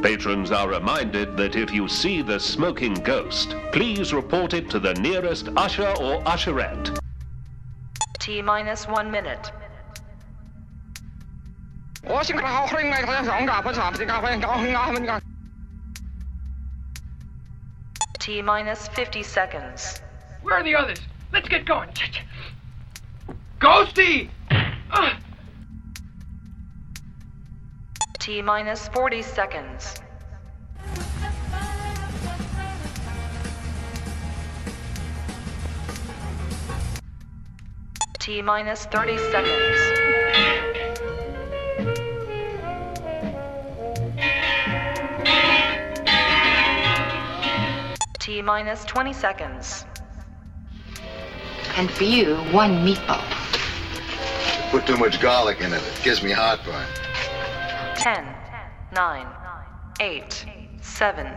Patrons are reminded that if you see the smoking ghost, please report it to the nearest usher or usherette. T-minus 1 minute. T-minus 50 seconds. Where are the others? Let's get going. Ghosty! T-minus 40 seconds. T-minus 30 seconds. T-minus 20 seconds. And for you, 1 meatball. Put too much garlic in it. It gives me heartburn. 10, 9, 8, 7,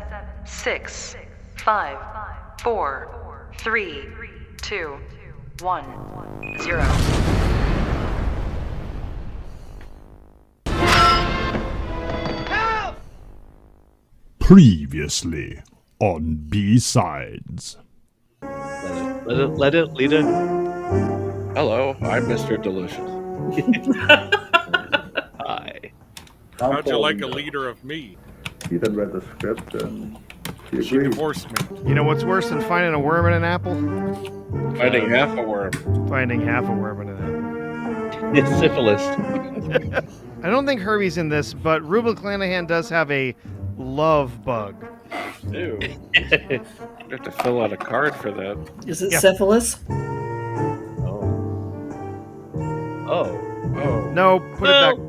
6, 5, 4, 3, 2, 1, 0. Previously on B-Sides. Let it, leader. Hello, I'm Mr. Delicious. Hi. How'd you like a leader of me? Ethan read the script and she divorced me. You know what's worse than finding a worm in an apple? Finding half a worm. Finding half a worm in an apple. It's syphilis. I don't think Herbie's in this, but Rubel Clanahan does have a love bug. Ew. You have to fill out a card for that. Is it syphilis? Oh. No,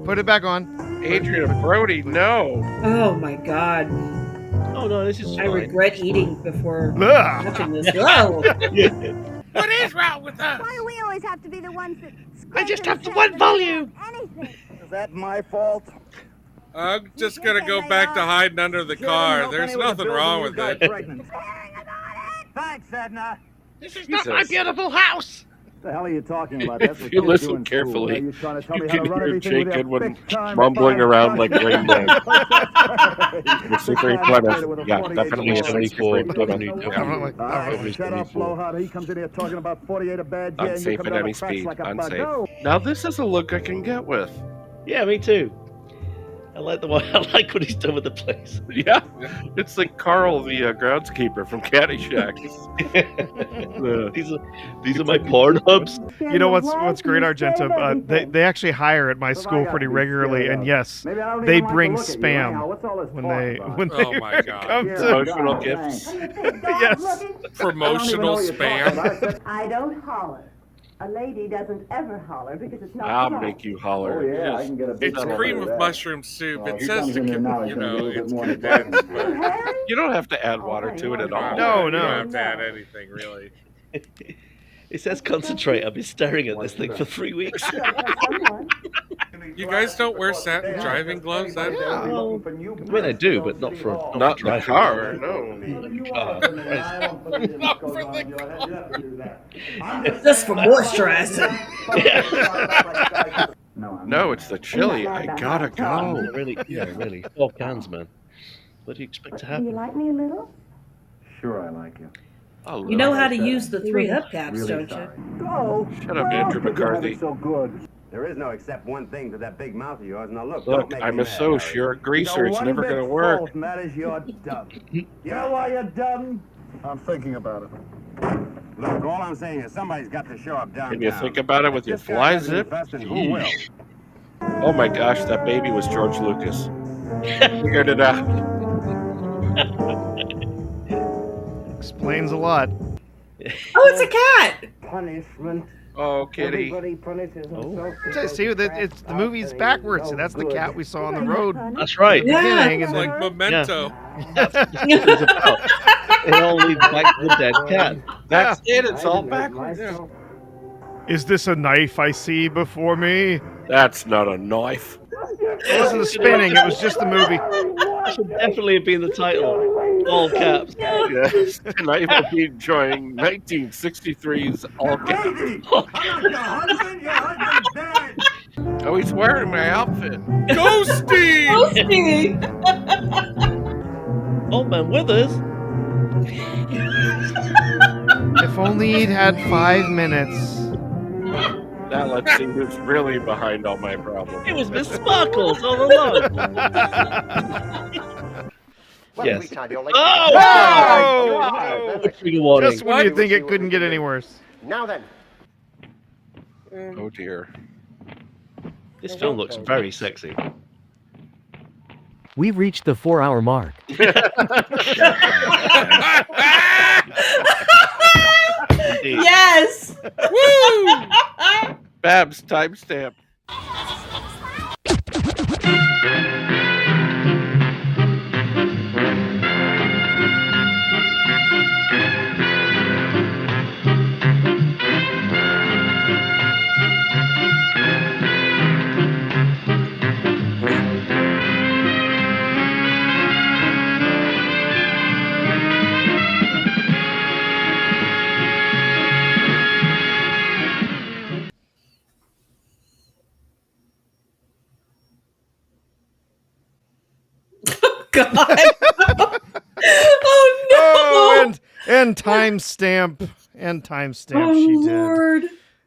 put it back on. Adrian Brody, no. Oh my god. Oh no, this is fine. I regret eating before Ugh. watching this. Whoa. What is wrong with us? Why do we always have to be the ones that... I just have the one volume. Anything. Is that my fault? I'm just gonna go back to hiding under the car. There's nothing wrong with that. Thanks, Edna. This is not my beautiful house. What the hell are you talking about? That's If you listen carefully, you can hear Jake Goodwin mumbling around like Rain Man. The secret premise. Yeah, definitely 74. He comes in here talking about 48 a bad year. Unsafe at any speed. Unsafe. Now this is a look I can get with. Yeah, me too. I like what he's done with the place. Yeah, it's like Carl, the groundskeeper from Caddyshack. These are my porn hubs. You know what's great, Argento? They actually hire at my school pretty regularly, and yes, they bring spam when they Oh my God. come to Promotional gifts. yes. Promotional spam. I don't holler. A lady doesn't ever holler because it's not I'll polite. make you holler. Yeah, I can get a big It's cream of mushroom soup. It says to, you know, it's more condensed. But You don't have to add water to it at all. No. You don't have to add anything, really. It says concentrate. I've been staring at this thing for 3 weeks. You guys don't wear satin driving gloves? I mean, I do, but not for Not in the driving. car, no. Just for moisturizing. No, it's the chili. I gotta go. Really. 12 cans, man. What do you expect to Do you happen? like me a little? Sure, I like you. Oh, You know how to use the 3 hubcaps, don't you? Go. Shut up, Andrew McCarthy. So good. There is no except one thing to that big mouth of yours. Now look, Look, I'm a soch. You're a greaser. It's never gonna work. And that is you're dumb. You know why you're dumb? I'm thinking about it. Look, all I'm saying is somebody's got to show up downtown. Can you think about it with your fly zip? Who will? Oh my gosh, that baby was George Lucas. Figured it out. Explains a lot. Oh, it's a cat! Punishment. Oh, kitty. Everybody punishes himself. See, it's the movie's backwards. So that's the cat we saw on the road. That's right. Yeah. Beginning, It's and like Memento. It all leads back to the dead cat. That's it. It's all backwards. is this a knife I see before me? That's not a knife. It wasn't the spinning. It was just the movie. That should definitely have been the title. All caps. Yes. Tonight we'll be enjoying 1963's All Caps. Oh, he's wearing my outfit. Ghosty! Ghosty! Old Man Withers. If only he'd had 5 minutes. Now let's see who's really behind all my problems. It was Miss Sparkles all along. Yes. Oh! Trigger warning. Just when you think it couldn't get any worse. Now then. Oh dear. This film looks very sexy. We've reached the 4-hour mark. Yes. Woo! Babs timestamp. God. Oh no. Oh, and timestamp. And timestamp she did. Lord.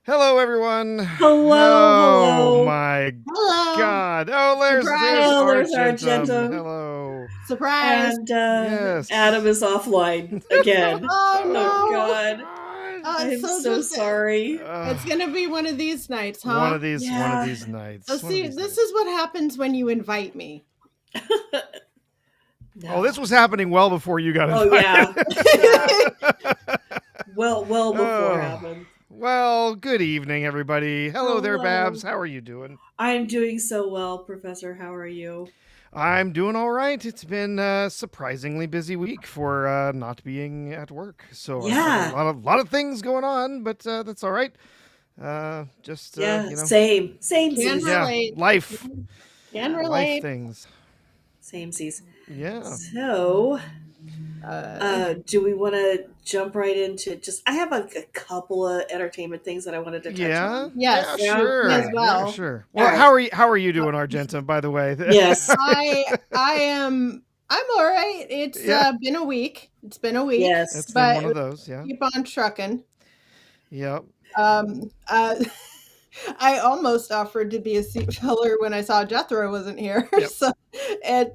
Hello, everyone. Hello. Oh, my Hello. God. Oh, there's Argentum. Hello. Surprise. And Yes. Adam is offline again. Oh, no. Oh God. Oh, I'm it's so sorry. It's gonna be one of these nights, huh? One of these nights. Oh, see, this is what happens when you invite me. Oh, this was happening well before you got Oh invited. yeah. Well before it happened. Well, good evening, everybody. Hello there, Hello. Babs. How are you doing? I'm doing so well, Professor. How are you? I'm doing all right. It's been a surprisingly busy week for not being at work. So Yeah. a lot of things going on, but that's all right. Just Yeah, you know, same Can season. relate. life, Can life relate. things. Same season. Yeah. So, do we want to jump right into I have a couple of entertainment things that I wanted to touch on. Yes. Yeah, sure. Me as well. Yeah, sure. All Well, right. how are you doing, Argenta? By the way. Yes. I'm all right. It's been a week. It's been a week. Yes. It's but been one of those. Yeah. keep on trucking. Yep. I almost offered to be a seat filler when I saw Jethro wasn't here. Yep. So, and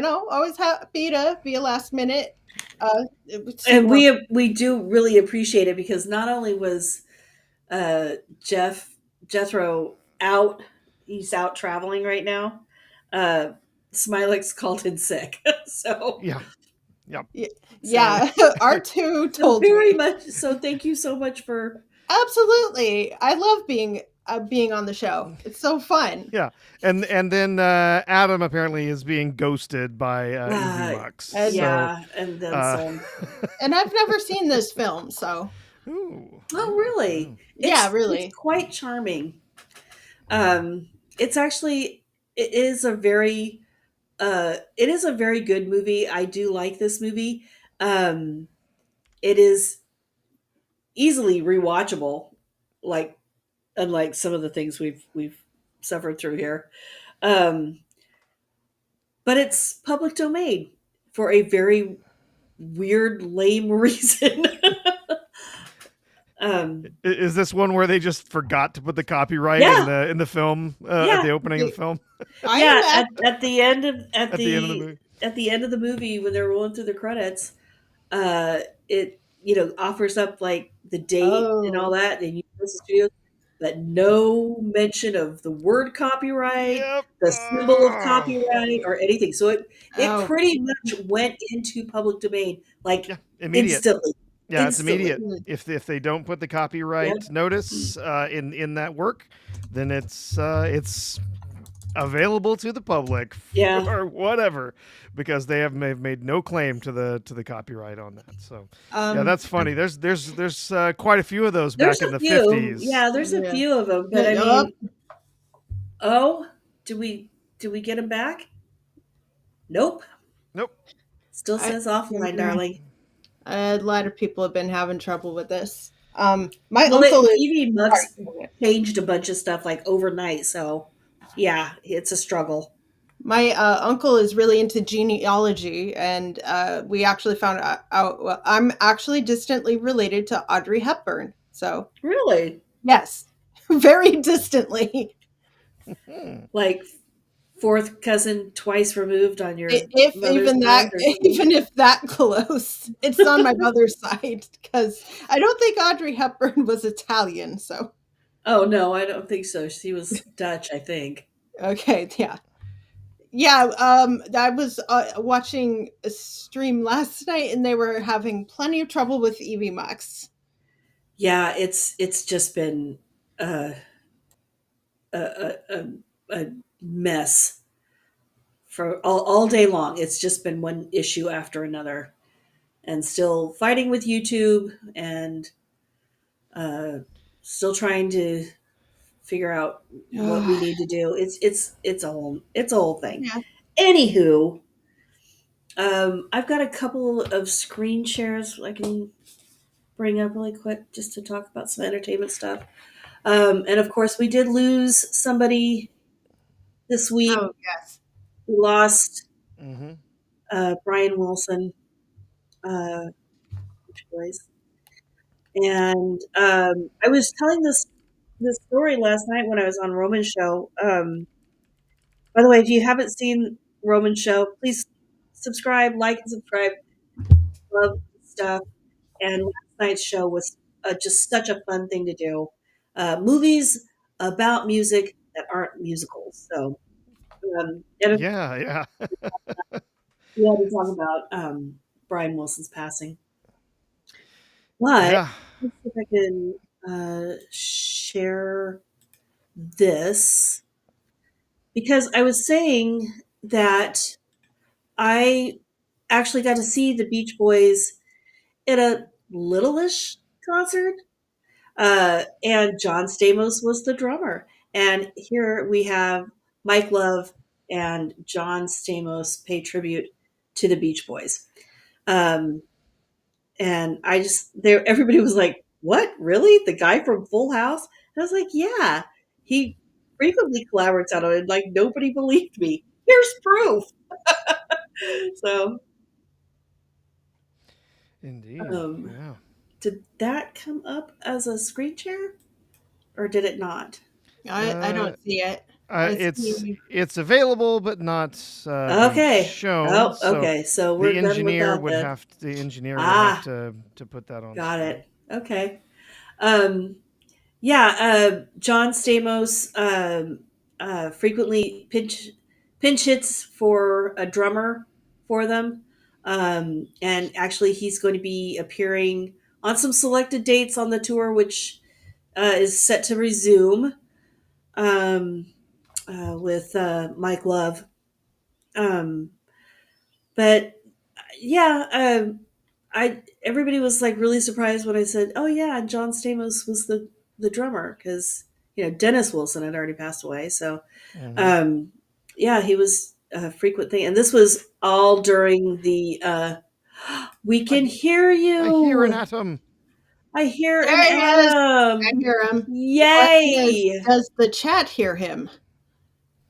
always happy to be a last minute. And we do really appreciate it because not only was Jethro out, he's out traveling right now. Smylexx called in sick, so yeah. Yep. Yeah, Artoo told very me. much. So thank you so much for Absolutely, I love being on the show. It's so fun. Yeah, and then Adam apparently is being ghosted by Lux. Yeah, and then some. And I've never seen this film, so. Ooh. Oh, really? Really. It's quite charming. It's actually it is a very good movie. I do like this movie. It is easily rewatchable, unlike some of the things we've suffered through here. But it's public domain for a very weird, lame reason. Is this one where they just forgot to put the copyright in the film at the opening of the film? At the end of the movie when they're rolling through the credits, it offers up like the date and all that, and Universal Studios, but no mention of the word copyright, the symbol of copyright, or anything. So it pretty much went into public domain instantly. Yeah, it's immediate. If they don't put the copyright notice in that work, then it's available to the public or whatever, because they have made no claim to the copyright on that. So that's funny. There's quite a few of those back in the 50s. Yeah, there's a few of them, but I mean, do we get them back? Nope. Still says offline, darling. A lot of people have been having trouble with this. My uncle is Mux changed a bunch of stuff like overnight, so yeah, it's a struggle. My uncle is really into genealogy, and we actually found out well, I'm actually distantly related to Audrey Hepburn. So Really? yes, very distantly. Like fourth cousin twice removed on your If mother's even that, side or something? even if that close, it's on my mother's side because I don't think Audrey Hepburn was Italian. So Oh no, I don't think so. She was Dutch, I think. okay, yeah. Yeah, I was watching a stream last night, and they were having plenty of trouble with EV Max. Yeah, it's just been a, a, a, a mess for all day long. It's just been one issue after another, and still fighting with YouTube, and uh, still trying to figure out what we need to do. It's a whole thing. Yeah. Anywho, I've got a couple of screen shares I can bring up really quick just to talk about some entertainment stuff. And of course, we did lose somebody this week. Oh yes, We lost Mm-hmm. Brian Wilson, boys. And I was telling this story last night when I was on Roman's show. By the way, if you haven't seen Roman's show, please subscribe, like, and subscribe. Love stuff. And last night's show was just such a fun thing to do. Movies about music that aren't musicals. So, and Yeah. we had to talk about Brian Wilson's passing. But Yeah. let's see if I can share this, because I was saying that I actually got to see the Beach Boys at a little-ish concert, and John Stamos was the drummer. And here we have Mike Love and John Stamos pay tribute to the Beach Boys. And I just there everybody was like, "What? Really? The guy from Full House?" And I was like, "Yeah, he frequently collaborates on it." And like nobody believed me. Here's proof. So, Indeed. Yeah. did that come up as a screen share, or did it not? I don't see it. It's available, but not Okay. shown. Oh, okay. So we're the done with engineer that would then. have to put that on. Got it. Okay. John Stamos frequently pinch hits for a drummer for them. And actually, he's going to be appearing on some selected dates on the tour, which is set to resume with Mike Love. But yeah, everybody was like really surprised when I said, "Oh yeah, and John Stamos was the drummer," because Dennis Wilson had already passed away. So yeah, he was a frequent thing, and this was all during the. We can hear you. I hear an atom. I hear There an he is. atom. I hear him. Yay! Does the chat hear him?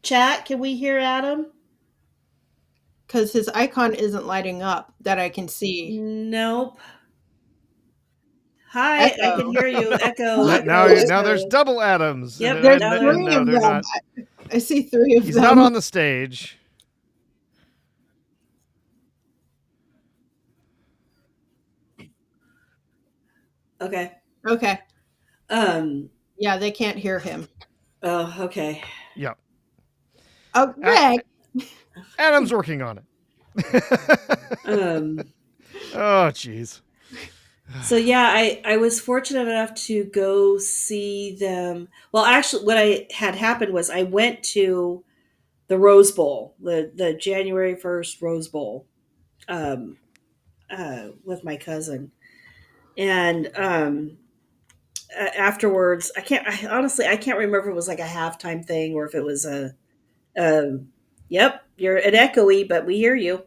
Chat, can we hear Adam? Because his icon isn't lighting up that I can see. Nope. Hi, Echo. I can hear you. Echo. Now there's double atoms. Yep, There's now three of them. Not. I see three of He's them. not on the stage. Okay. Okay. Yeah, they can't hear him. Oh, okay. Yep. Oh, Greg. Adam's working on it. Oh, jeez. So yeah, I was fortunate enough to go see them. Well, actually, what had happened was I went to the Rose Bowl, the January 1st Rose Bowl, with my cousin, and afterwards, I can't remember if it was like a halftime thing or if it was a. Yep, you're an echoey, but we hear you.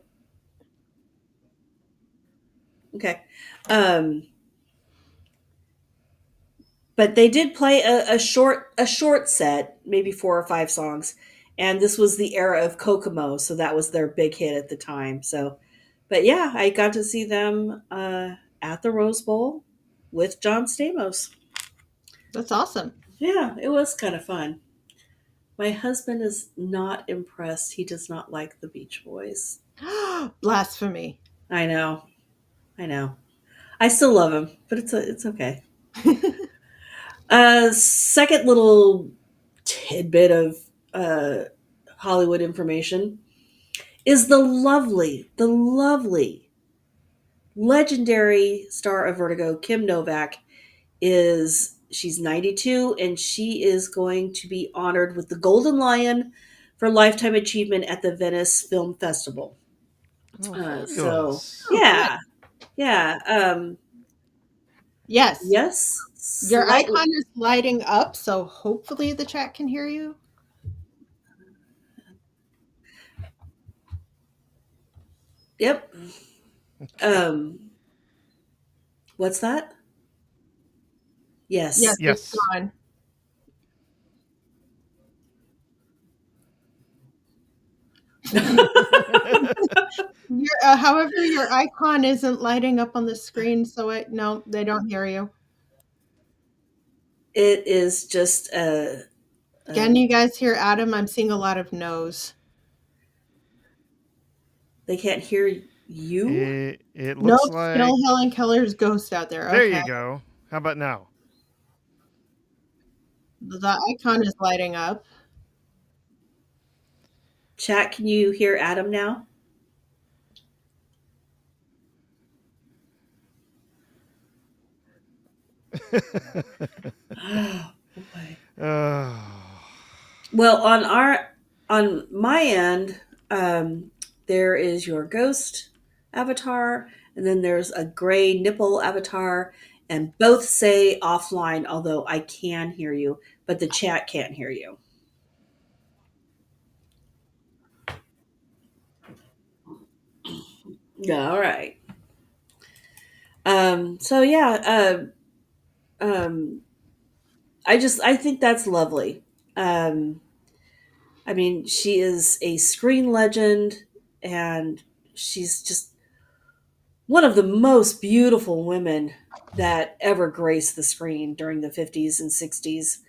Okay. But they did play a short set, maybe 4 or 5 songs, And this was the era of Kokomo, so that was their big hit at the time. So, but yeah, I got to see them at the Rose Bowl with John Stamos. That's awesome. Yeah, it was kind of fun. My husband is not impressed. He does not like the Beach Boys. Blasphemy. I know. I still love him, but it's okay. Second little tidbit of Hollywood information is the lovely, legendary star of Vertigo, Kim Novak. She's 92, and she is going to be honored with the Golden Lion for Lifetime Achievement at the Venice Film Festival. So, yeah. Yes. Your Slightly. icon is lighting up, so hopefully the chat can hear you. Yep. What's that? Yes. It's gone. However, your icon isn't lighting up on the screen, so no, they don't hear you. It is just Can you guys hear Adam? I'm seeing a lot of no's. They can't hear you? It looks like... Still Helen Keller's ghost out there. There Okay. you go. How about now? The icon is lighting up. Chat, can you hear Adam now? Oh, boy. Well, on my end, there is your ghost avatar, and then there's a gray nipple avatar, and both say offline, although I can hear you, but the chat can't hear you. Yeah, all right. So yeah, I think that's lovely. I mean, she is a screen legend, and she's just one of the most beautiful women that ever graced the screen during the 50s and 60s.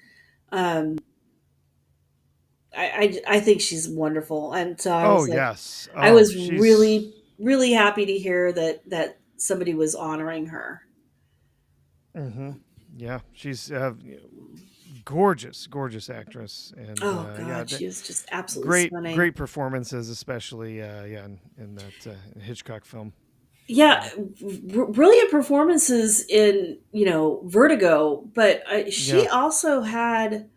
I think she's wonderful, and so I was really, really happy to hear that somebody was honoring her. Mm-hmm. Yeah, she's gorgeous actress, and she was just absolutely stunning. Great performances, especially in that Hitchcock film. Yeah, brilliant performances in Vertigo, but she also had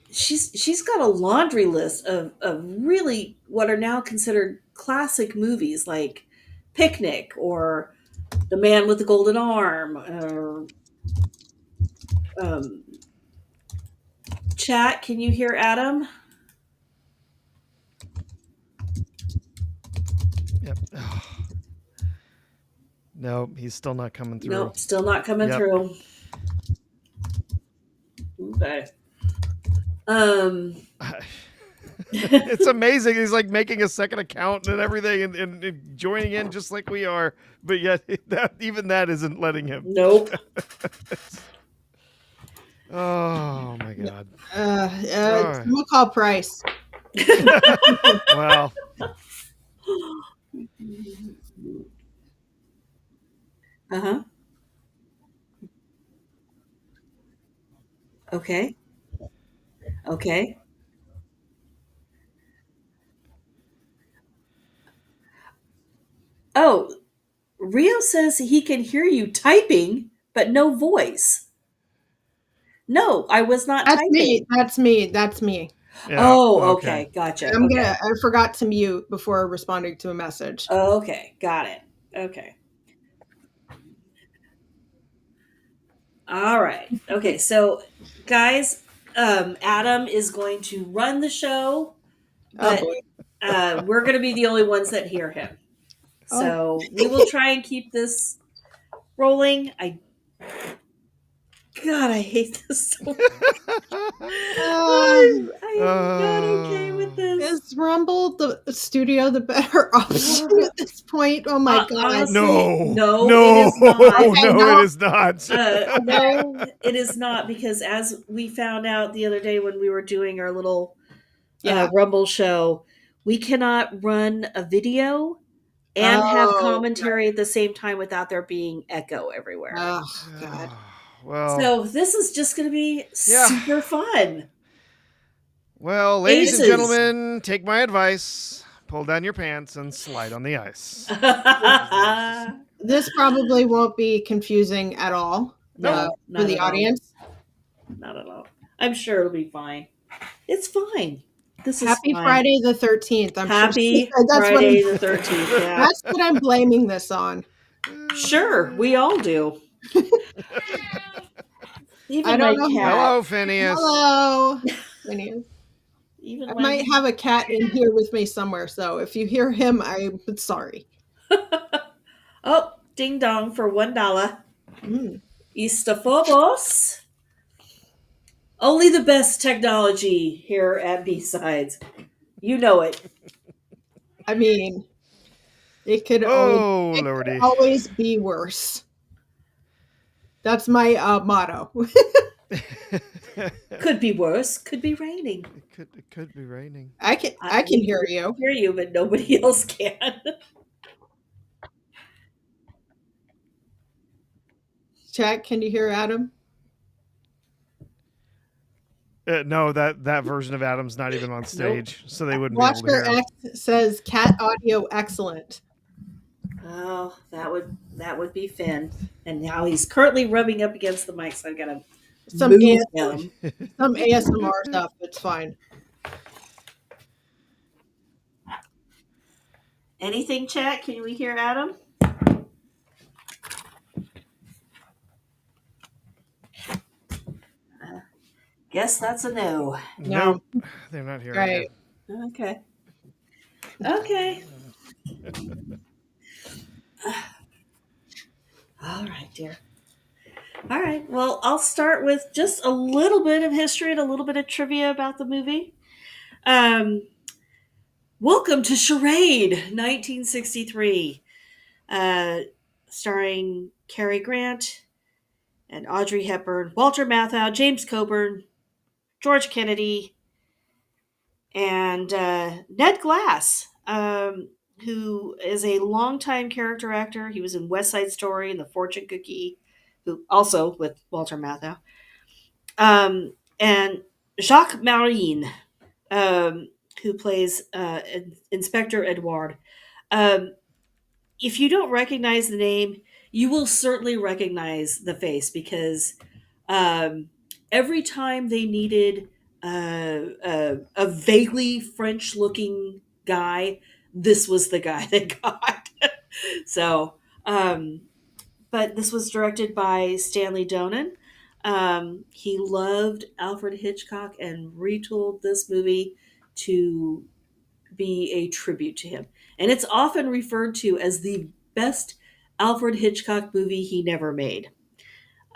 she's got a laundry list of really what are now considered classic movies like Picnic or The Man with the Golden Arm, or chat, can you hear Adam? Yep. No, he's still not coming through. Nope, still not coming through. Okay. It's amazing. He's like making a second account and everything, and joining in just like we are, but yet even that isn't letting him. Nope. Oh my God. We'll call Price. Well. Uh-huh. Okay. Oh, Rio says he can hear you typing, but no voice. No, I was not typing. That's me. Yeah, oh, okay. Gotcha. I forgot to mute before responding to a message. Oh, okay. Got it. Okay. All right. Okay, so guys, Adam is going to run the show, but we're going to be the only ones that hear him. So we will try and keep this rolling. God, I hate this so much. studio the better option at this point? Oh my god! Honestly, No, it is not. no, it is not. No, it is not, because as we found out the other day when we were doing our little Rumble show, we cannot run a video and have commentary at the same time without there being echo everywhere. Oh god. Well, so this is just going to be super fun. Well, ladies and gentlemen, take my advice. Pull down your pants and slide on the ice. This probably won't be confusing at all. No, for the audience. Not at all. I'm sure it'll be fine. It's fine. This is Happy fine. Friday the 13th. Happy Friday the 13th. Yeah. That's what I'm blaming this on. Sure, we all do. Even I don't my know. cat. Hello, Phineas. Hello, Phineas. Even I might have a cat in here with me somewhere, so if you hear him, I'm sorry. Oh, ding dong for $1. Istafobos. Only the best technology here at B-Sides. You know it. I mean, it could always be worse. That's my motto. Could be worse. Could be raining. It could be raining. I can hear you. Hear you, but nobody else can. Chat, can you hear Adam? No, that version of Adam's not even on stage, so they wouldn't be able to hear Watcher X says cat audio excellent. Oh, that would be Finn. And now he's currently rubbing up against the mic, so I've got to some move him. Some ASMR stuff. It's fine. Anything, chat? Can we hear Adam? Guess that's a no. Nope. They're not hearing right. it. Okay. Okay. All right, dear. All right. Well, I'll start with just a little bit of history and a little bit of trivia about the movie. Welcome to Charade, 1963, starring Cary Grant and Audrey Hepburn, Walter Matthau, James Coburn, George Kennedy, and Ned Glass, who is a longtime character actor. He was in West Side Story and The Fortune Cookie, who also with Walter Matthau, and Jacques Marine, who plays Inspector Edward. If you don't recognize the name, you will certainly recognize the face, because every time they needed a vaguely French-looking guy, this was the guy they got. So, but this was directed by Stanley Donen. He loved Alfred Hitchcock and retooled this movie to be a tribute to him. And it's often referred to as the best Alfred Hitchcock movie he never made.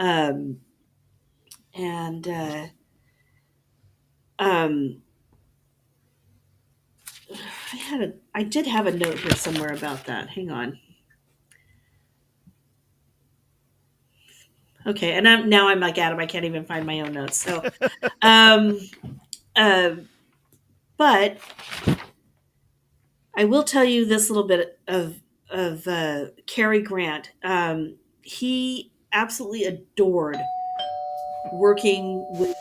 I did have a note here somewhere about that. Hang on. Okay, and I'm like Adam. I can't even find my own notes. So, but I will tell you this little bit of Cary Grant. He absolutely adored working with.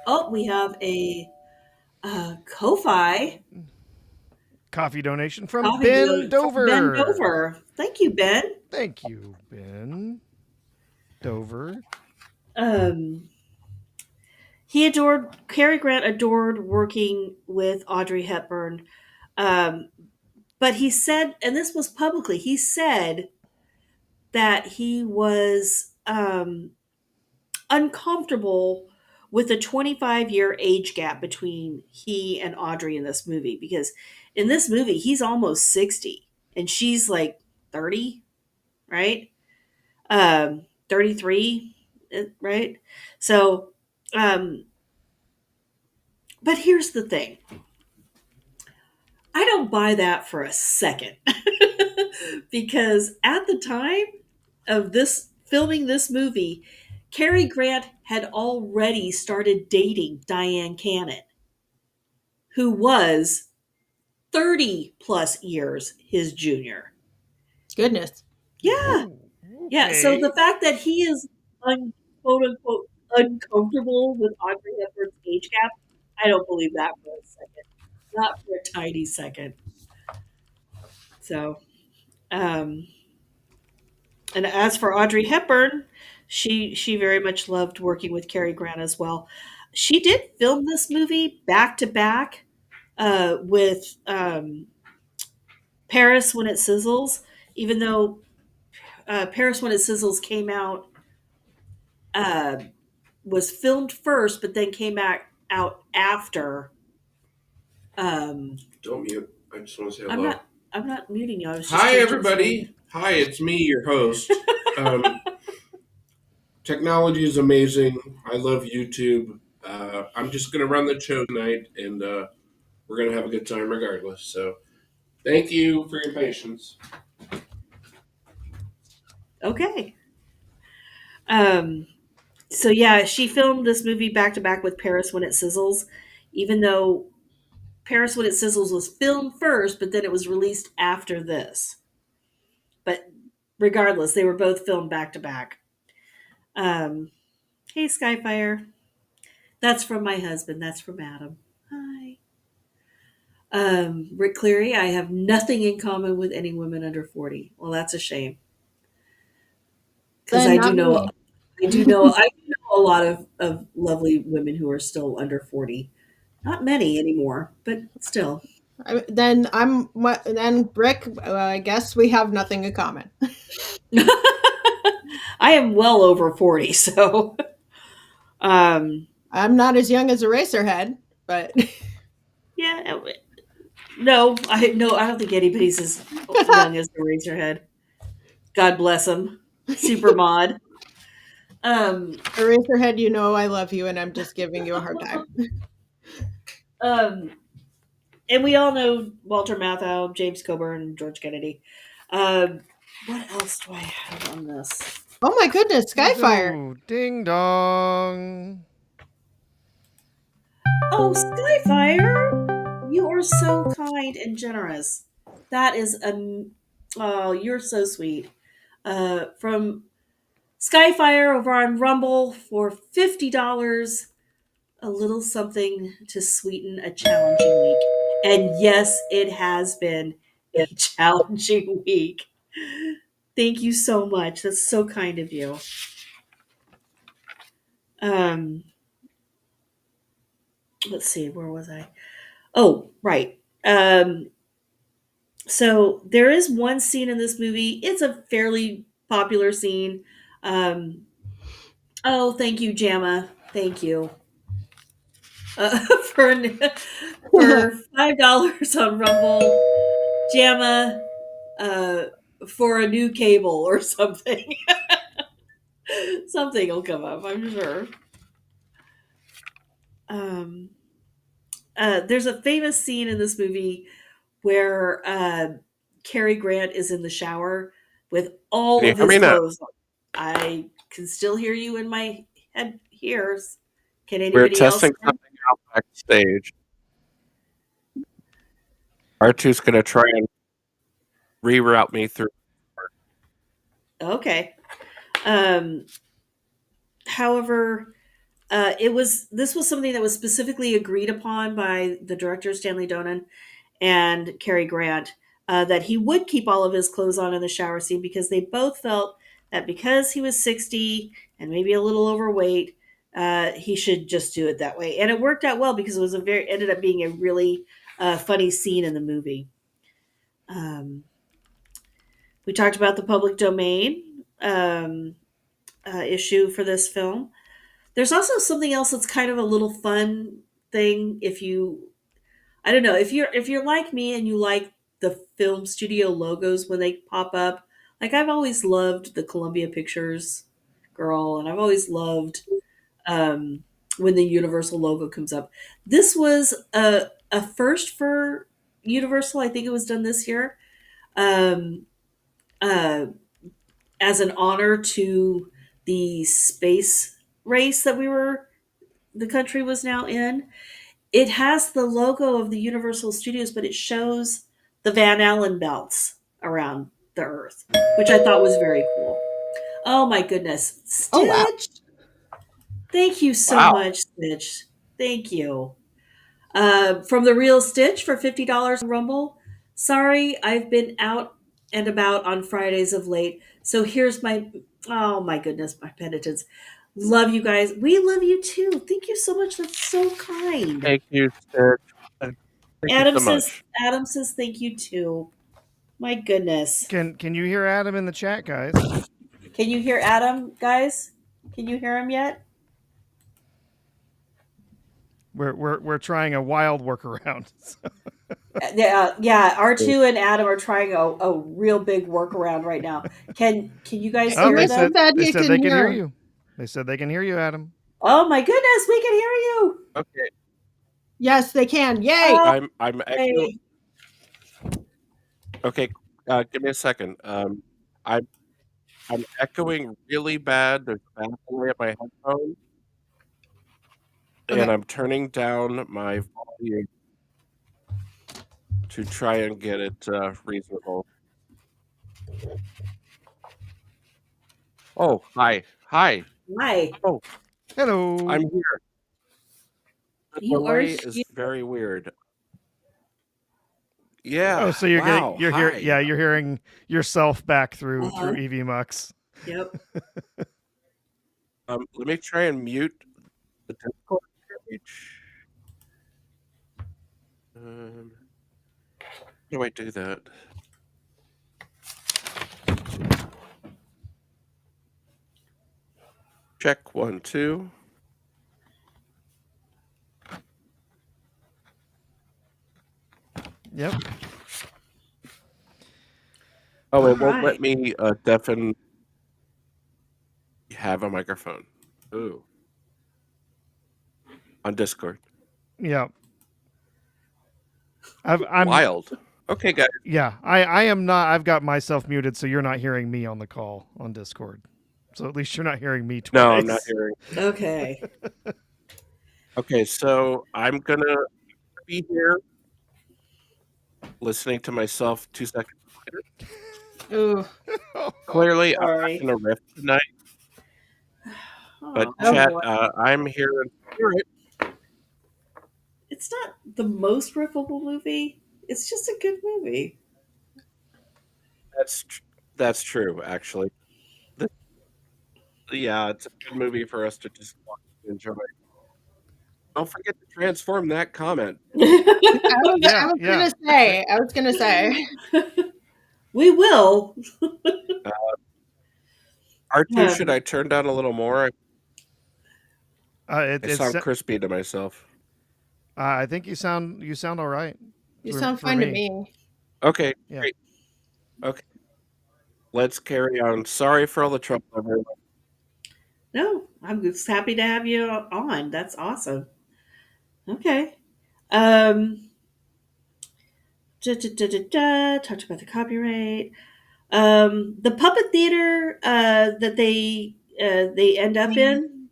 Oh, we have a Ko-Fi coffee donation from Ben Dover. Ben Dover. Thank you, Ben. Thank you, Ben Dover. Cary Grant adored working with Audrey Hepburn. But he said, and this was publicly, he said that he was uncomfortable with a 25-year age gap between he and Audrey in this movie, because in this movie he's almost 60 and she's like 30, right? 33, right? So, but here's the thing. I don't buy that for a second. Because at the time of this filming this movie, Cary Grant had already started dating Diane Cannon, who was 30 plus years his junior. Goodness. Yeah. Yeah. So the fact that he is quote unquote uncomfortable with Audrey Hepburn's age gap, I don't believe that for a second. Not for a tiny second. So, and as for Audrey Hepburn, she very much loved working with Cary Grant as well. She did film this movie back to back with Paris When It Sizzles, even though Paris When It Sizzles came out, was filmed first, but then came out after. Don't mute. I just want to say hello. I'm not muting you. I was just Hi, everybody. Hi, it's me, your host. Technology is amazing. I love YouTube. I'm just going to run the show tonight, and we're going to have a good time regardless. So thank you for your patience. Okay. So yeah, she filmed this movie back to back with Paris When It Sizzles, even though Paris When It Sizzles was filmed first, but then it was released after this. But regardless, they were both filmed back to back. Hey, Skyfire. That's from my husband. That's from Adam. Hi. Rick Cleary, I have nothing in common with any women under 40. Well, that's a shame. Because I do know a lot of lovely women who are still under 40. Not many anymore, but still. Then Rick, I guess we have nothing in common. I am well over 40, so I'm not as young as Eraserhead, but yeah. No, I don't think anybody's as young as Eraserhead. God bless him. Super mod. Eraserhead, you know I love you, and I'm just giving you a hard time. And we all know Walter Matthau, James Coburn, George Kennedy. What else do I have on this? Oh my goodness, Skyfire! Ooh, ding dong! Oh, Skyfire! You are so kind and generous. That is oh, you're so sweet. From Skyfire over on Rumble for $50. A little something to sweeten a challenging week. And yes, it has been a challenging week. Thank you so much. That's so kind of you. Let's see, where was I? Oh, right. So there is one scene in this movie. It's a fairly popular scene. Oh, thank you, Jamma. Thank you. For $5 on Rumble, Jamma, for a new cable or something. Something will come up, I'm sure. There's a famous scene in this movie where Cary Grant is in the shower with all of his clothes on. I can still hear you in my head here. Can anybody else? We're testing something out backstage. Artoo's going to try and reroute me through. Okay. However, this was something that was specifically agreed upon by the director Stanley Donen and Cary Grant, that he would keep all of his clothes on in the shower scene because they both felt that because he was 60 and maybe a little overweight, he should just do it that way. And it worked out well because it was ended up being a really funny scene in the movie. We talked about the public domain issue for this film. There's also something else that's kind of a little fun thing if you're like me and you like the film studio logos when they pop up. Like I've always loved the Columbia Pictures girl, and I've always loved when the Universal logo comes up. This was a first for Universal. I think it was done this year. Um, as an honor to the space race that the country was now in. It has the logo of the Universal Studios, but it shows the Van Allen belts around the Earth, which I thought was very cool. Oh my goodness. Stitch! Oh, wow. Thank you so much, Stitch. Thank you. From the real Stitch for $50 on Rumble. Sorry, I've been out and about on Fridays of late. So here's oh my goodness, my penitence. Love you guys. We love you too. Thank you so much. That's so kind. Thank you, Stitch. Thank Adam you so says much. Adam says thank you too. My goodness. Can you hear Adam in the chat, guys? Can you hear Adam, guys? Can you hear him yet? We're trying a wild workaround. Yeah. Artoo and Adam are trying a real big workaround right now. Can you guys hear them? They said they can hear you. They said they can hear you, Adam. Oh my goodness, we can hear you. Okay. Yes, they can. Yay! I'm echoing. Okay, give me a second. I'm echoing really bad. There's a bad delay at my headphone. Okay. And I'm turning down my volume to try and get it reasonable. Oh, hi. Hi. Oh, hello. I'm here. The You are delay is very weird. Yeah. Oh, so you're wow, getting hi. you're hearing yourself back through EV Mux. Yep. Let me try and mute the Discord page. How do I do that? Check 1, 2. Yep. Oh, it won't let me deafen. Have a microphone. Ooh. On Discord. Yeah. I'm wild. Okay, guys. Yeah, I am not. I've got myself muted, so you're not hearing me on the call on Discord. So at least you're not hearing me twice. No, I'm not hearing. Okay. Okay, so I'm gonna be here listening to myself 2 seconds later. Ooh. Clearly, I'm not gonna riff tonight. But chat, I'm here in spirit. It's not the most riffable movie. It's just a good movie. That's true, actually. Yeah, it's a good movie for us to just watch and enjoy. Don't forget to transform that comment. I was gonna say. We will. R2, should I turn down a little more? It sound crispy to myself. I think you sound all right. You sound fine to me. Okay, great. Okay, let's carry on. Sorry for all the trouble, everyone. No, I'm just happy to have you on. That's awesome. Okay. Talked about the copyright. The puppet theater that they end up in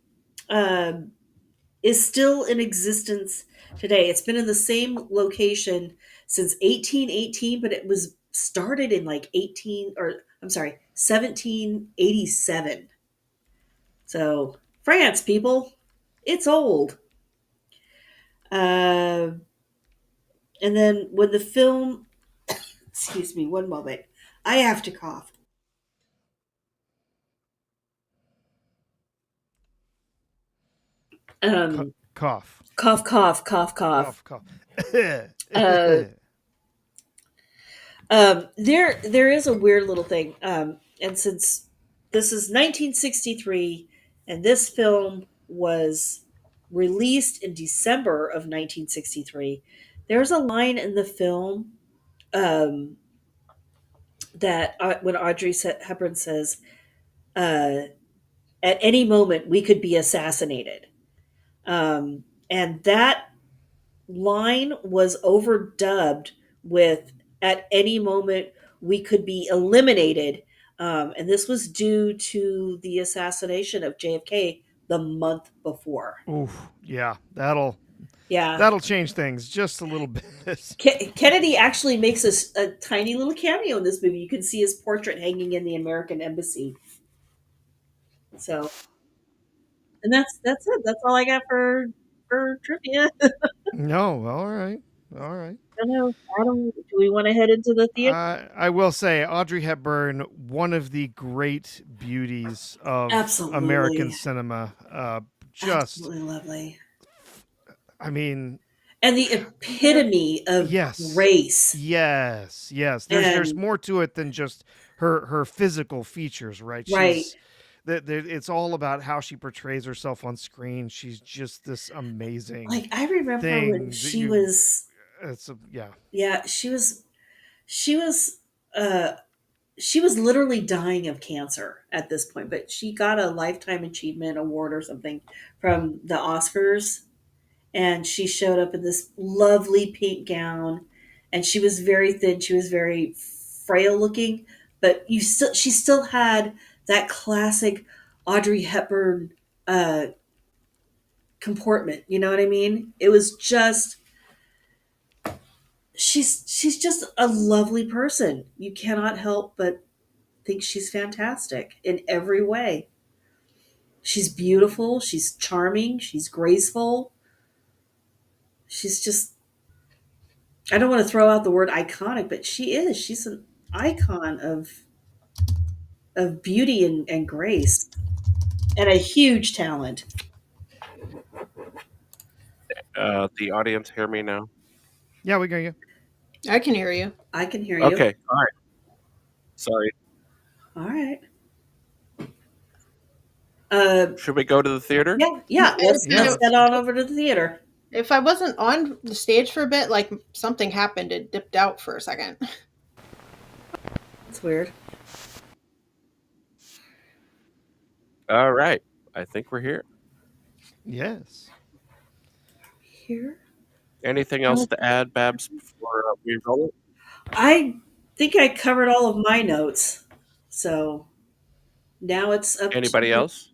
is still in existence today. It's been in the same location since 1818, but it was started in like 1787. So France, people, it's old. And then when the film, excuse me, one moment, I have to cough. Cough. There is a weird little thing, and since this is 1963, and this film was released in December of 1963, there's a line in the film that when Audrey Hepburn says, "At any moment we could be assassinated," and that line was overdubbed with at any moment we could be eliminated. And this was due to the assassination of JFK the month before. Oof, yeah, Yeah. that'll change things just a little bit. Kennedy actually makes a tiny little cameo in this movie. You can see his portrait hanging in the American embassy. So, and that's it. That's all I got for trivia. No, all right. I know. Adam, do we want to head into the theater? I will say, Audrey Hepburn, one of the great beauties of Absolutely. American cinema. Just Absolutely lovely. I mean, and the epitome of grace. Yes. There's more to it than just her physical features, right? It's all about how she portrays herself on screen. She's just this amazing. Like I remember when she was. Yeah, she was literally dying of cancer at this point, but she got a Lifetime Achievement Award or something from the Oscars, and she showed up in this lovely pink gown, and she was very thin. She was very frail looking, but she still had that classic Audrey Hepburn comportment. You know what I mean? It was just. She's just a lovely person. You cannot help but think she's fantastic in every way. She's beautiful, she's charming, she's graceful. She's just I don't want to throw out the word iconic, but she is. She's an icon of beauty and grace. And a huge talent. The audience hear me now? Yeah, we got you. I can hear you. I can hear you. Okay, all right. Sorry. All right. Should we go to the theater? Yeah. Let's head on over to the theater. If I wasn't on the stage for a bit, like something happened, it dipped out for a second. That's weird. All right. I think we're here. Yes. Here? Anything else to add, Babs, before we roll it? I think I covered all of my notes. So now it's up Anybody to else?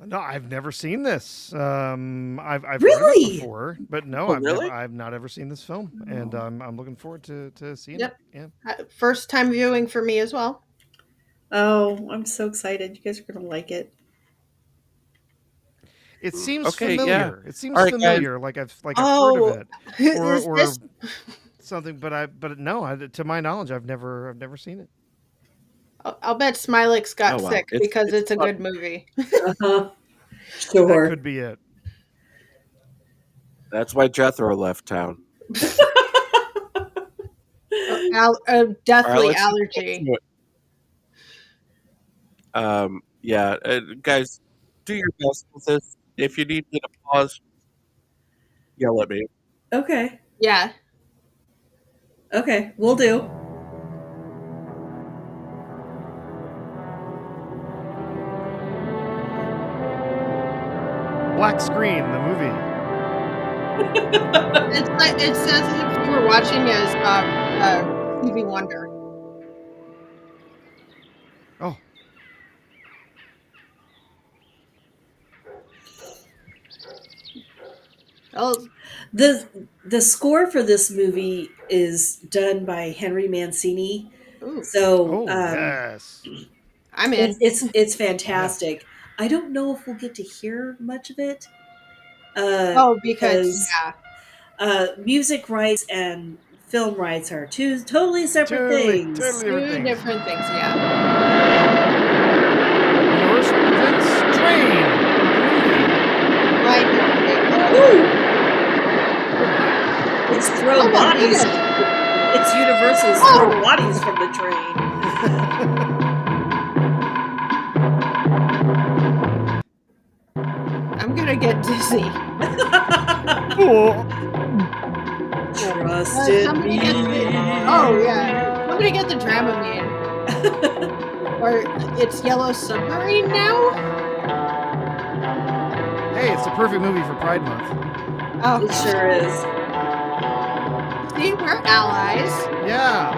No, I've never seen this. I've heard Really? it before, but no, I've not ever seen this film, and I'm looking forward to seeing it. Yeah. First time viewing for me as well. Oh, I'm so excited. You guys are going to like it. It seems familiar. Yeah. It seems familiar, like I've heard of it, or something. But no, to my knowledge, I've never seen it. I'll bet Smylexx got sick because it's a good movie. Sure, that could be it. That's why Jethro left town. Deathly allergy. Yeah, guys, do your best with this. If you need me to pause, yell at me. Okay. Yeah. Okay, we'll do. Black Screen, the movie. It says as if you were watching as Stevie Wonder. Oh. Oh, the score for this movie is done by Henry Mancini. Ooh. So yes, I'm in. It's fantastic. Yeah. I don't know if we'll get to hear much of it. Because music rights and film rights are two totally separate things. Two different things. Yeah. Universal presents Train. Right. It's throw bodies. It's Universal's throw bodies from the train. I'm gonna get dizzy. Trust in me. Oh yeah. Somebody get the Dramamine. Or it's Yellow Submarine now? Hey, it's the perfect movie for Pride Month. Oh, it sure is. See, we're allies. Yeah.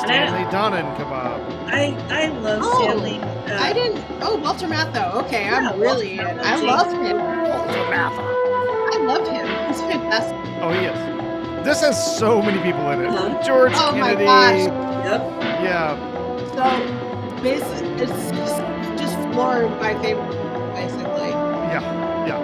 Stanley Donen kebab. I love Oh, Stanley. I didn't. Oh, Walter Matthau. Okay, Yeah, I'm really in. I love him. Walter Matthau. I love him. He's fantastic. Oh, he is. This has so many people in it. George Oh my Kennedy. gosh. Yep. Yeah. So, basically, it's just floored my favorite, basically. Yeah. Yeah.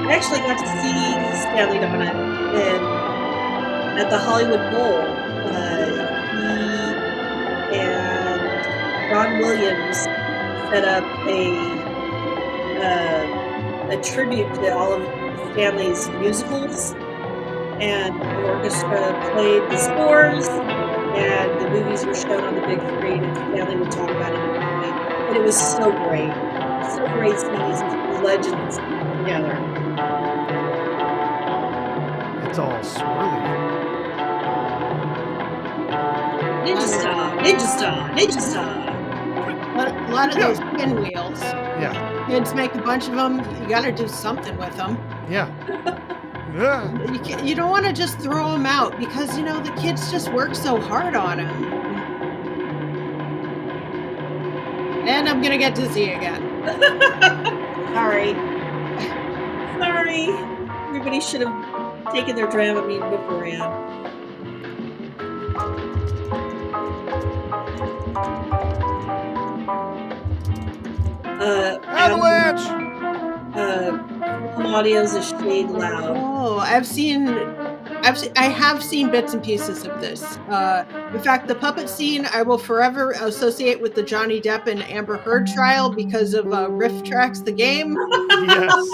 I actually got to see Stanley Donen at the Hollywood Bowl. He and Ron Williams set up a tribute to all of Stanley's musicals, and the orchestra played the scores, and the movies were shown on the big screen, and Stanley would talk about it in the movie. And it was so great. So great seeing these legends together. It's all swirly. Ninja Star, Ninja Star, Ninja Star. A lot of those pinwheels. Yeah. Kids make a bunch of them. You got to do something with them. Yeah. Yeah. You don't want to just throw them out because, you know, the kids just work so hard on them. And I'm going to get dizzy again. Sorry. Sorry. Everybody should have taken their Dramamine beforehand. Avalanche! Audio's a shade loud. Oh, I have seen bits and pieces of this. In fact, the puppet scene I will forever associate with the Johnny Depp and Amber Heard trial because of Riff Tracks, the game. Yes.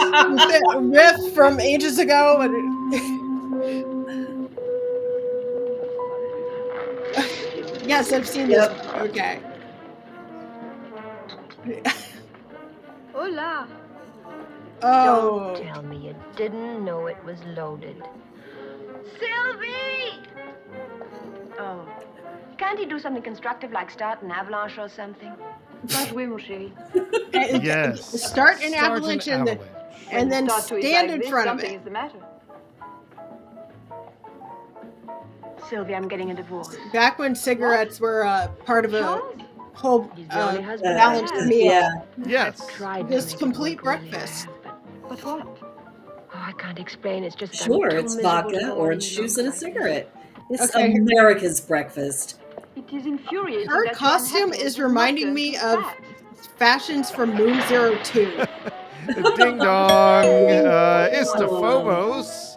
Riff from ages ago. Yes, I've seen this. Okay. Hola. Oh. Don't tell me you didn't know it was loaded. Sylvie! Oh. Can't he do something constructive like start an avalanche or something? Yes. Start Start an avalanche and then stand in front of it. The matter. Sylvie, I'm getting a divorce. Back when cigarettes were part of a whole balanced Yeah. meal. Yeah. Yes. This complete breakfast. But what? Oh, I can't explain. It's just that I'm Sure, too it's miserable vodka, to go orange any juice, longer and a like cigarette. It's Okay. America's breakfast. It is infuriating. Her costume is reminding me of fashions from Moon 02. Ding dong. Istaphobos.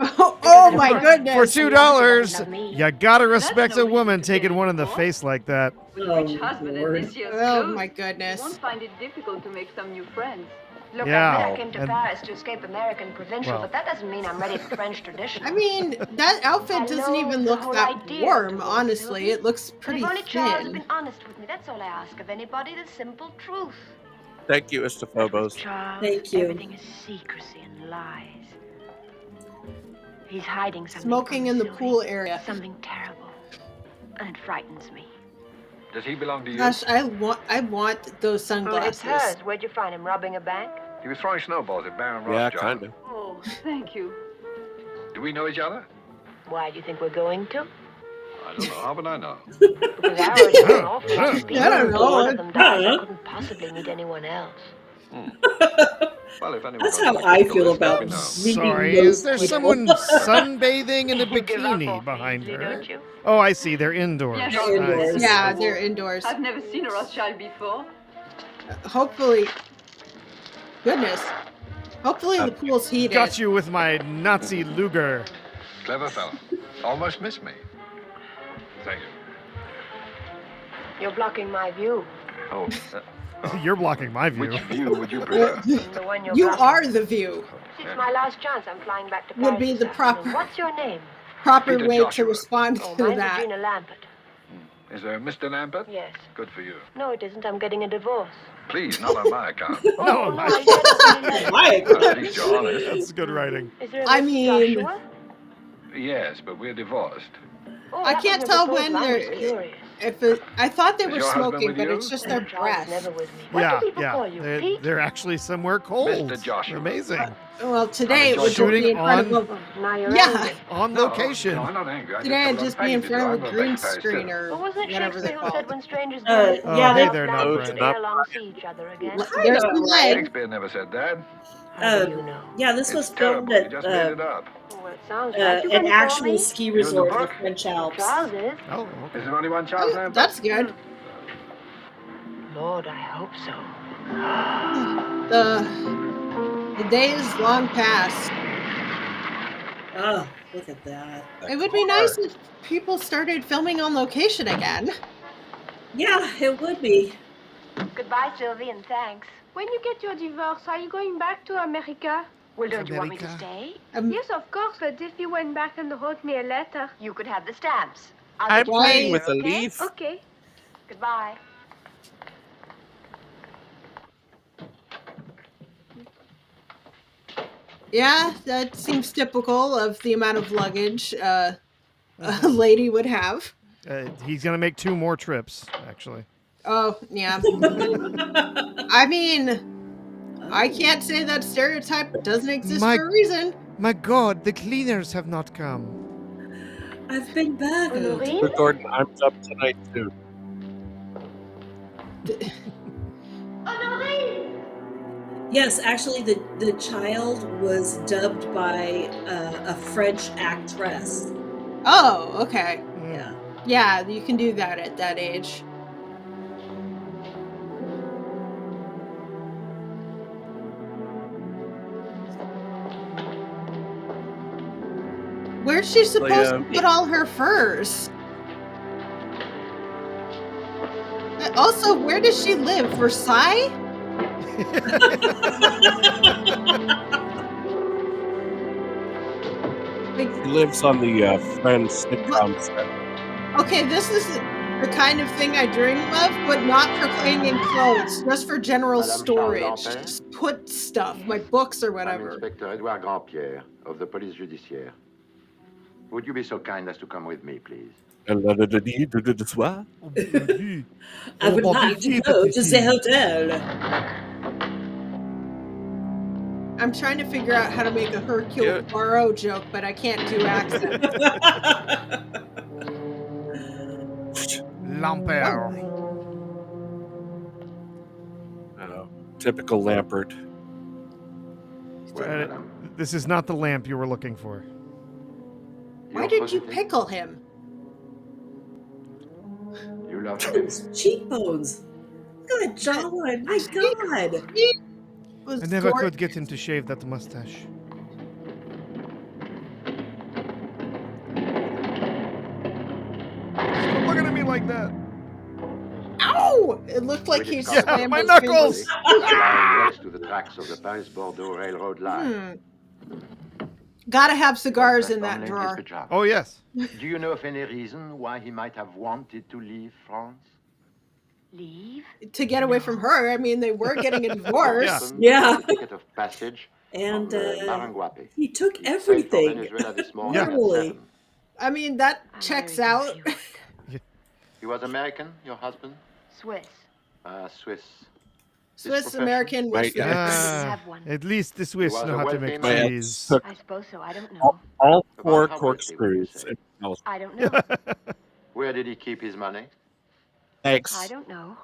Oh my goodness. For $2, you gotta respect a woman taking one in the face like that. Which husband Lord. is this year's Oh clothes? my goodness. You won't find it difficult to make some new friends. Look, Yeah, I came to and- Paris to escape American provincial, Well. but that doesn't mean I'm ready for French tradition. I mean, that outfit doesn't even look that warm, honestly. It looks pretty if only Charles had thin. been honest with me, that's all I ask of anybody, the simple truth. Thank you, Istaphobos. Charles, Thank you. everything is secrecy and lies. He's hiding something. Smoking from in the Sylvie, pool area. Something terrible, and it frightens me. Does he belong to you? Gosh, I want those Oh, it's sunglasses. hers. Where'd you find him? Robbing a bank? He was throwing snowballs at Baron Yeah, Rothschild. kind of. Oh, thank you. Do we know each other? Why do you think we're going to? I don't know. How would I know? Because I already know an awful lot of people. I don't know. One of them died. I couldn't possibly meet anyone else. Well, if anyone That's got how any I difficult, feel let me about know. Sorry, meeting is there those someone people. sunbathing in a You give up bikini on behind easily, her? don't you? Oh, I see. They're indoors. Yes, They're indoors. Nice. Yeah, they're indoors. I've never seen a Rothschild before. Hopefully, goodness. Hopefully the pool's heated. Got you with my Nazi Luger. Clever fella. Almost missed me. Thank you. You're blocking my view. Oh, You're blocking my view. which view would you prefer? The one you're You blocking. are the view. It's my last chance. I'm flying back to Paris. Would be this the proper afternoon. What's your name? proper Peter way Joshua. to respond Oh, to mine's that. Regina Lambert. Is there a Mr. Lambert? Yes. Good for you. No, it isn't. I'm getting a divorce. Please, not on my account. No, I said it was My Well, at least you're honest. that's good writing. Is there a I Mr. mean- Joshua? Yes, but we're divorced. Oh, I that can't was tell never when told. Mine was they're. curious. I thought they Is were your husband smoking, with but you? it's just their Charles breath. never with me. What Yeah, do people yeah. call you, Pete? They're actually somewhere cold. Mr. Joshua. Amazing. Well, today it would just Shooting be in front on- of Oh, now you're Yeah. angry. On No, location. No, I'm not angry. I Today have it'd a lot just of be in packages to front do. of I'm a going green back to Paris, screen too. or But wasn't it whatever Shakespeare they're who said called. when strangers Uh, meet, yeah, hey they- there, now, No, Brian. it's not. they long see each other again? There's Kinda, the right? leg. Shakespeare never said that. How do you know? Yeah, this was It's filmed terrible. You at just made it up. Well, it sounds right. You an gonna call actual me? ski You in the resort in the book? French Alps. Charles is. Oh, okay. Is there only one Charles Oh, Lambert? that's good. Lord, I hope so. The day is long past. Oh, look at that. It would be nice if people started filming on location again. Yeah, it would be. Goodbye, Sylvie, and thanks. When you get your divorce, are you going back to America? Well, don't you want me to America. stay? Yes, of course, but if you went back and wrote me a letter. You could have the stamps. I'm get you playing later, with a okay? leaf. Okay. Goodbye. Yeah, that seems typical of the amount of luggage a lady would have. He's gonna make 2 more trips, actually. Oh, yeah. I mean, I can't say that stereotype doesn't exist My- for a reason. My God, the cleaners have not come. I've been burgled. Honorine? But Gordon, I'm up tonight too. Yes, actually, the child was dubbed by a French actress. Oh, okay. Yeah. Yeah, you can do that at that age. Where's she supposed to put all her furs? Also, where does she live? Versailles? He lives on the Friends sitcom set. Okay, this is the kind of thing I dream of, but not for cleaning clothes, just for general Madame storage. Charles-Lampin? Just put stuff, my books or I'm whatever. Inspector Edouard Grandpierre of the Police Judiciaire. Would you be so kind as to come with me, please? I would like to go to the hotel. I'm trying to figure out how to make a Hercule Poirot joke, but I can't do accent. Lampert. Typical Lampert. This is not the lamp you were looking for. Why did you pickle him? You love him? His cheekbones. Look at that jawline. My God. I never could get him to shave that mustache. Stop looking at me like that. Ow! It looked like he slammed my his knuckles. Next to the tracks of the Paris-Bordeaux Railroad line. Gotta have cigars in that drawer. Oh, yes. Do you know of any reason why he might have wanted to leave France? Leave? To get away from her. I mean, they were getting a divorce. Yeah. Ticket of passage. And Maranguape. he took He sailed for everything. Venezuela this morning at Normally. 7. I mean, that checks out. He was American, your husband? Swiss. Swiss. Swiss American Right, Western. At least the Swiss was know a how to wealthy make man. cheese. I suppose so. I don't know. All 4 About how corkscrews. I don't know. Where did he keep his money? Thanks. I don't know.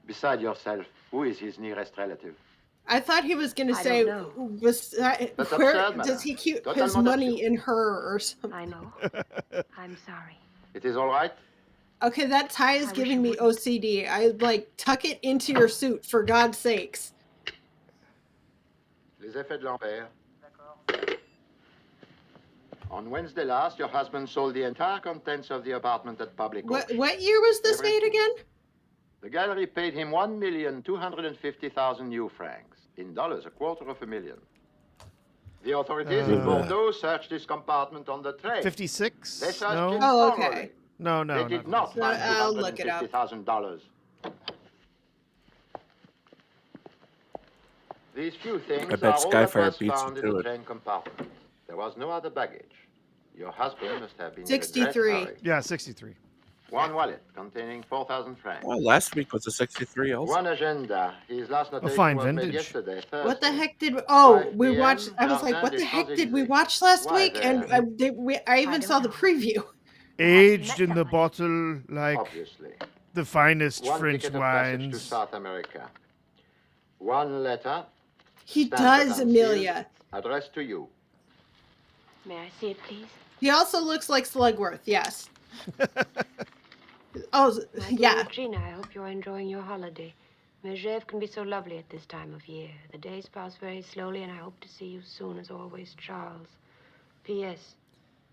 Beside yourself, who is his nearest relative? I thought he was going to I say, don't know. That's where absurd, does madame. he keep Totalement his money absurd. in her or something? I know. I'm sorry. It is all right? Okay, that tie is I giving wish me it OCD. I tuck it into your suit, for God's sakes. Les effets de l'Ampère. On Wednesday last, your husband sold the entire contents of the apartment at public auction. What year was this made again? The gallery paid him 1,250,000 new francs. In dollars, $250,000. The authorities in Bordeaux searched his compartment on the train. 56? They searched No? him Oh, thoroughly. okay. No, no. They did not find I'll look it up. $250,000. These few things I bet are all that Skyfire was beats found you in to the it. train compartment. There was no other baggage. Your husband must have been in a 63. great hurry. Yeah, 63. One wallet containing 4,000 francs. Well, last week was a 63 also. One agenda. His last notation fine was made vintage. yesterday, Thursday. What the heck did? Oh, 5 we p.m., watched. I was like, Jardin what the des heck did we Champs-Élysées. watch last Why week? And then? I even saw the preview. Aged in the bottle like Obviously. the finest One French ticket of passage to wines. South America. One letter. He stamped does, and Amelia. sealed, addressed to you. May I see it, please? He also looks like Slugworth. Yes. Oh, My yeah. dear Gina, I hope you're enjoying your holiday. Megève can be so lovely at this time of year. The days pass very slowly, and I hope to see you soon, as always, Charles. P.S.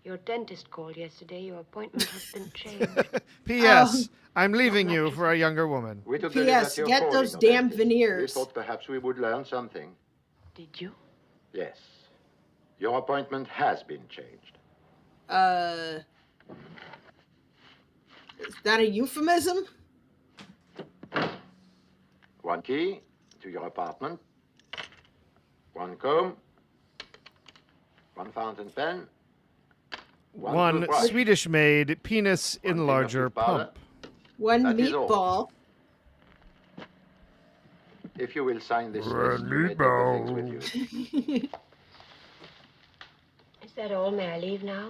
Your dentist called yesterday. Your appointment has been changed. P.S. I'm leaving you for a younger woman. We took P.S. the liberty of Get calling those your damn dentist. We veneers. thought perhaps we would learn something. Did you? Yes. Your appointment has been changed. Is that a euphemism? One key to your apartment. One comb. One fountain pen. One toothbrush. Swedish-made penis enlarger pump. One That is all. meatball. If you will sign this list, you may take the things with you. Is that all? May I leave now?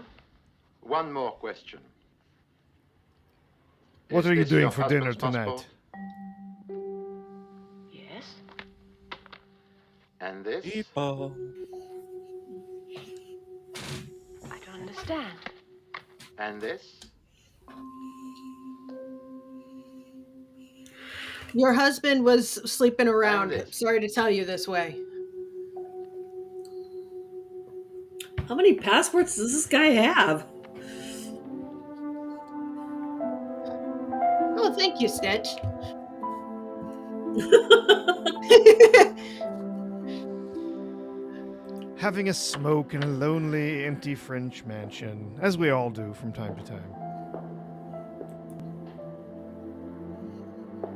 One more question. What Is are you this doing your for dinner husband's tonight? passport? Yes. And this? People. I don't understand. And this? Your husband was sleeping around. this. Sorry to tell you this way. How many passports does this guy have? Oh, thank you, Stitch. Having a smoke in a lonely, empty French mansion, as we all do from time to time.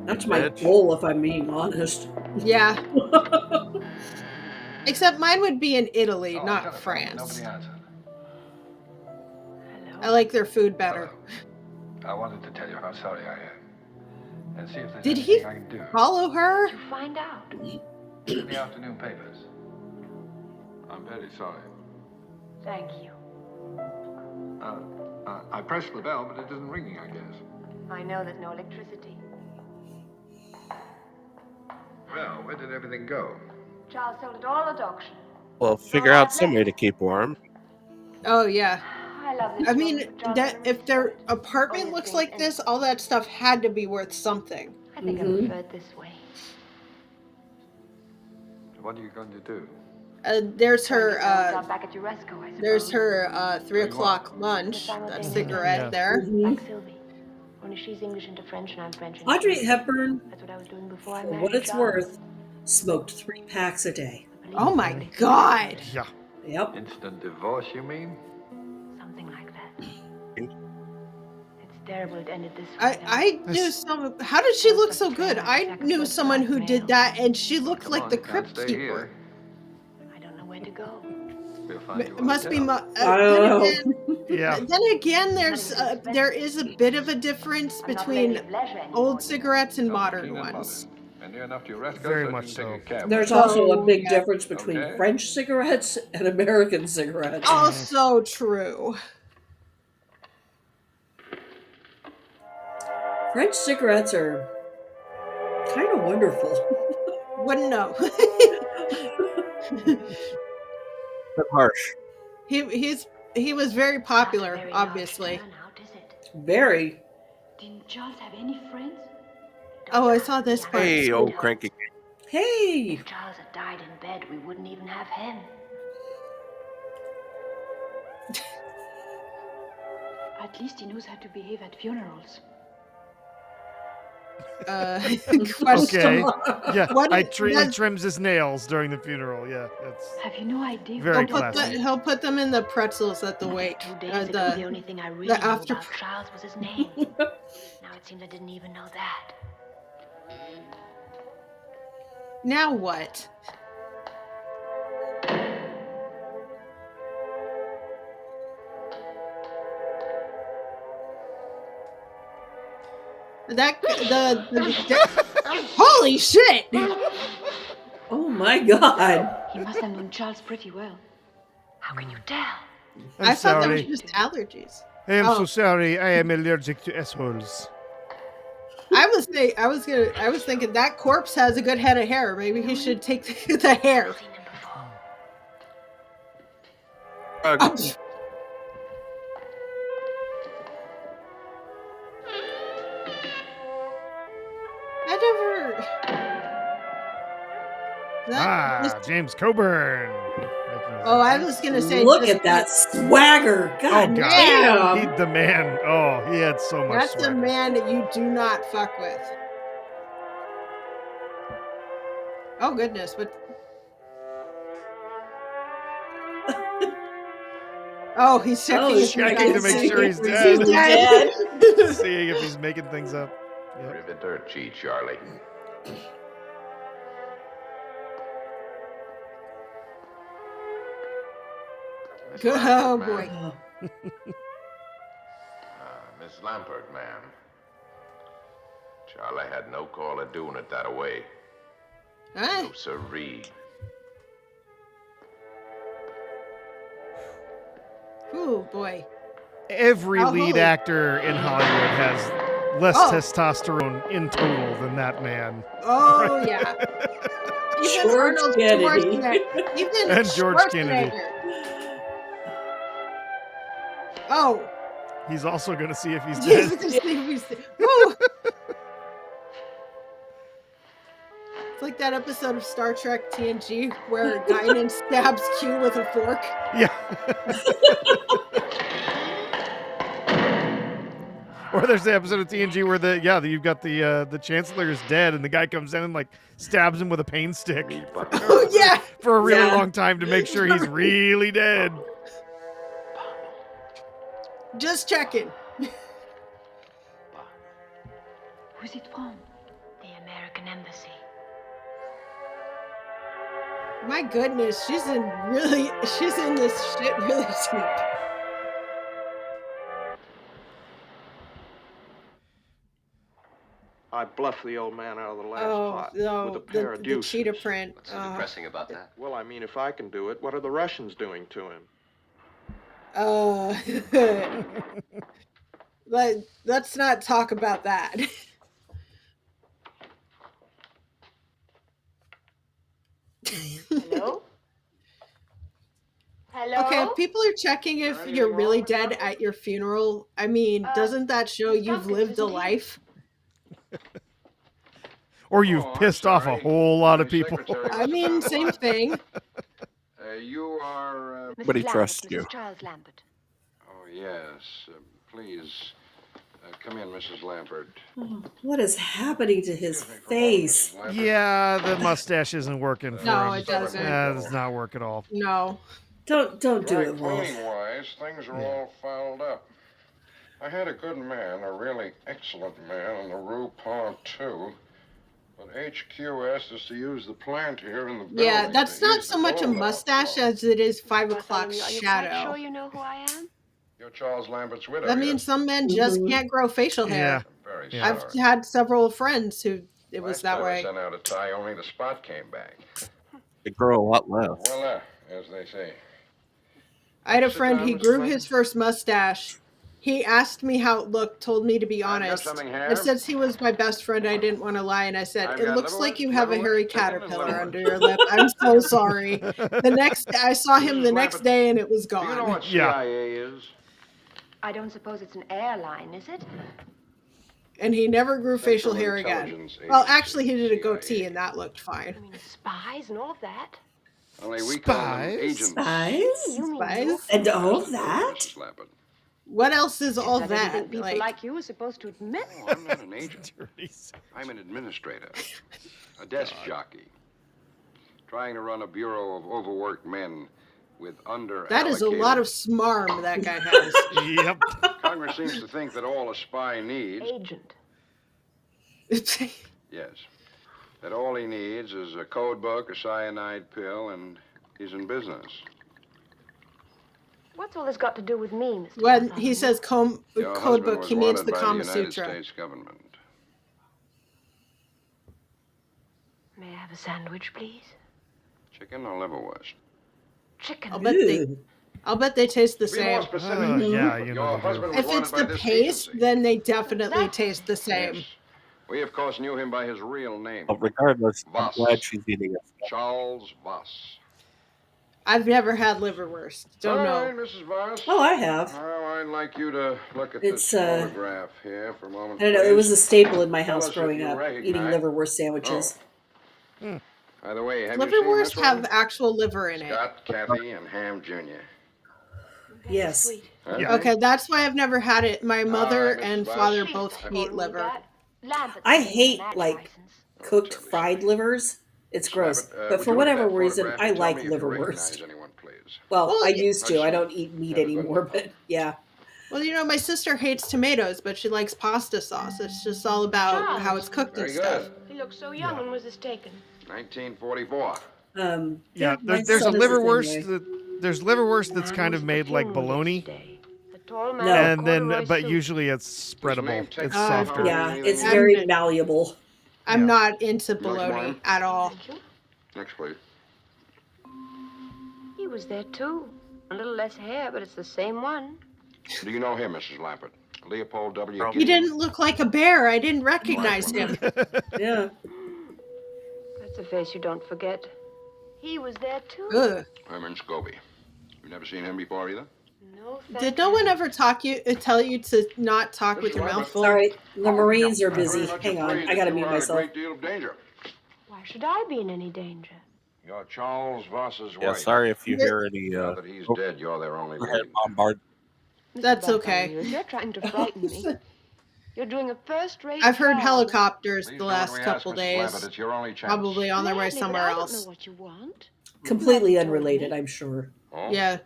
That's my goal, if I'm being honest. Yeah. Except mine would be in Italy, not France. I like their food better. I wanted to tell you how sorry I am. And see if there's Did he anything I can do. follow her? To find out. In the afternoon papers. I'm very sorry. Thank you. I pressed the bell, but it isn't ringing, I guess. I know there's no electricity. Well, where did everything go? Charles sold it all at auction. Well, figure out some way to keep warm. Oh, yeah. I love this. I mean, that if their apartment looks like this, all that stuff had to be worth something. I think I prefer it this way. What are you going to do? There's her. Back at Uresco, I suppose. There's her 3 o'clock lunch. That cigarette there. Like Sylvie. Only she's English into French and I'm French into Audrey English. Hepburn, That's what I was doing before I for married what it's Charles. worth, smoked 3 packs a day. Oh my God. Yeah. Yep. Instant divorce, you mean? Something like that. It's terrible it ended this way. I knew some. How did she look so good? I knew someone who did that, and she looked like the crypt keeper. I don't know where to go. We'll find you It must be. I don't know. Yeah. Then again, there is a bit of a difference between old cigarettes and modern ones. And near enough to Uresco, Very so you much can take so. a cab. There's also a big yeah. difference between Okay. French cigarettes and American cigarettes. Also true. French cigarettes are kind of wonderful. Wouldn't know. But harsh. He was very popular, obviously. Very. Didn't Charles have any friends? Oh, I saw this part. Hey, old cranky. Hey. If Charles had died in bed, we wouldn't even have him. At least he knows how to behave at funerals. Question Okay. mark. Yeah. What He does- trims his nails during the funeral. Yeah. That's Have you no idea? very He'll put, classy. he'll put them in the pretzels at the wake. 2 days ago, the only thing I really the knew after. about Charles was his name. Now it seems I didn't even know that. Now what? Holy shit! Oh my god. He must have known Charles pretty well. How can you tell? I thought that was sorry. just allergies. I am so sorry. I am allergic to assholes. I was thinking that corpse has a good head of hair. Maybe he should take the hair. James Coburn. Oh, I was gonna say. Look at that swagger! God damn! He, the man. Oh, he had so much. That's swagger. a man that you do not fuck with. Oh goodness, but. Oh, he's checking. Checking to make sure he's dead. He's dead. Seeing if he's making things up. Yep. Arrivederci, Charlie. Good, oh boy. Miss Lampert, ma'am. Charlie had no call of doing it that way. Huh? No sirree. Oh boy. Every lead actor in Hollywood has less testosterone in total than that man. Oh yeah. Even George Arnold Kennedy. Schwarzenegger. Even And George Kennedy. Schwarzenegger. Oh. He's also going to see if he's He's dead. gonna see if he's dead. Woo! It's like that episode of Star Trek TNG where Guinan stabs Q with a fork. Yeah. Or there's the episode of TNG where you've got the Chancellor is dead and the guy comes in and like stabs him with a pain stick. Oh yeah. For a really long time to make sure he's really dead. Just checking. Who's it from? The American Embassy. My goodness, she's in this shit really deep. I bluffed the old man out of the last Oh, pot no, with a pair of the deuces. cheetah print. What's so depressing about that? Well, I mean, if I can do it, what are the Russians doing to him? Let's not talk about that. Hello? Hello? Okay, if people are checking if you're really dead at your funeral, I mean, doesn't that show you've lived a life? Or you've pissed off a whole lot of people. I mean, same thing. You are... But he trusts you. Charles Lambert. Oh, yes. Please, come in, Mrs. Lampert. Oh, what is happening to his face? Yeah, the mustache isn't working for No, him. it doesn't. Yeah, it does not work at all. No. Don't do it, Wolf. Cleaning-wise, things are all fouled up. I had a good man, a really excellent man, in the Rue Pontoux. But HQ asked us to use the plant here in the building. Yeah, that's not so much a mustache as it is 5 o'clock Are you quite shadow. sure you know who I am? You're Charles Lambert's widow. That means some men just can't grow facial hair. Very I've sorry. had several friends who it was that Last time way. I sent out a tie, only the spot came back. They grow a lot less. Voila, as they say. I had a Sit friend, down, he Mrs. grew Lambert. his first mustache. He asked me how it looked, told me to be honest. something here. And since he was my best friend, I didn't want to lie. And I said, I've it got looks little like ones, you have a little hairy ones, chicken and caterpillar little under your lip. I'm so sorry. I saw him the next day and it was gone. Do you know what CIA is? I don't suppose it's an airline, is it? And he never grew facial Central hair again. Intelligence Well, Agency, actually, he did a goatee and that looked fine. Spies and all of that. Only we call them agents. Spies? Spies? And all that? Mrs. Lampert. What else is all I didn't think that? people like you were supposed to admit. Oh, I'm not an agent. I'm an administrator, a desk jockey, trying to run a bureau of overworked men with under. That is a lot of smarm that guy has. Yep. Congress seems to think that all a spy needs. Agent. Yes. That all he needs is a code book, a cyanide pill, and he's in business. What's all this got to do with me, Mr. When he says Your code husband book, was he means wanted the by Kama the United Sutra. States government. have a sandwich, please? Chicken or liverwurst? Chicken. I'll bet they taste the Be more same. specific. Yeah, Your husband was If it's wanted by the this paste, agency. then they definitely taste the same. Yes. We, of course, knew him by his real name. But regardless, I'm Voss. glad she's eating it. Charles Voss. I've never had liverwurst. Don't All know. right, Mrs. Voss. Oh, I have. Well, I'd like you to look at It's, this photograph here for a moment. I don't know. It please. was a staple in my Tell house us if growing you up, eating recognize- liverwurst sandwiches. By the way, have you seen this Liverwurst one? have actual liver in it. Scott, Kathy, and Ham Jr. Yes. Yeah. Okay, that's why I've never had it. My mother Mrs. and Voss. father both hate liver. I hate like cooked fried livers. It's gross. Rabbit, But would for you look at whatever that reason, photograph I and tell like me if you recognize liverwurst. anyone, please? Well, Well, I used to. I don't eat meat Have a good anymore, one. but yeah. Well, you know, my sister hates tomatoes, but she likes pasta sauce. It's just all about how it's cooked and Very stuff. good. He looked so young when was this taken? 1944. Yeah, my there's a son is the same liverwurst. There's liverwurst that's kind of made like bologna, A tall man No. in and then corduroy but suit. usually it's spreadable. It's softer. Yeah, it's I'm very good. malleable. I'm Yeah. not into Like bologna mine? at all. Next, please. He was there too. A little less hair, but it's the same one. Do you know him, Mrs. Lampert? Leopold W. He Gideon? didn't look like a bear. I didn't recognize him. Yeah. That's a face you don't forget. He was there too. Ugh. Herman Scobie. You've never seen him before either? No, thank Did no one ever tell you to not talk with your mouth full? Sorry, the Marines are I'm very busy. much Hang on, afraid I gotta that you mute are in myself. a great deal of danger. Why should I be in any danger? You're Charles Voss's Yeah, wife. sorry if you hear any Now that he's dead, you're their only overhead lead. bombard. That's okay. Bartholomew, you're trying to frighten me. You're doing a first-rate I've heard job. helicopters Please the do last what we couple ask, Mrs. Lampert. days. It's your only chance. Probably on their way Gladly, but somewhere I don't know else. what you want. Completely unrelated, I'm sure. Oh? Yeah.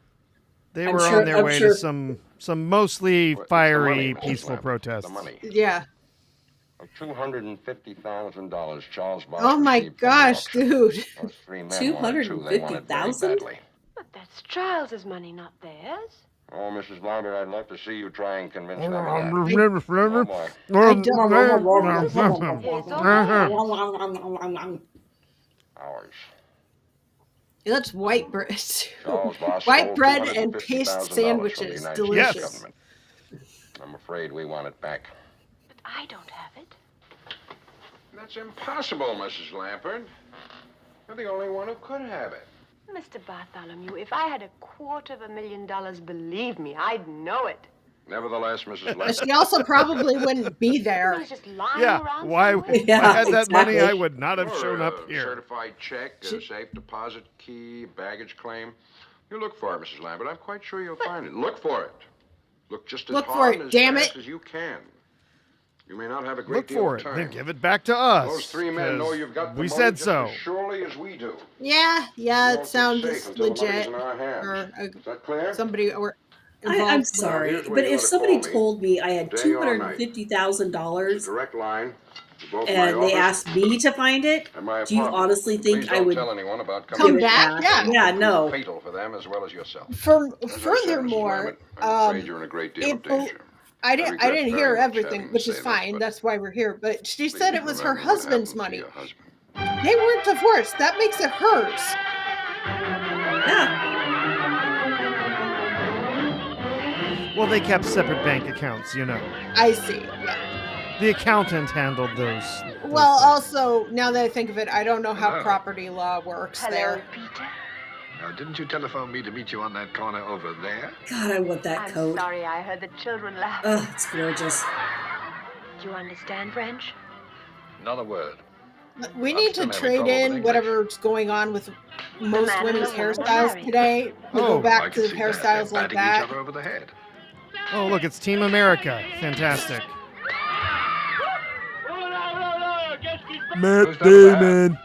They I'm were sure- on their I'm way sure- to some mostly Well, it's the fiery, money, Mrs. peaceful Lampert. protests. The money. Yeah. $250,000 Charles Voss Oh my received from the gosh, auction. dude. Those three men wanted two. They wanted very 250,000? badly. But that's Charles's money, not theirs. Oh, Mrs. Lambert, I'd love to see you try and convince them of that. I Oh, boy. Ours. That's white bread. Charles Voss White stole bread and paste $250,000 from the sandwiches. United Delicious. States government. I'm afraid we want it back. But I don't have it. That's impossible, Mrs. Lampert. You're the only one who could have it. Mr. Bartholomew, if I had $250,000, believe me, I'd know it. Nevertheless, Mrs. But Lampert. she also probably wouldn't be It there. was just lying Yeah, around why? somewhere. If I had that money, exactly. I would not have shown up A here. certified check, a safe deposit key, baggage claim. You look for it, Mrs. Lambert. I'm quite sure you'll find it. Look for it. Look just as Look for hard it, and as damn fast it. as you can. You may not have a great Look deal for of it, time. then give it back to us. Those three men know 'cause you've got the we money said just so. as surely as we do. Yeah, You it won't be sounds safe until the money's legit. in our hands. Or Is that clear? somebody or I'm involved. sorry, here's where but you if ought to somebody call me. told me I had Day or night. It's a $250,000 direct line to both my and they office asked me to find it, and my do you apartment. honestly Please think I don't would tell anyone about Come coming give it back? Yeah. Yeah, no. Fatal for them as well as yourself. For, As I said, Mrs. furthermore, Lambert, I'm afraid you're in a great deal of it- danger. I regret didn't very hear much everything, having which to is say this, fine. but That's why we're here. But she please said it was her remember what husband's happened to money. your husband. They weren't divorced. That makes it hers. Yeah. Well, they kept separate bank accounts, you know. I see. Yeah. The accountant handled those. Well, also, now that I think of it, I don't know how Hello. property law works there. Peter. Didn't you telephone me to meet you on that corner over there? God, I want that I'm coat. sorry, I heard the children laugh. Oh, it's gorgeous. Do you understand French? Not a word. We I'm need still to having trade trouble with in English. whatever's going on with most man and women's the woman are hairstyles married. today. We Oh, go I back can to the see that. hairstyles They're like batting that. each other over the head. Oh, look, it's Team America. Fantastic. Matt Who's that Damon.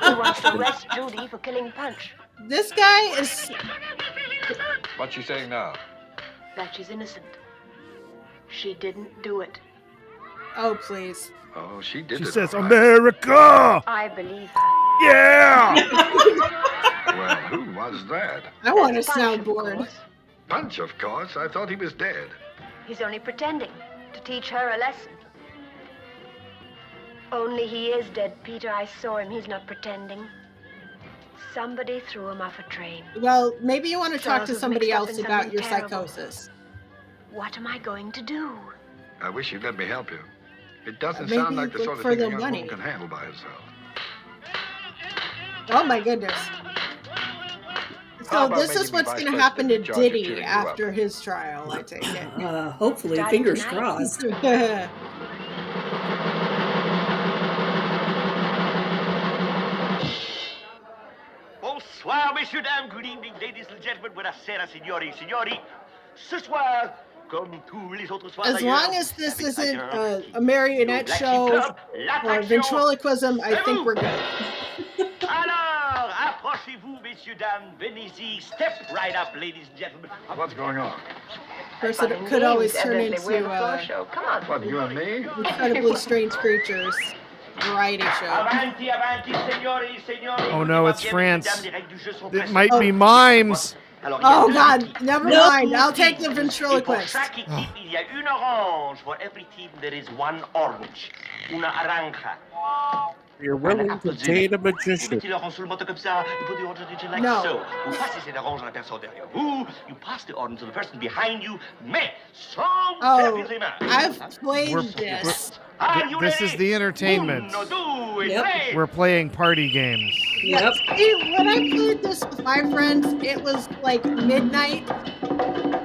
He wants to arrest Judy for killing Punch. This guy is. What's she saying now? That she's innocent. She didn't do it. Oh, please. Oh, she did She it. says, all right. America! I believe her. Yeah! Well, who was that? I want a That's Punch, of soundboard. course. Punch, of course. I thought he was dead. He's only pretending to teach her a lesson. Only he is dead, Peter. I saw him. He's not pretending. Somebody threw him off a train. Well, maybe you want to talk Charles to was somebody mixed up else in about something your terrible. psychosis. What am I going to do? I wish you'd let me help you. It doesn't Maybe sound like the look sort of for thing the a young money. woman can handle by herself. Oh my goodness. How So about this making is me what's vice going to happen to president in charge of Diddy cheering you after up? his trial, I take it. Hopefully, Starting fingers tonight. crossed. Bonsoir, messieurs, dames. Good evening, ladies and gentlemen. Buonasera, signori, signori. Ce soir, comme tous les autres soirs As d'ailleurs, long as this avec isn't Adrien, a marionette Black Sheep show Club, or l'attraction, ventriloquism, I think we're good. Alors, approchez-vous, messieurs, dames. Venez-y. Step right up, ladies and gentlemen. What's going on? Of course, it could always turn into Come on. What, you and me? Incredibly Strange Creatures variety show. Avanti, avanti, signori, signori. Oh no, it's France. Les règles du jeu sont It très might simples. be mimes. Alors, il y a Oh deux God, équipes. never Deux mind. I'll take the teams. Et pour ventriloquist. chaque équipe, il y a une orange. For every team, there is one orange. Una naranja. You're willing to date a magician. Mettez l'orange sur le moto comme ça. You put the orange like No. so. Vous passez cette orange à la personne derrière vous. You pass the orange to the person behind you. Mais sans servir les mains. I've played We're- this. This is the entertainment. Uno, due, Yep. tre. We're playing party games. Yep. See, when I played this with my friends, it was like midnight.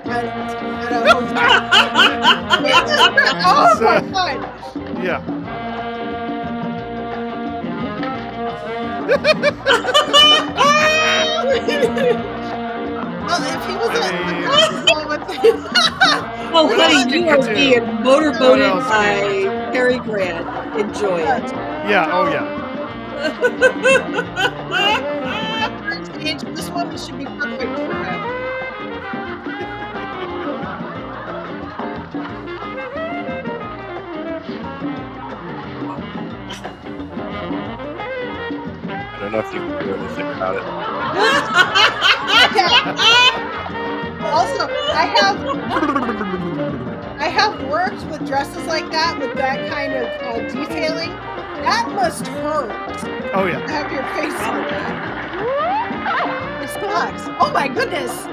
At a hotel. Oh my God. Yeah. Well, if he was Oh, What else honey, can you you are do? being What motorboated else by can Cary Grant. Enjoy it. Yeah, oh yeah. This one should be perfect for him. I don't know if you can do anything about it. Also, I have worked with dresses like that with that kind of detailing. That must hurt. Oh yeah. To have your face on that. It sucks. Oh my goodness.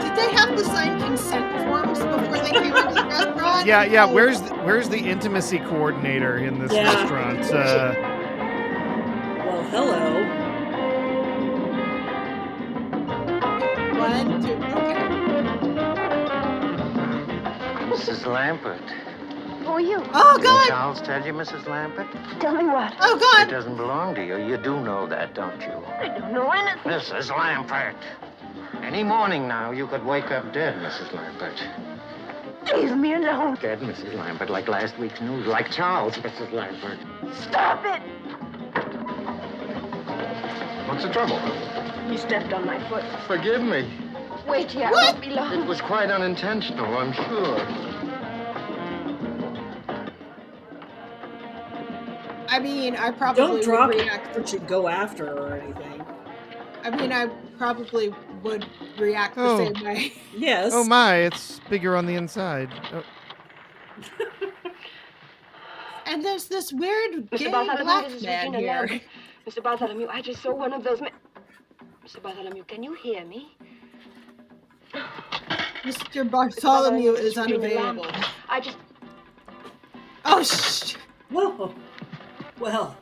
Did they have to sign consent forms before they came into the restaurant? Yeah. Oh. Where's the intimacy coordinator in this Yeah. restaurant? Well, hello. 1, 2, okay. Mrs. Lambert. Who are you? Oh Did God! Charles tell you, Mrs. Lambert? Tell me what? Oh It God! doesn't belong to you. You do know that, don't you? I don't know anything. Mrs. Lambert. Any morning now, you could wake up dead, Mrs. Lambert. Leave me alone. Dead, Mrs. Lambert, like last week's news. Like Charles, Mrs. Lambert. Stop it. What's the trouble? You stepped on my foot. Forgive me. Wait here. I won't be long. It was quite unintentional, I'm sure. I mean, I probably Don't would drop it. react. Don't you go after her or anything. I mean, I probably would react the Oh. same way. Yes. Oh my, it's bigger on the inside. Oh. And there's this weird gay Mr. Bartholomew, black this is man Regina here. Lambert. Mr. Bartholomew, I just saw one of those men. Mr. Bartholomew, can you hear me? Mr. Bartholomew This is Regina unavailable. Lambert. I just... Oh, shh. Whoa. Well.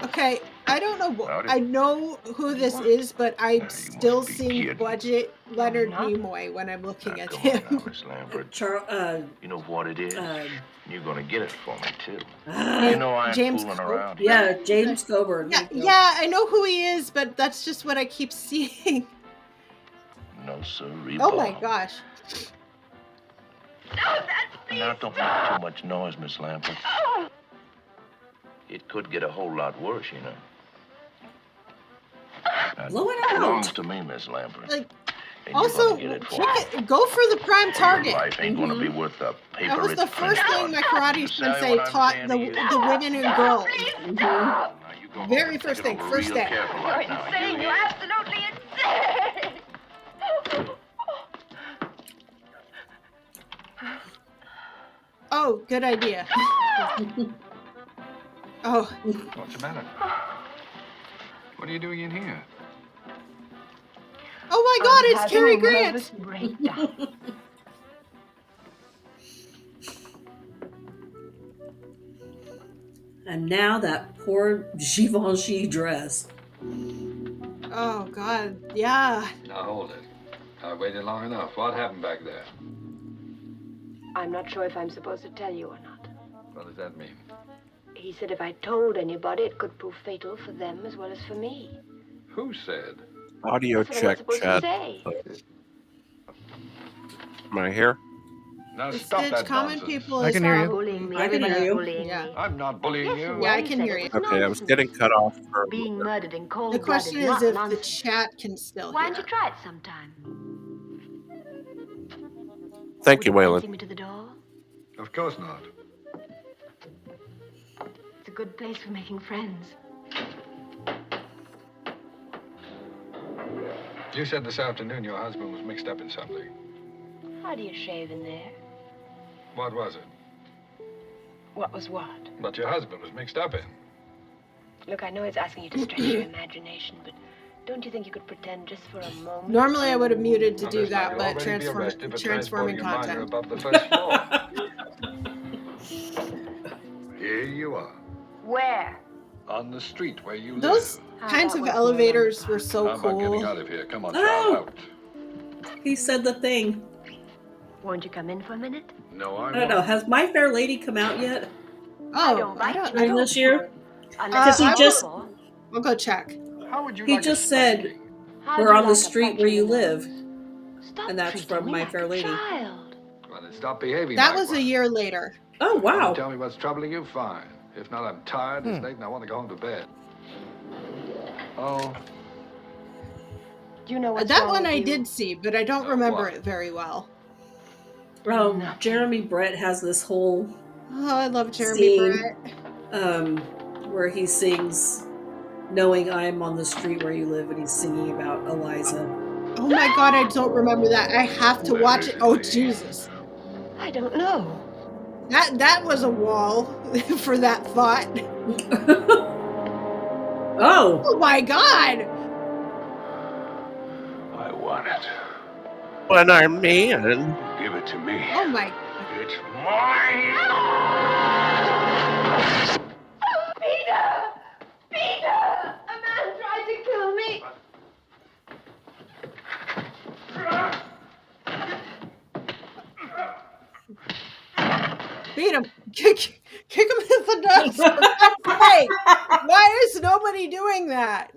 Okay, I don't know. Howdy. I know who this is, but I'm still must be seeing kidding. budget Leonard Nimoy when I'm looking at him. Miss Lambert. You know what it is? You're gonna get it for me, too. Uh, You know I ain't James fooling Coburn. around. Yeah, James Coburn. Yeah, yeah, I know who he is, but that's just what I keep seeing. No, sir. Oh my gosh. Now, don't make too much noise, Miss Lambert. It could get a whole lot worse, you know. Blow it Belongs out. to me, Miss Lambert. Like, And you're Also, gonna get it for me. go for the prime Your target. life ain't gonna be worth the paper That was it's the first printed thing on. my karate Understand sensei what I'm taught saying the to you? women and girls. Now, you go home Very and first think thing, it over first real step. careful You're right now. insane. You You're hear? absolutely insane. Oh, good idea. Oh. What's the matter? What are you doing in here? Oh my God, it's Cary Grant. And now that poor Givenchy dress. Oh God, yeah. Now hold it. I waited long enough. What happened back there? I'm not sure if I'm supposed to tell you or not. What does that mean? He said if I told anybody, it could prove fatal for them as well as for me. Who said? Audio That's what I'm not check, supposed to chat. say. Am I here? Now The stop Stitch that common nonsense. people I is can hear you. Bullying me. I can hear Everybody's you. bullying Yeah. me. I'm not bullying you. Yeah, I He can said hear it you. was Okay, I was nonsense. getting cut off for a Being moment. murdered in The cold blood question is is not if nonsense. the chat can still Why hear. don't you try it sometime? Thank you, Would you Waylon. fancy me to the door? Of course not. It's a good place for making friends. You said this afternoon your husband was mixed up in something. How do you shave in there? What was it? What was what? What your husband was mixed up in. Look, I know it's asking you to stretch your imagination, but don't you think you could pretend just for a moment? Normally I would have muted to Now do listen, that, you'll but already be arrested for transforming transporting a minor content. above the first floor. Here you are. Where? On the street where you Those live. kinds of elevators were How so about getting cool. out of here? Come on, Oh! shout out. He said the thing. Won't you come in for a minute? No, I I don't know. won't. Has My Fair Lady come out yet? Oh, I During this year? Unless Because he just I'll go check. How would you he like just a said spanking? How'd we're you on the like a street punch where in you the live, Stop and that's treating from me My like Fair a Lady. child. Well, then stop behaving That like was one. a year later. Oh Want wow! to tell me what's troubling you? Fine. If not, I'm tired. It's late and I want to go home to bed. Oh, Do you know what's That wrong one with I you? did see, but I don't remember what? it very well. Jeremy Brett has this whole Oh, I love Jeremy scene, Brett. where he sings "Knowing I'm on the street where you live," and he's singing about Eliza. Oh my God, I don't remember that. I have to watch it. Oh Jesus, I don't know. that was a wall for that thought. Oh! Oh my God! I want it. When I'm man. Give it to me. Oh my! It's mine. Peter! Peter! A man tried to kill me! Beat him! Kick him in the nuts! For God's sake! Why is nobody doing that?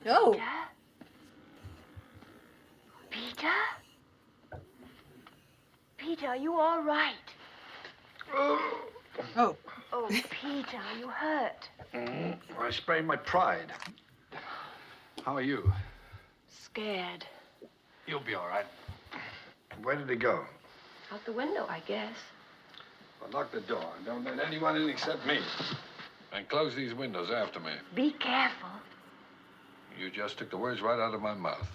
No. Peter? Peter, are you all right? Oh. Oh, Peter, are you hurt? I sprained my pride. How are you? Scared. You'll be all right. Where did he go? Out the window, I guess. Well, lock the door. Don't let anyone in except me. And close these windows after me. Be careful. You just took the words right out of my mouth.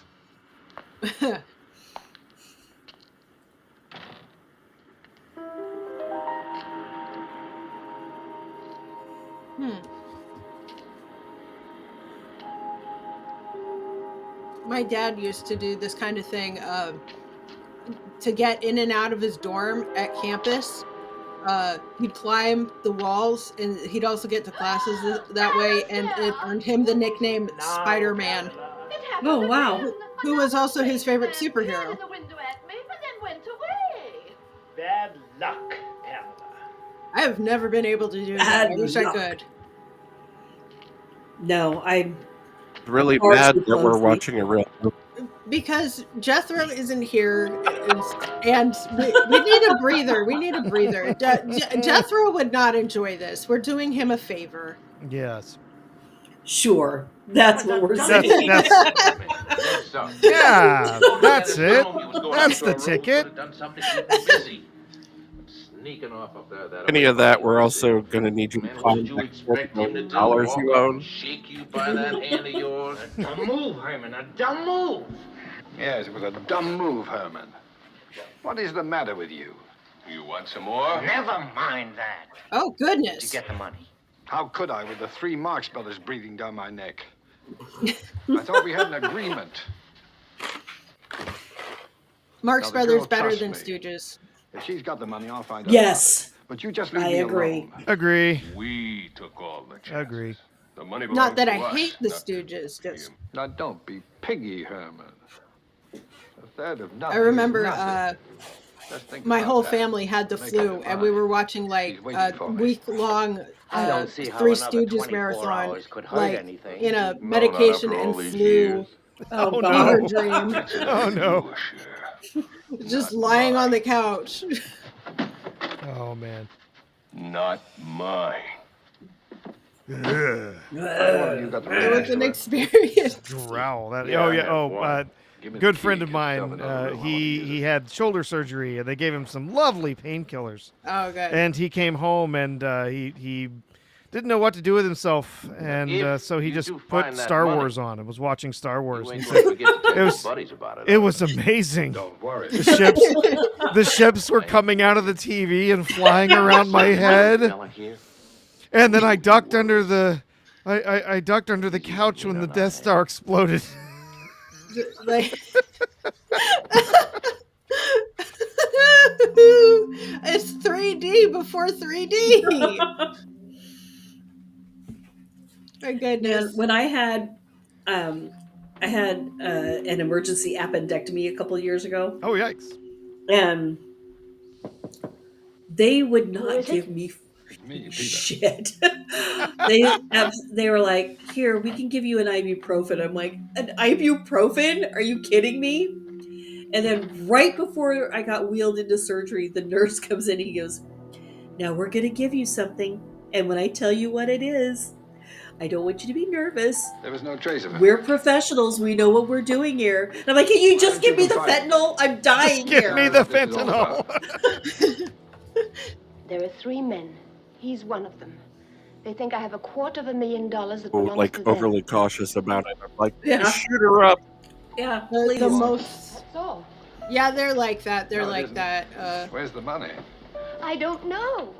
My dad used to do this kind of thing to get in and out of his dorm at campus. He'd climb the walls, and he'd also get to classes that way, and it earned him the nickname Spider-Man. Oh wow! Who was also his favorite superhero. The window at me, but then went away. Bad luck, Pamela. I have never been able to do that. I wish I could. No, I'm Really Ours mad would that we're close the- watching a real movie. because Jethro isn't here, and we need a breather. We need a breather. Jethro would not enjoy this. We're doing him a favor. Yes. Sure. That's what we're saying. Yeah, that's it. That's the ticket. Sneaking off up there. Any of that, we're also going to need you to find back $4 million you own. Shake you by that hand of yours. A dumb move, Herman. A dumb move. Yes, it was a dumb move, Herman. What is the matter with you? You want some more? Never mind that. Oh, goodness. Did you get the money? How could I with the 3 Marx Brothers breathing down my neck? I thought we had an agreement. Marx Now, the Brothers girl better trusts than me. Stooges. If she's got the money, I'll find out. Yes. About it. But you just leave I me agree. alone. Agree. We took all the chances. Agree. The money Not that I belongs to us, hate the not Stooges. Just Now, don't be piggy, Herman. A third of nothing I is remember nothing. Just think my about whole that. family had the Make flu, up and your we were watching like He's waiting a for me. week-long I don't see how Three another Stooges 24 marathon, hours could hurt like anything. in a No, medication not after and all these flu years. Oh, fever no. dream. Oh, no. Just lying on the couch. Oh, man. Not mine. You got the It was an experience. Growl. That, Yeah, oh, I yeah. have Oh, one. Give me good the friend key, of shove mine. it in the room. I wanna He had shoulder surgery, and they gave him some lovely painkillers. Oh, good. And he came home, and he didn't know what to do with himself, and If so he you just do put find that Star money, Wars on and was watching Star Wars. You And ain't he gonna said, forget to tell it your was buddies about it. it was amazing. Don't worry. The ships were coming out of the TV and flying around my head. Fella here. And then I ducked under the I ducked under the couch when the Death Star exploded. Like, it's 3D before 3D. My goodness. And when I had an emergency appendectomy a couple of years ago. Oh, yikes. And they would not give me shit. They were like, here, we can give you an ibuprofen. I'm like, an ibuprofen? Are you kidding me? And then right before I got wheeled into surgery, the nurse comes in and he goes, now we're going to give you something. And when I tell you what it is, I don't want you to be nervous. There was no trace of it. We're professionals. We know what we're doing here. And I'm like, can you just give me the fentanyl? I'm dying Just give here. me the fentanyl. There are 3 men. He's one of them. They think I have $250,000 that Oh, belongs like to them. overly cautious about it. I'm like, Yeah. shoot her up. Yeah, The please. most. That's all. Yeah, they're like that. They're No, it like isn't. that. Where's the money? I don't know.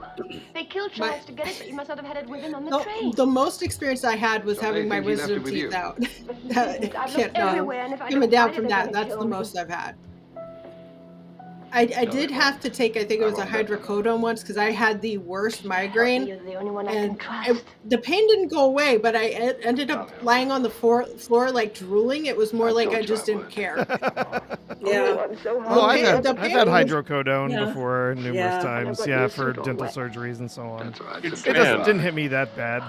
They killed Charles to get it, but you must not have had it with him on the The, train. the most experience I had was So having they my think he left it wisdom with teeth you. out. But he didn't. I've looked everywhere, and if I coming don't down find from it, that, they're that's gonna the kill me. most I've had. I did have to take, I think it was a hydrocodone once because I had the worst migraine. You're the only one I And can trust. the pain didn't go away, but I ended up lying on the floor like drooling. It was more like I just didn't care. Yeah. I'm so Oh, I've hungry. had, I've had hydrocodone Yeah. before numerous Yeah. times. I've got Yeah, new for syndrome. dental surgeries and so on. That's right. It It's didn't hit me that bad.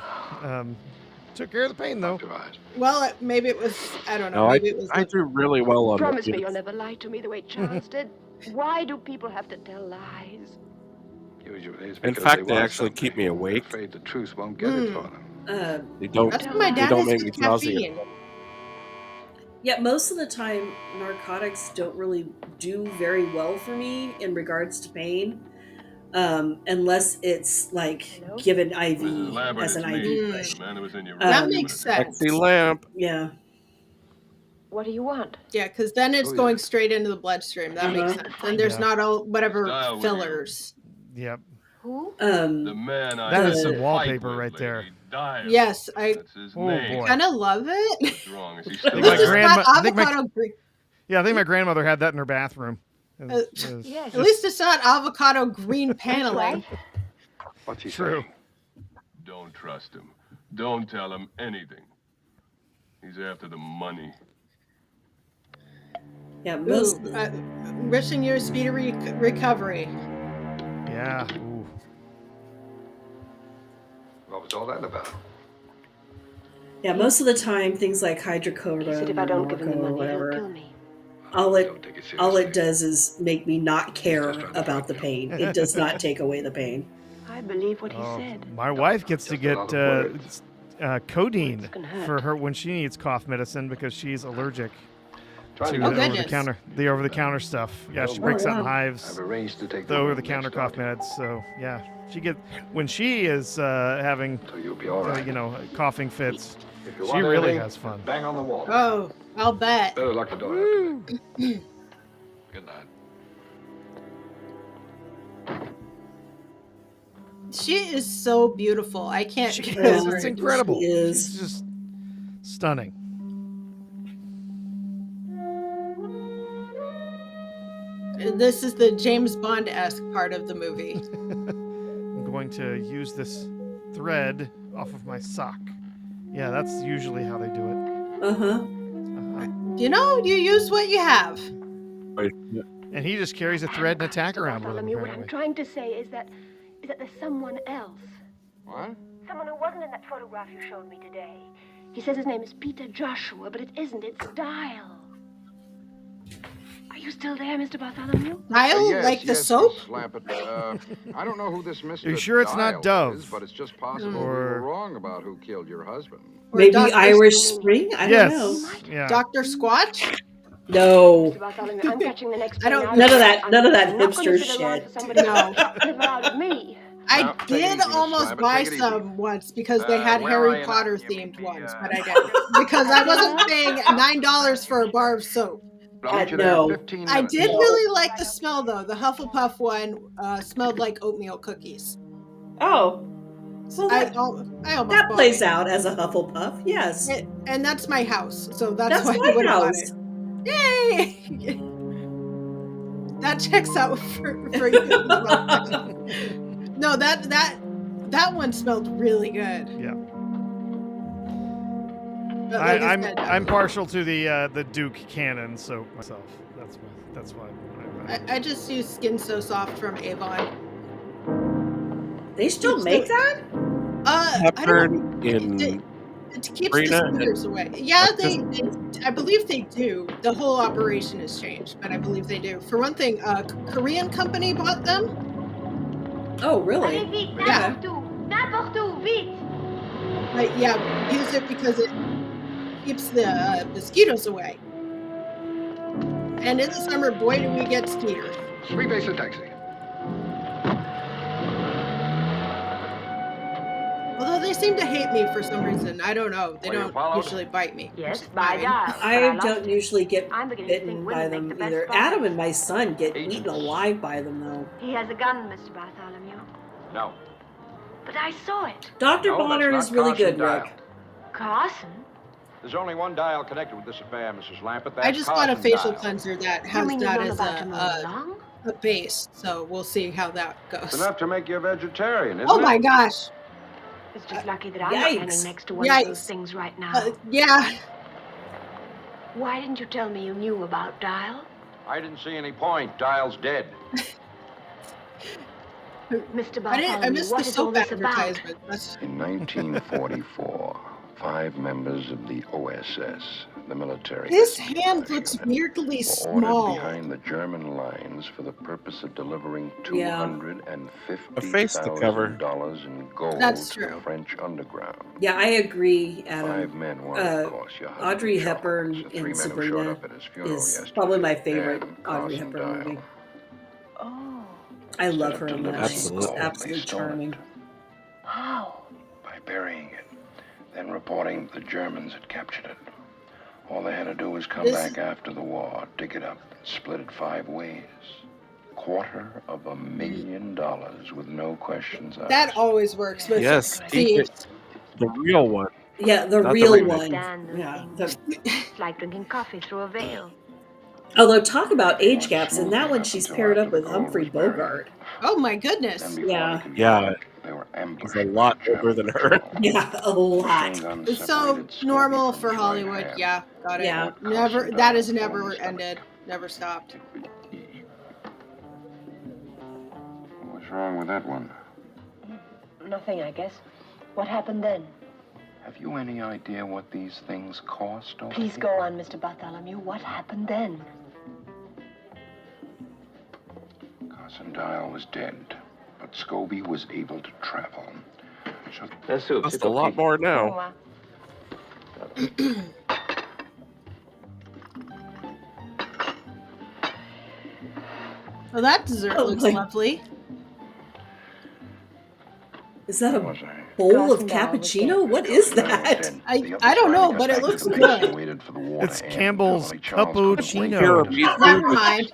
Took care of the pain though. Well, maybe it was, I don't know. No, Maybe it was. I do really well on Promise it. me you'll never lie to me the way Charles did. Why do people have to tell lies? Usually it's In because fact, they want actually keep something. me They're awake. afraid the truth won't get it for them. They don't. That's what my They dad don't has make with me drowsy. caffeine. Yeah, most of the time, narcotics don't really do very well for me in regards to pain, unless it's like given IV as an IV push. Man who was in your That makes sense. Sexy lamp. Yeah. What do you want? Yeah, because then it's Oh, yeah. going straight into the bloodstream. That makes sense. And there's Yeah. not all whatever Style with you. fillers. Yep. Who? The Um, man I That had is to some fight wallpaper with right there. lately died. Yes, I That's his Oh, name. boy. kind of love it. What's wrong? Is he I still think my It's just there? not I think my- avocado green. Yeah, I think my grandmother had that in her bathroom. It Uh, was- it was Yes. At least it's not avocado green paneling. Right. What's he true. saying? Don't trust him. Don't tell him anything. He's after the money. yeah, most. Ooh, wishing you a speedy recovery. Yeah. Ooh. What was all that about? Yeah, most of the time, things like He said hydrocodone if I or don't give him the Norco or money, he'll whatever, kill me. all it does is make me not care about the pain. It does not take away the pain. I believe what he said. My wife gets to get codeine for her when she needs cough medicine because she's allergic to the over-the-counter stuff. Yeah, she breaks out in hives. I've arranged to take the over-the-counter cough meds. So yeah, when she is having coughing fits. She really has fun. Bang on the wall. Oh, I'll bet. Better lock the door after that. Good night. She is so beautiful. I can't get It's over it. incredible. She is. She's just stunning. This is the James Bond-esque part of the movie. I'm going to use this thread off of my sock. Yeah, that's usually how they do it. You know, you use what you have. And he just carries a thread and a tack around with him. What I'm trying to say is that there's someone else. What? Someone who wasn't in that photograph you showed me today. He says his name is Peter Joshua, but it isn't. It's Dial. Are you still there, Mr. Bartholomew? Dial, like the soap? I don't know who this Mr. Are you sure it's not Dial Dove? is, but it's just possible we were wrong about who killed your husband. Maybe Irish Spring? I don't know. Yeah. Dr. Squatch? No. Mr. Bartholomew, I'm catching the next I don't- train None of out. that I'm hipster not gonna sit shit. around for somebody else to live out of me. I Now, take it did easy, Miss almost Slabbit, buy take it easy. some once because they had where Harry are you now? Potter Give me themed the, ones, but I didn't because I wasn't paying $9 for a bar of soap. I'll meet you there in 15 minutes. I did really like the smell though. The Hufflepuff one smelled like oatmeal cookies. Oh. Well, I that, almost that bought plays it. out as a Hufflepuff, yes. And that's my house, so that's why my I would have bought house. it. Yay! That checks out for you. No, that one smelled really good. Yeah. But like I said, I'm partial to the Duke Cannon soap myself. That's why. I just use Skin So Soft from Avon. They still make that? I don't Peppered in it keeps the Sabrina scooters away. Yeah, I believe they do. The whole operation has changed, but I believe they do. For one thing, a Korean company bought them. Oh, really? Allez vite, Yeah. n'importe où, n'importe où, vite. Like, yeah, use it because it keeps the mosquitoes away. And in the summer, boy, do we get skeeters. Three base a taxi. Although they seem to hate me for some reason. I don't know. They Were you don't followed? usually bite me. Yes, which is by fine. Dial. I don't usually get I'm beginning to think bitten women by make them the best either. spies. Adam and my son get eaten alive by them, though. He has a gun, Mr. Bartholomew. No. But I saw it. Dr. No, Bonner that's is not really Carson good, Dial. Rick. Carson? There's only one Dial connected with this affair, Mrs. Lampett. That's I just got a Carson facial Dial. cleanser that You has mean you that know as about him all along? a base, so we'll see how that It's goes. enough to make you a vegetarian, isn't Oh it? my gosh! It's just lucky that I'm not Yikes. hanging next to one of those Yikes. things right now. Yeah, Why didn't you tell me you knew about Dial? I didn't see any point. Dial's dead. Mr. I Bartholomew, missed the what is all soap this about? advertisement. That's, In 1944, 5 members of the OSS, the military, his hand looks weirdly were ordered small. behind the German lines for the purpose of delivering Yeah. A face to cover. $250,000 in gold That's to true. the French underground. Yeah, I agree, 5 Adam. men were, of course, your husband Audrey Charles, Hepburn the 3 in men who showed Sabrina up at his funeral is yesterday, probably my favorite and Audrey Carson Hepburn Dial. movie. Oh, I love her in that. Delivering She's the just gold, they absolutely stole charming. it how? by burying it, then reporting the Germans had captured it. All they had to do was come This- back after the war, dig it up, and split it 5 ways. $250,000 with no questions asked. That always works with Yes, thieves. the real one. Yeah, the Not the real remake. one. Understand the Yeah. thing. It's like drinking coffee through a veil. Although talk about age gaps, in that one she's paired up with Humphrey Bogart. Oh my goodness! Then before Yeah. they could Yeah. work, they were ambushed He's a lot by German older than her. patrol. Yeah, a lot. Machine guns It's so separated Scobie normal from for his right Hollywood. hand. Yeah, got it. Yeah. Never. That has never ended. Never stopped. What's wrong with that one? Nothing, I guess. What happened then? Have you any idea what these things cost over Please here? go on, Mr. Bartholomew. What happened then? Carson Dial was dead, but Scobie was able to travel. That's a lot more now. Well, that dessert looks lovely. Is that a bowl of cappuccino? What is that? I don't know, but it looks good. It's Campbell's cappuccino. Never mind.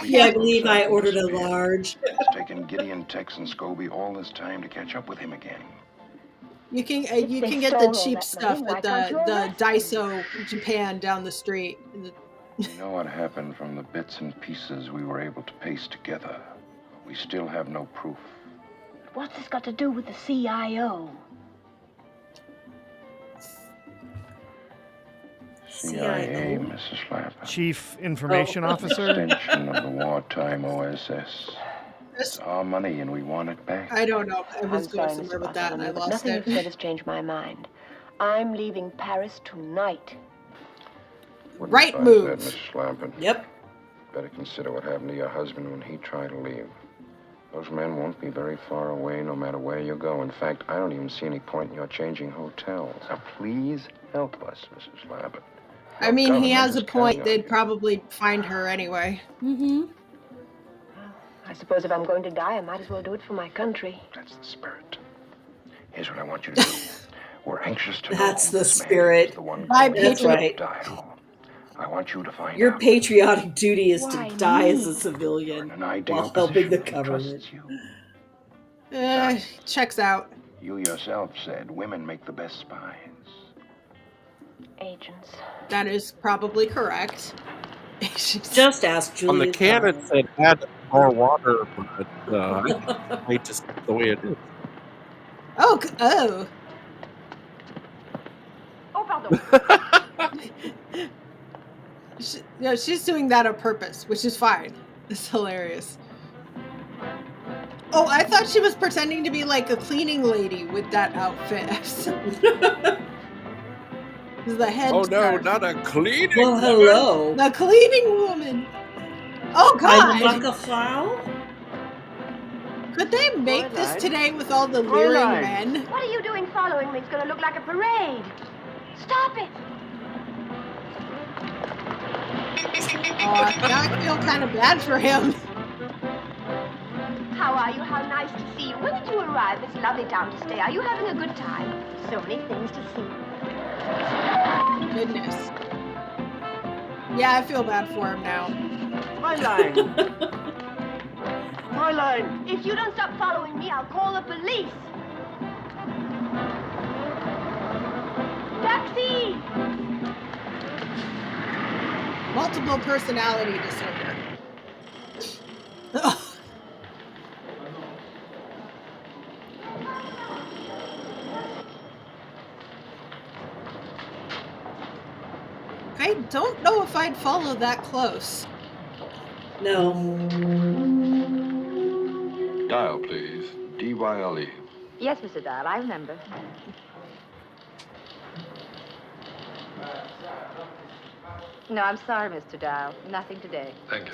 Yeah, I believe I ordered a large. It's taken Gideon, Tex, and Scobie all this time to catch up with him again. You can get the cheap stuff at the Daiso Japan down the street. We know what happened from the bits and pieces we were able to paste together. We still have no proof. What's this got to do with the CIO? CIA, Mrs. Slapper. Chief Information Officer. Extension of the wartime OSS. It's our money and we want it back. I don't know. I was going somewhere with that and I lost Nothing it. you've said has changed my mind. I'm leaving Paris tonight. Right Besides move. that, Mrs. Slampin. Yep. Better consider what happened to your husband when he tried to leave. Those men won't be very far away no matter where you go. In fact, I don't even see any point in your changing hotels. Now, please help us, Mrs. Slampin. I mean, he has a point. They'd probably find her anyway. Mm-hmm. I suppose if I'm going to die, I might as well do it for my country. That's the spirit. Here's what I want you to do. We're anxious to know That's who the this man spirit. is, the one That's calling right. Dial. I want you to find Your out. patriotic duty is to Why die me? as a civilian An ideal while helping the position. He government. trusts you. Checks out. You yourself said women make the best spies. Agents. That is probably correct. Just ask Julia. On the can it said add more water, but I think it's just the way it is. Oh. Oh, pardon. She's doing that on purpose, which is fine. It's hilarious. Oh, I thought she was pretending to be like a cleaning lady with that outfit. The head. Oh no, not a cleaning. Well, hello. The cleaning woman. Oh God. Could they make this today with all the leering men? What are you doing following me? It's going to look like a parade. Stop it. Now I feel kind of bad for him. How are you? How nice to see you. When did you arrive? It's a lovely town to stay. Are you having a good time? So many things to see. Goodness. Yeah, I feel bad for him now. Fräulein! Fräulein! If you don't stop following me, I'll call the police. Taxi! Multiple personality disorder. I don't know if I'd follow that close. No. Dial, please. D-Y-L-E. Yes, Mr. Dial, I remember. No, I'm sorry, Mr. Dial. Nothing today. Thank you.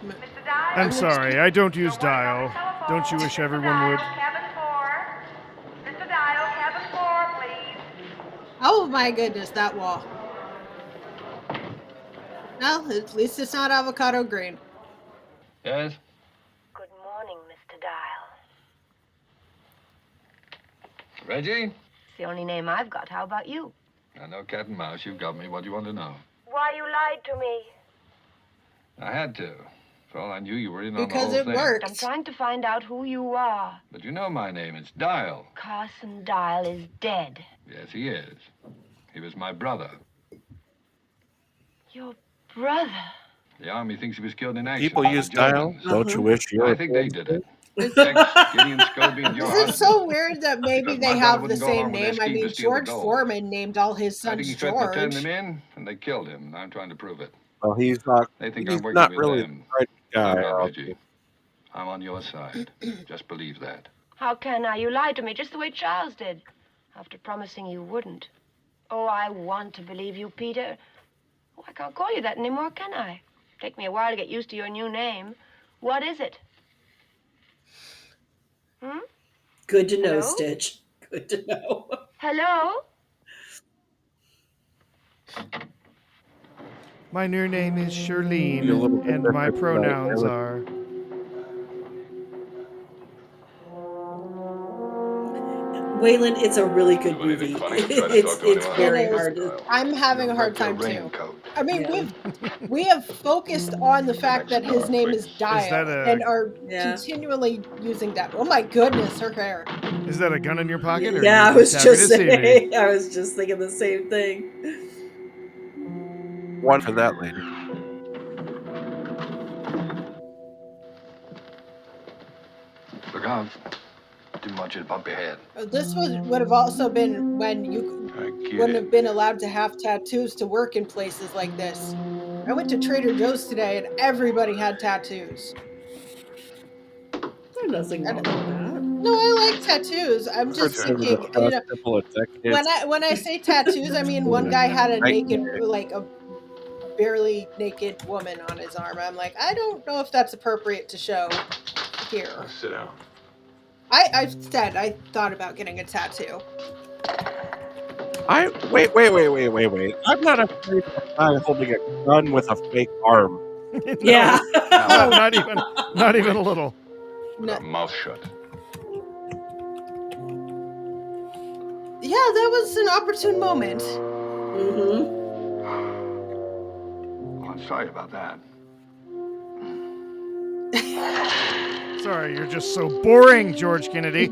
Mr. Dial? I'm sorry, I don't use dial. Don't you wish everyone would? Cabin 4. Mr. Dial, cabin 4, please. Oh my goodness, that wall. Well, at least it's not avocado green. Yes? Good morning, Mr. Dial. Reggie? It's the only name I've got. How about you? I know cat and mouse. You've got me. What do you want to know? Why you lied to me? I had to. For all I knew, you were in on the Because whole it thing. worked. I'm trying to find out who you are. But you know my name. It's Dial. Carson Dial is dead. Yes, he is. He was my brother. Your brother? The Army thinks he was killed in action. People use dial. Don't you wish you I were? think they did it. Tex, Gideon, Scobie, and your Is it husband. so weird that maybe Because they my have brother the wouldn't go same along with their name? I scheme to mean, steal the George gold. Foreman named all his I think sons he threatened to turn George. them in, and they killed him. And I'm trying to prove it. Well, he's not. They think He's I'm working not with really them. the right guy. I'm not, I'll- Reggie. I'm on your side. Just believe that. How can I? You lied to me just the way Charles did. After promising you wouldn't. Oh, I want to believe you, Peter. Oh, I can't call you that anymore, can I? Take me a while to get used to your new name. What is it? Hmm? Good to know, Hello? Stitch. Good to know. Hello? My new name is Shirlene, Be a little bit and my different, pronouns right? are. Waylon, it's a really good movie. It's very It is. hard to. I'm having a hard time too. I mean, we have focused on the fact that his name is Dial and are continually using that. Oh my goodness, her hair. Is that a gun in your pocket? Or Yeah, are I you was happy just to see me? saying. I was just thinking the same thing. One for that lady. Look out. Didn't want you to bump your head. This would have also been when you wouldn't have been allowed to have tattoos to work in places like this. I went to Trader Joe's today and everybody had tattoos. There's nothing wrong with that. No, I like tattoos. I'm just Some of the thinking, you know, simple executives. when I say tattoos, I mean one guy had a naked, like a barely naked woman on his arm. I'm like, I don't know if that's appropriate to show here. Sit down. I said I thought about getting a tattoo. Wait. I'm not afraid of a guy holding a gun with a fake arm. Yeah. No, not even a little. With our mouth shut. Yeah, that was an opportune moment. Mm-hmm. Well, I'm sorry about that. Sorry, you're just so boring, George Kennedy.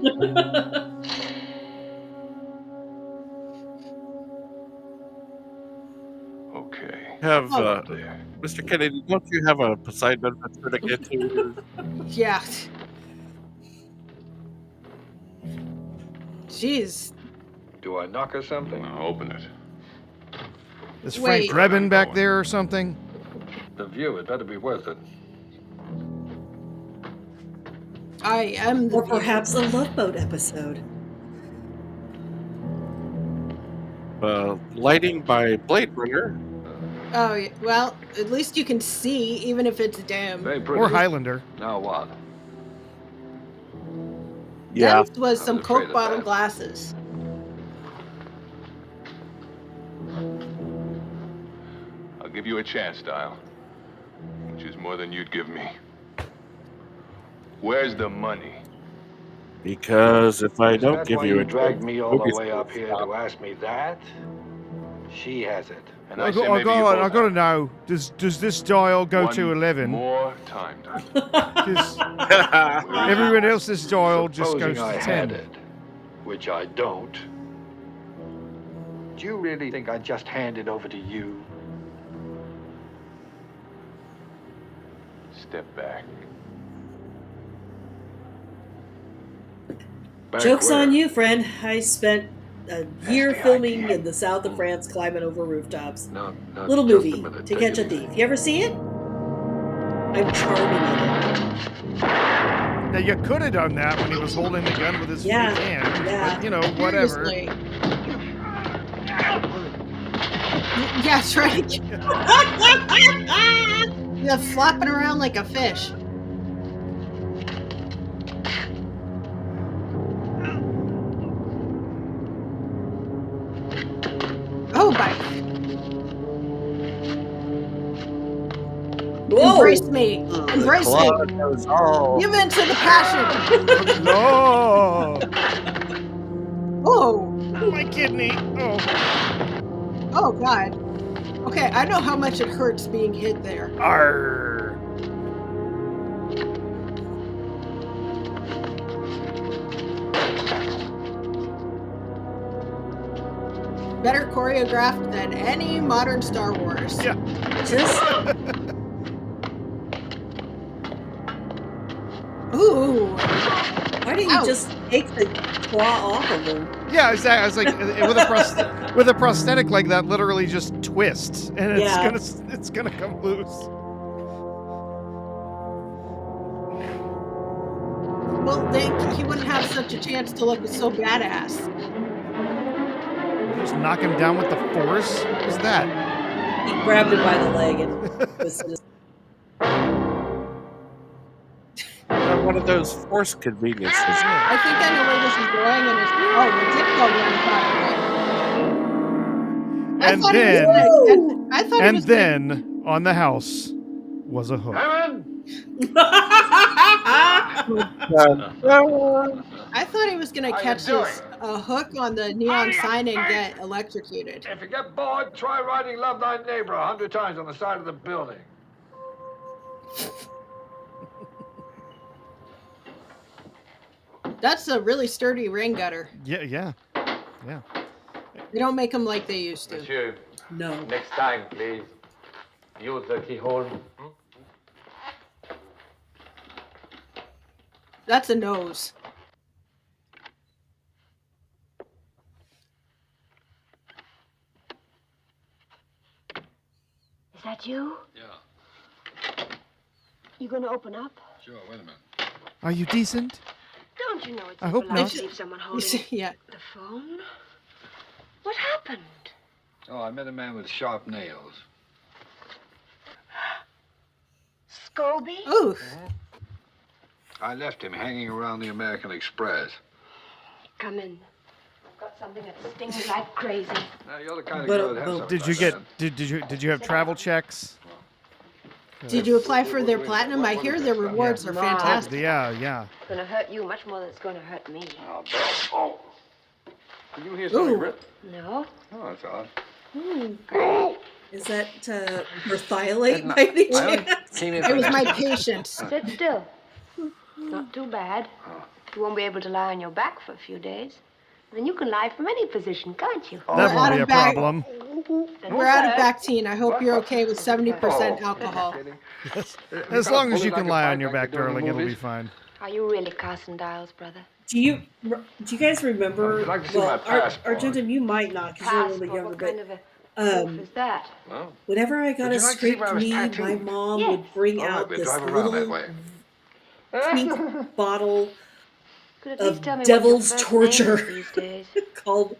Okay. Have Mr. Kennedy, don't you have a Poseidon adventure to get to? Yeah. Jeez. Do I knock or something? Now open it. Is Frank Drebin back there or something? The view, it better be worth it. I am the Or perhaps a Love Boat episode. Lighting by Blade Runner. Oh, yeah. Well, at least you can see, even if it's dim. Or Highlander. Now what? Yeah. That was some Coke bottle glasses. I'll give you a chance, Dial. Which is more than you'd give me. Where's the money? Because if I don't give you a dragged chance, me all the movies way will up here stop. to ask me that? She has it. And I got to know. Does this dial go to 11? More time, Dial. Because everyone else's dial just goes Supposing I to had 10. it, which I don't. Do you really think I'd just hand it over to you? Step back. Joke's on you, friend. I spent a year filming in the south of France, climbing over rooftops. Little movie, To Catch a Thief. You ever see it? I'm charming in it. Now, you could have done that when he was holding the gun with his fake hand. Yeah. But, you know, whatever. Seriously. Yeah, that's right. You're flopping around like a fish. Oh, my. Whoa. Embrace me. Embrace me. Give in to the passion. No. Oh. My kidney. Oh. Oh, God. Okay, I know how much it hurts being hit there. Arr. Better choreographed than any modern Star Wars. Yeah. Just Ooh. why don't you just take the claw off of him? Yeah, exactly. I was like, with a prosthetic like that, literally just twists, and it's gonna come loose. Well, he wouldn't have such a chance to look so badass. Just knock him down with the force. What was that? He grabbed him by the leg and twisted his... one of those forced conveniences. I think I know where this is going, and it's we did go down And then on the house was a hook. I thought he was gonna catch a hook on the neon sign and get electrocuted. If you get bored, try writing "Love Thy Neighbor" 100 times on the side of the building. That's a really sturdy rain gutter. Yeah. They don't make them like they used to. Monsieur. No. Next time, please. Use the keyhole. That's a nose. Is that you? Yeah. You gonna open up? Sure, wait a minute. Are you decent? Don't you know it's I hope impolite not. to leave someone holding Yeah. the phone? What happened? Oh, I met a man with sharp nails. Scobie? Ooh. I left him hanging around the American Express. Come in. I've got something that stings like crazy. Now, you're the kind of girl that has something Did you like get that. did you have travel checks? Did you apply for their platinum? I hear their rewards are fantastic. Yeah. It's gonna hurt you much more than it's gonna hurt me. Oh. Did you hear something, Rip? No. Oh, that's odd. Is that Berthiolate by any chance? It was my patience. Sit still. Not too bad. You won't be able to lie on your back for a few days. Then you can lie from any position, can't you? That won't be a problem. We're out of Bactine. I hope you're okay with 70% alcohol. As long as you can lie on your back, darling, it'll be fine. Are you really Carson Dials, brother? Do you guys remember? I'd like to see my passport. Argentum, you might not because you're a little bit younger. What kind of but proof is that? Well, whenever I got would a you like to see scraped where I was knee, my tattooed? mom Yes. would bring all right, out we'll this drive around that little way. pink bottle Could at least of tell me devil's what your first name torture is these days. called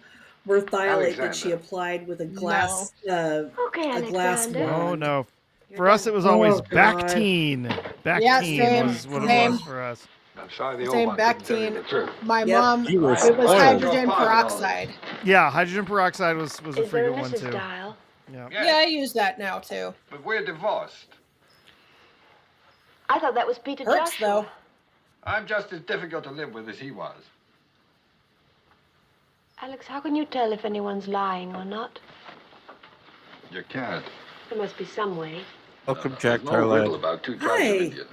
Berthiolate that she Alexander. applied with a glass Okay, a glass Alexander. Oh wand. no. For us it was always Oh, God. Bactine. Yeah, Bactine same, was what it same. was for us. I'm sorry the old Same one couldn't tell you Bactine. the truth. My Yep. mom, You were it was spoiled. hydrogen peroxide. Yeah, hydrogen peroxide was a Is there a frequent one Mrs. too. Dial? Yeah. Yeah, I use that now too. But we're divorced. I thought that was Peter Hurts Joshua. though. I'm just as difficult to live with as he was. Alex, how can you tell if anyone's lying or not? You can't. There must be some way. Welcome, Jack There's no riddle Tarlad. about two tribes Hi. of Indians.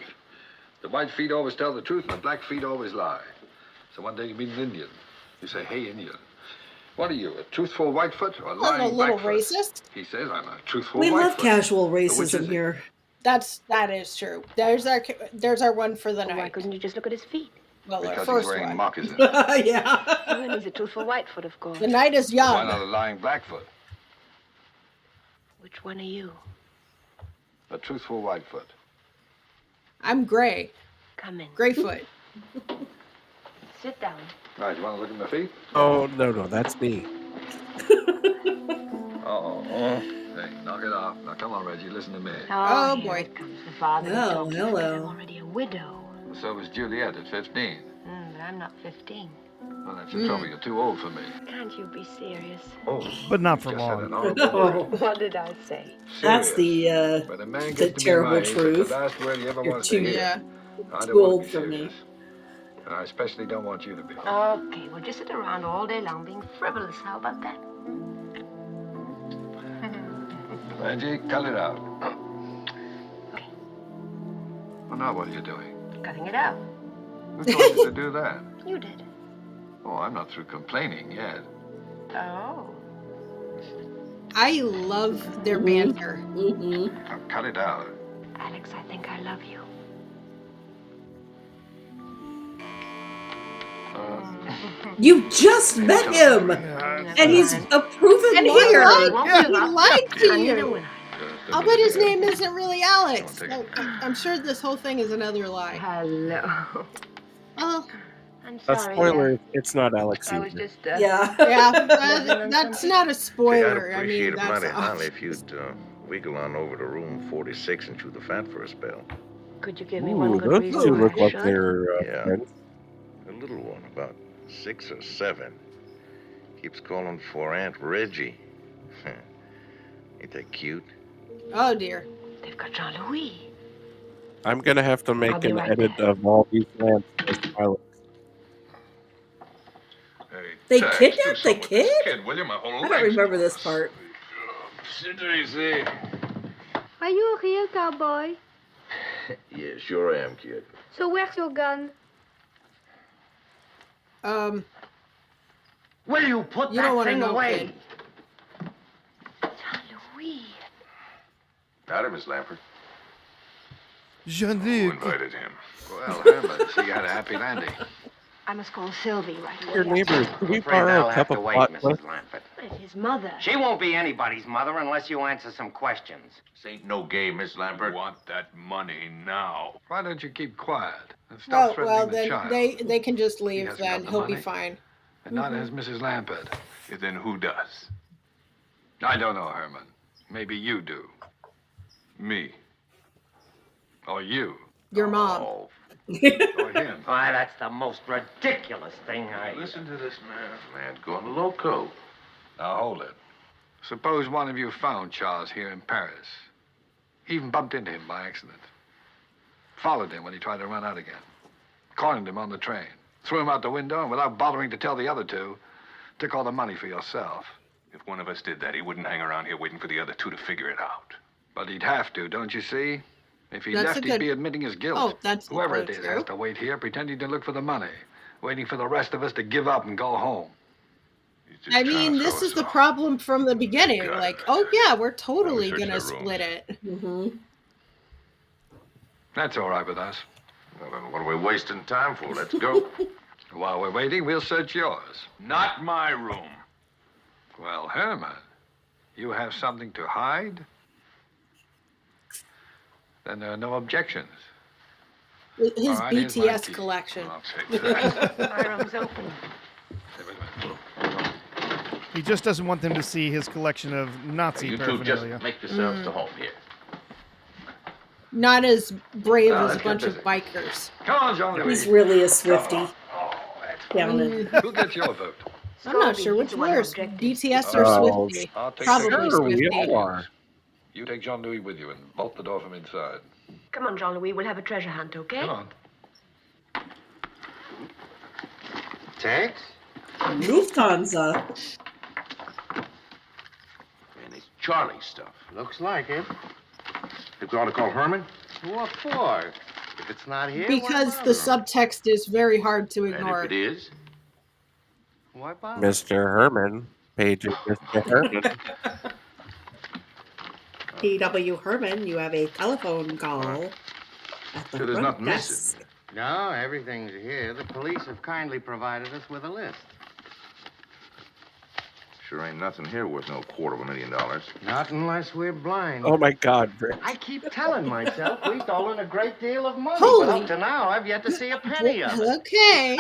The white feet always tell the truth, and the black feet always lie. So one day you meet an Indian. You say, "Hey, Indian, what are you, a truthful Whitefoot or a I'm lying a little Blackfoot?" racist. He says, "I'm a truthful We love Whitefoot." casual which racism is it? here. That is true. There's our one for the Why night. couldn't you just look at his feet? Well, our Because he's first wearing one. moccasins. Yeah. Well, he's a truthful Whitefoot, of course. The night is Why young. not a lying Blackfoot? Which one are you? A truthful Whitefoot. I'm gray. Come in. Grayfoot. Sit down. Right, you want to look at my feet? Oh no, that's me. Uh-oh. Hey, knock it off. Now, come on, Reggie, listen to me. Oh, here boy. it comes the father. Oh, talking. hello. I'm already a widow. So was Juliet at 15. But I'm not 15. Well, that's the trouble. You're too old for me. Can't you be serious? Oh, But not for just said an long. horrible word. Oh, What did I say? that's Serious. the When a man the gets to be terrible my age, truth. the last word he ever You're wants too- to hear. Yeah. I too don't want old to be for me. serious. And I especially don't want you to be. Okay, we'll just sit around all day long being frivolous. How about that? Reggie, cut it out. Okay, Well, now what are you doing? cutting it out. Who told you to do that? You did. Oh, I'm not through complaining yet. Oh. I love their banter. Mm-hmm. Now, cut it out. Alex, I think I love you. You just met him, and he's a proven And he liar. lied to I'm gonna you. win. I'll bet his name isn't really Alex. I'm sure this whole thing is another lie. Hello. Oh, I'm A sorry. spoiler, it's not Alex I was either. just, Yeah. yeah, that's not a I'd spoiler. I appreciate mean, it that's mighty highly obvious. if you'd wiggle on over to room 46 and chew the fat for a spell. Could you give me one Ooh, good those reason two why look I like should? they're Yeah. friends. A little one, about 6 or 7. Keeps calling for Aunt Reggie. Ain't that cute? Oh dear. They've got Jean-Louis. I'm gonna have to I'll make be an right edit of all these lamps for Smylexx. They Tex, kidnapped do the something with this kid? kid, will you? My whole I don't leg's remember this part. Sit easy. Are you a real cowboy? Yeah, sure am, kid. So where's your gun? Will you put You don't that wanna thing know, away? kid. Louis. Howdy, Miss Lampert. Who Jean-Luc. invited him? Well, Herman, so you had a happy landing. I must call Sylvie right away. Your neighbors, can we Afraid borrow that'll a have cup to of wait, pot? Mrs. Lampert. It's his mother. She won't be anybody's mother unless you answer some questions. This ain't no game, Miss Lambert. Want that money now. Why don't you keep quiet and Oh, stop threatening well, the then child? they can just leave hasn't then. got the He'll be money. fine. And neither has Mrs. Lampert. Yeah, then who does? I don't know, Herman. Maybe you do. Me. Or you. Your mom. Oh, Or him. Why, that's the most ridiculous thing I... listen to this man. Man's gone loco. Now, hold it. Suppose one of you found Charles here in Paris. Even bumped into him by accident. Followed him when he tried to run out again. Cornered him on the train. Threw him out the window, and without bothering to tell the other two, took all the money for yourself. If one of us did that, he wouldn't hang around here waiting for the other two to figure it out. But he'd have to, don't you see? If he That's left, a he'd good- be admitting his guilt. Oh, that's Whoever it true. is has to wait here, pretending to look for the money. Waiting for the rest of us to give up and go home. I mean, this is the problem from the beginning. Like, oh yeah, we're totally gonna split it. Mm-hmm. That's all right with us. Well, then what are we wasting time for? Let's go. While we're waiting, we'll search yours. Not my room. Well, Herman, you have something to hide? Then there are no objections. His All right, here's my BTS key. collection. I'll take that. My room's open. He just doesn't want them to see his collection of Nazi You two just paraphernalia. make yourselves to home here. Not as brave No, as a let's bunch get of busy. bikers. Come on, Jean-Louis. He's really a Swiftie. Down in. Who gets your vote? I'm not sure which worse, BTS or Oh, Swiftie. I'll take Probably Sure, we Swiftie. all are. You take Jean-Louis with you and bolt the door from inside. Come on, Jean-Louis. We'll have a treasure hunt, okay? Come on. Tex? Lufthansa. Man, it's Charlie stuff. Looks like it. Think we ought to call Herman? What for? If it's not here, Because the subtext is very hard to And ignore. if it is, Why bother? Mr. Herman. Paging Mr. Herman. P.W. Herman, you have a telephone call at the sure there's front nothing desk. missing. No, everything's here. The police have kindly provided us with a list. Sure ain't nothing here worth no $250,000. Not unless we're blind. Oh my God, Rick. I keep telling myself we've stolen a great deal of money, Holy- but up to now I've yet to see a penny of it. Okay.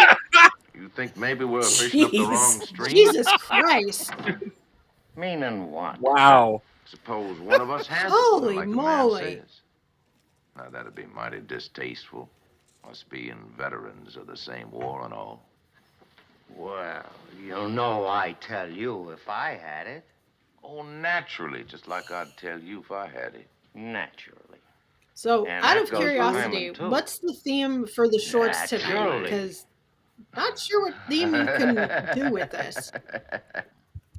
You think maybe we're fishing up the wrong stream? Jesus Christ. Meaning what? Wow. Suppose one of us has Holy it, like the moly. man says. Now, that'd be mighty distasteful. Us being veterans of the same war and all. Well, you'll know I tell you if I had it. Oh, naturally, just like I'd tell you if I had it. Naturally. So, And out that of goes for curiosity, women, too. what's the theme for the shorts tonight? Naturally. Because not sure what theme you can do with this.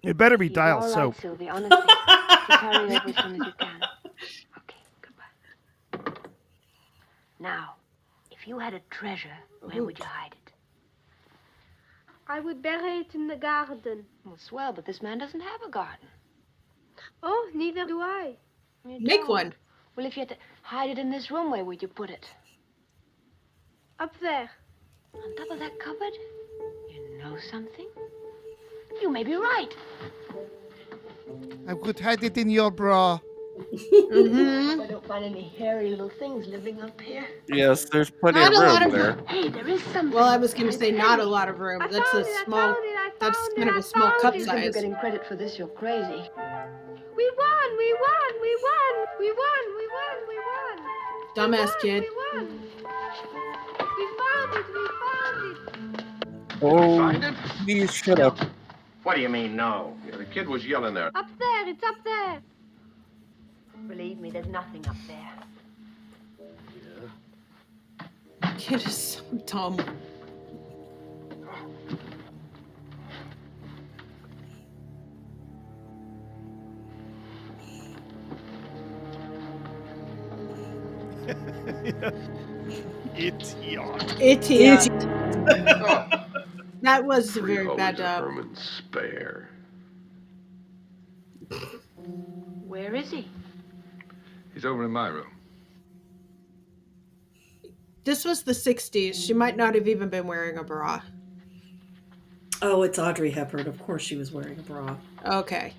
It better be You're dial all soap. right, Sylvie, honestly. Just hurry over as soon as you can. Okay, goodbye. Now, if you had a treasure, where would you hide it? I would bury it in the garden. Well, swell, but this man doesn't have a garden. Oh, neither do I. You Make don't. one. Well, if you had to hide it in this room, where would you put it? Up there. On top of that cupboard? You know something? You may be right. I would hide it in your bra. Mm-hmm. I don't find any hairy little things living up here. Yes, there's plenty Not of a lot room of there. Hey, there is something. Well, I was going to say not a lot of room. That's a small. That's kind of a small cup You think you're size. getting credit for this? You're crazy. We won, we won, we won, we won, we won, we won. Dumbass kid. We found it. Oh, Find it? please shut up. What do you mean, no? Yeah, the kid was yelling there. Up there, it's up there. Believe me, there's nothing up there. Kid is so dumb. Idiot. That was a very bad job. Herman Spare. Where is he? He's over in my room. This was the 60s. She might not have even been wearing a bra. Oh, it's Audrey Hepburn. Of course she was wearing a bra. Okay.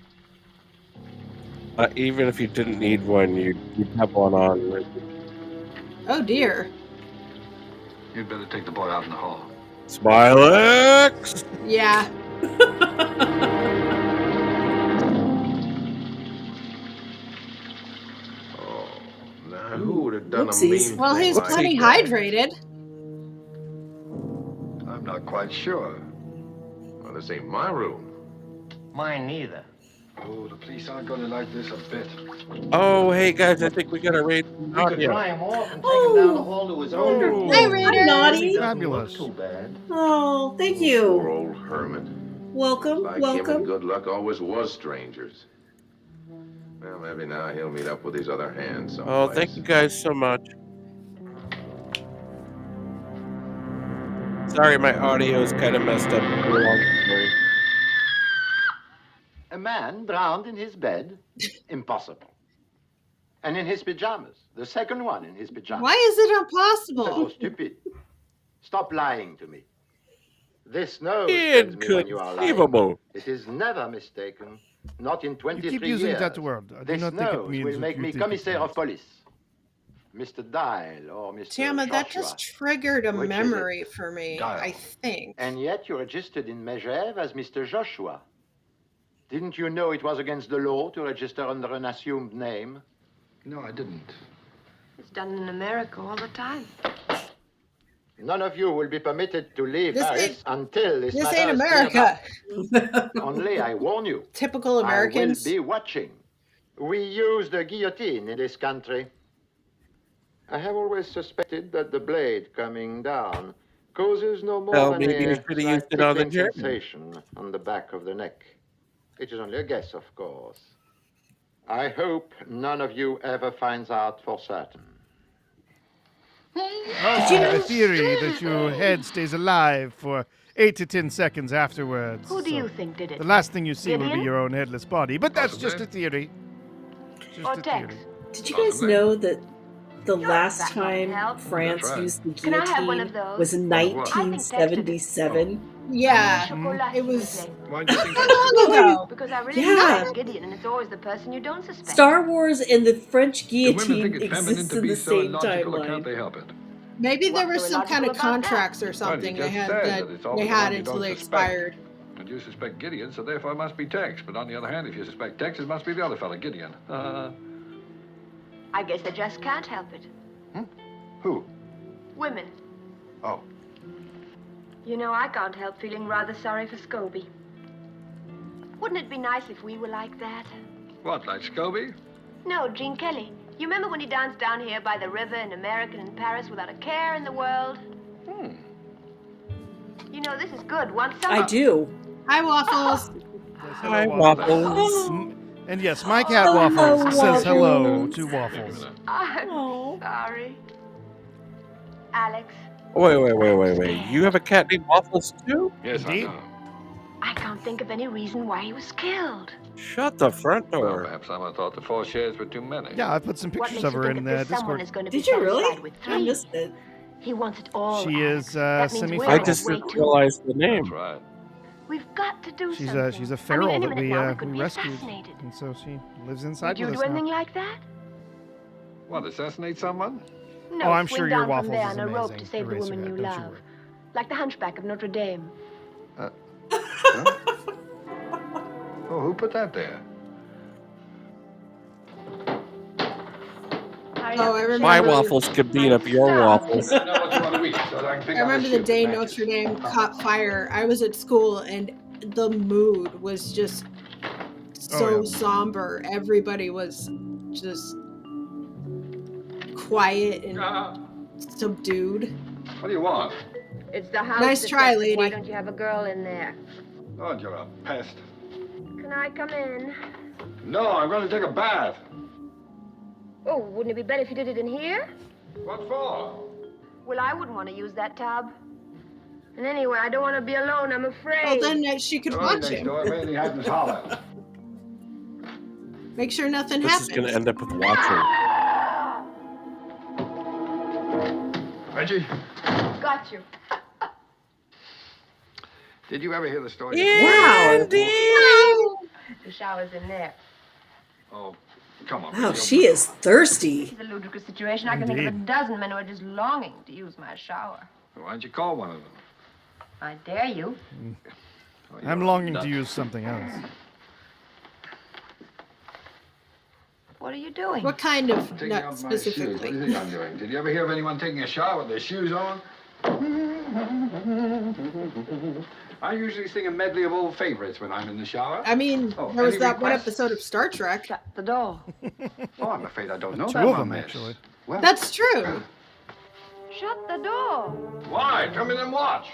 Even if you didn't need one, you'd have one on. Oh dear. You'd better take the boy out in the hall. Smylexx! Yeah. Now, who would have done a Whoopsies. mean Well, thing he's like plenty that? hydrated. I'm not quite sure. Well, this ain't my room. Mine neither. Oh, the police aren't going to like this a bit. Oh, hey guys, I think we got a raid from We could Nadia. dry him off and take him down the hall to his own room. Hey, Raiders. Naughty. Fabulous. Too bad. Oh, thank Poor you. old hermit. Welcome, Like him and welcome. good luck always was strangers. Well, maybe now he'll meet up with his other hands someplace. Oh, thank you guys so much. Sorry, my audio is kind of messed up. A man drowned in his bed? Impossible. And in his pajamas. The second one in his pajamas. Why is it So impossible? stupid. Stop lying to me. This nose tells me when you are lying. Inconceivable. It is never mistaken. Not in 23 You keep using years. that word. I do This not think it nose means will what make you me think it commissaire of means. police. Mr. Dial or Mr. Tama, that Joshua. just triggered a Which is memory it? for me, Dial. I think. And yet you registered in Megève as Mr. Joshua. Didn't you know it was against the law to register under an assumed name? No, I didn't. It's done in America all the time. None of you will be permitted to leave This Paris ain't- until this This matter ain't is cleared America. up. Only I warn you. Typical Americans. I will be watching. We use the guillotine in this country. I have always suspected that the blade coming down causes no more Well, than maybe you a should have used slight it on the tickling German. sensation on the back of the neck. It is only a guess, of course. I hope none of you ever finds out for certain. Oh, the theory that your head stays alive for 8 to 10 seconds afterwards. Who do So you think did it? the last thing you see will be Gideon? your own headless body, but that's just a Possibly. theory. Just Or a Tex? theory. Did you guys Possibly. know that the last that won't time help. France That's right. used the Can I have one guillotine of those? was in One of what? I think Tex did it. 1977? Yeah. Chocolate, It was Why do you think how long ago? Because I really Yeah. like Gideon, and it's always the person you don't suspect. Star Wars and the French Do women guillotine think it feminine exist to in be the so same illogical, or can't timeline. they help it? Maybe there What's was so some kind of illogical about that? contracts or Well, something you they just had said that that it's they always had one you until don't they suspect. expired. And you suspect Gideon, so therefore it must be Tex. But on the other hand, if you suspect Tex, it must be the other fella, Gideon. I guess they just can't help it. Who? Women. Oh. You know, I can't help feeling rather sorry for Scobie. Wouldn't it be nice if we were like that? What, like Scobie? No, Gene Kelly. You remember when he danced down here by the river in America and in Paris without a care in the world? You know, this is good. Want some? I do. Hi, Waffles. Hi, Waffles. And yes, my cat Hello, Waffles says hello Waffles. to Waffles. I'm sorry. Alex, Wait. You have a cat named Waffles too? Yes, Indeed. I know. I can't think of any reason why he was killed. Shut the front Well, door. perhaps someone thought the 4 shares were too many. Yeah, I put some What pictures makes of you her think in that this someone Discord. is going to Did be you really? satisfied with I 3? missed it. He wants it all. She Alex. is That means semi we're I on just way didn't too. realize the That's name. right. We've got to do She's something. she's a I feral mean, any that minute now we could we be rescued, assassinated. and so she lives inside Would you with do us anything now. like that? What, assassinate someone? No, Oh, I'm swing sure your down from Waffles there is on a rope amazing. to save the woman Eraserhead, you don't you love. worry. Like the Hunchback of Notre Dame. Oh, who put that there? I Oh, I My remember. waffles could beat up your waffles. I remember the day Notre Dame caught fire. I was at school and the mood was just so somber. Everybody was just quiet and subdued. What do you want? It's the house. Nice try, detective. lady. Why don't you have a girl in there? Lord, you're a pest. Can I come in? No, I'm going to take a bath. Oh, wouldn't it be better if you did it in here? What for? Well, I wouldn't want to use that tub. And anyway, I don't want to be alone, I'm afraid. Well, then she could watch him. If anything happens, holler. Make sure nothing This happens. is going to end up with watching. Reggie, Got you. did you ever hear the story? Wow. The shower's in there. Oh, come on. Wow, she is thirsty. It's a ludicrous situation. I can think of a dozen men who are just longing to use my shower. Why don't you call one of them? I dare you. I'm longing to use something else. What are you doing? What kind of Taking nut off my shoes. What do specifically? you think I'm doing? Did you ever hear of anyone taking a shower with their shoes on? I usually sing a medley of old favorites when I'm in the shower. I mean, Oh, there was any that one requests? episode of Star Trek. Shut the door. Oh, I'm afraid I don't know Two that of one, them, miss. actually. Well, That's true. Shut the door. why? Come in and watch.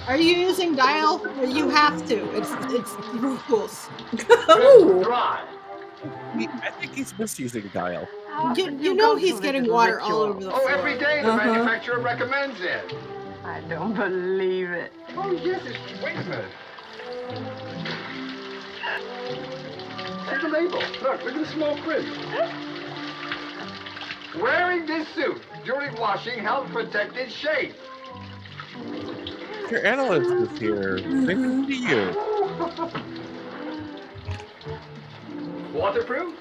Are you using dial? Well, you have to. It's rules. Dry. I think he's misusing dial. You know he's getting water all over the floor. Oh, every day the manufacturer recommends it. I don't believe it. Oh, yes, it's... Wait a minute. See the label. Look at the small print. Wearing this suit during washing helps protect its shape. Your analyst is here. They can see you. Waterproof?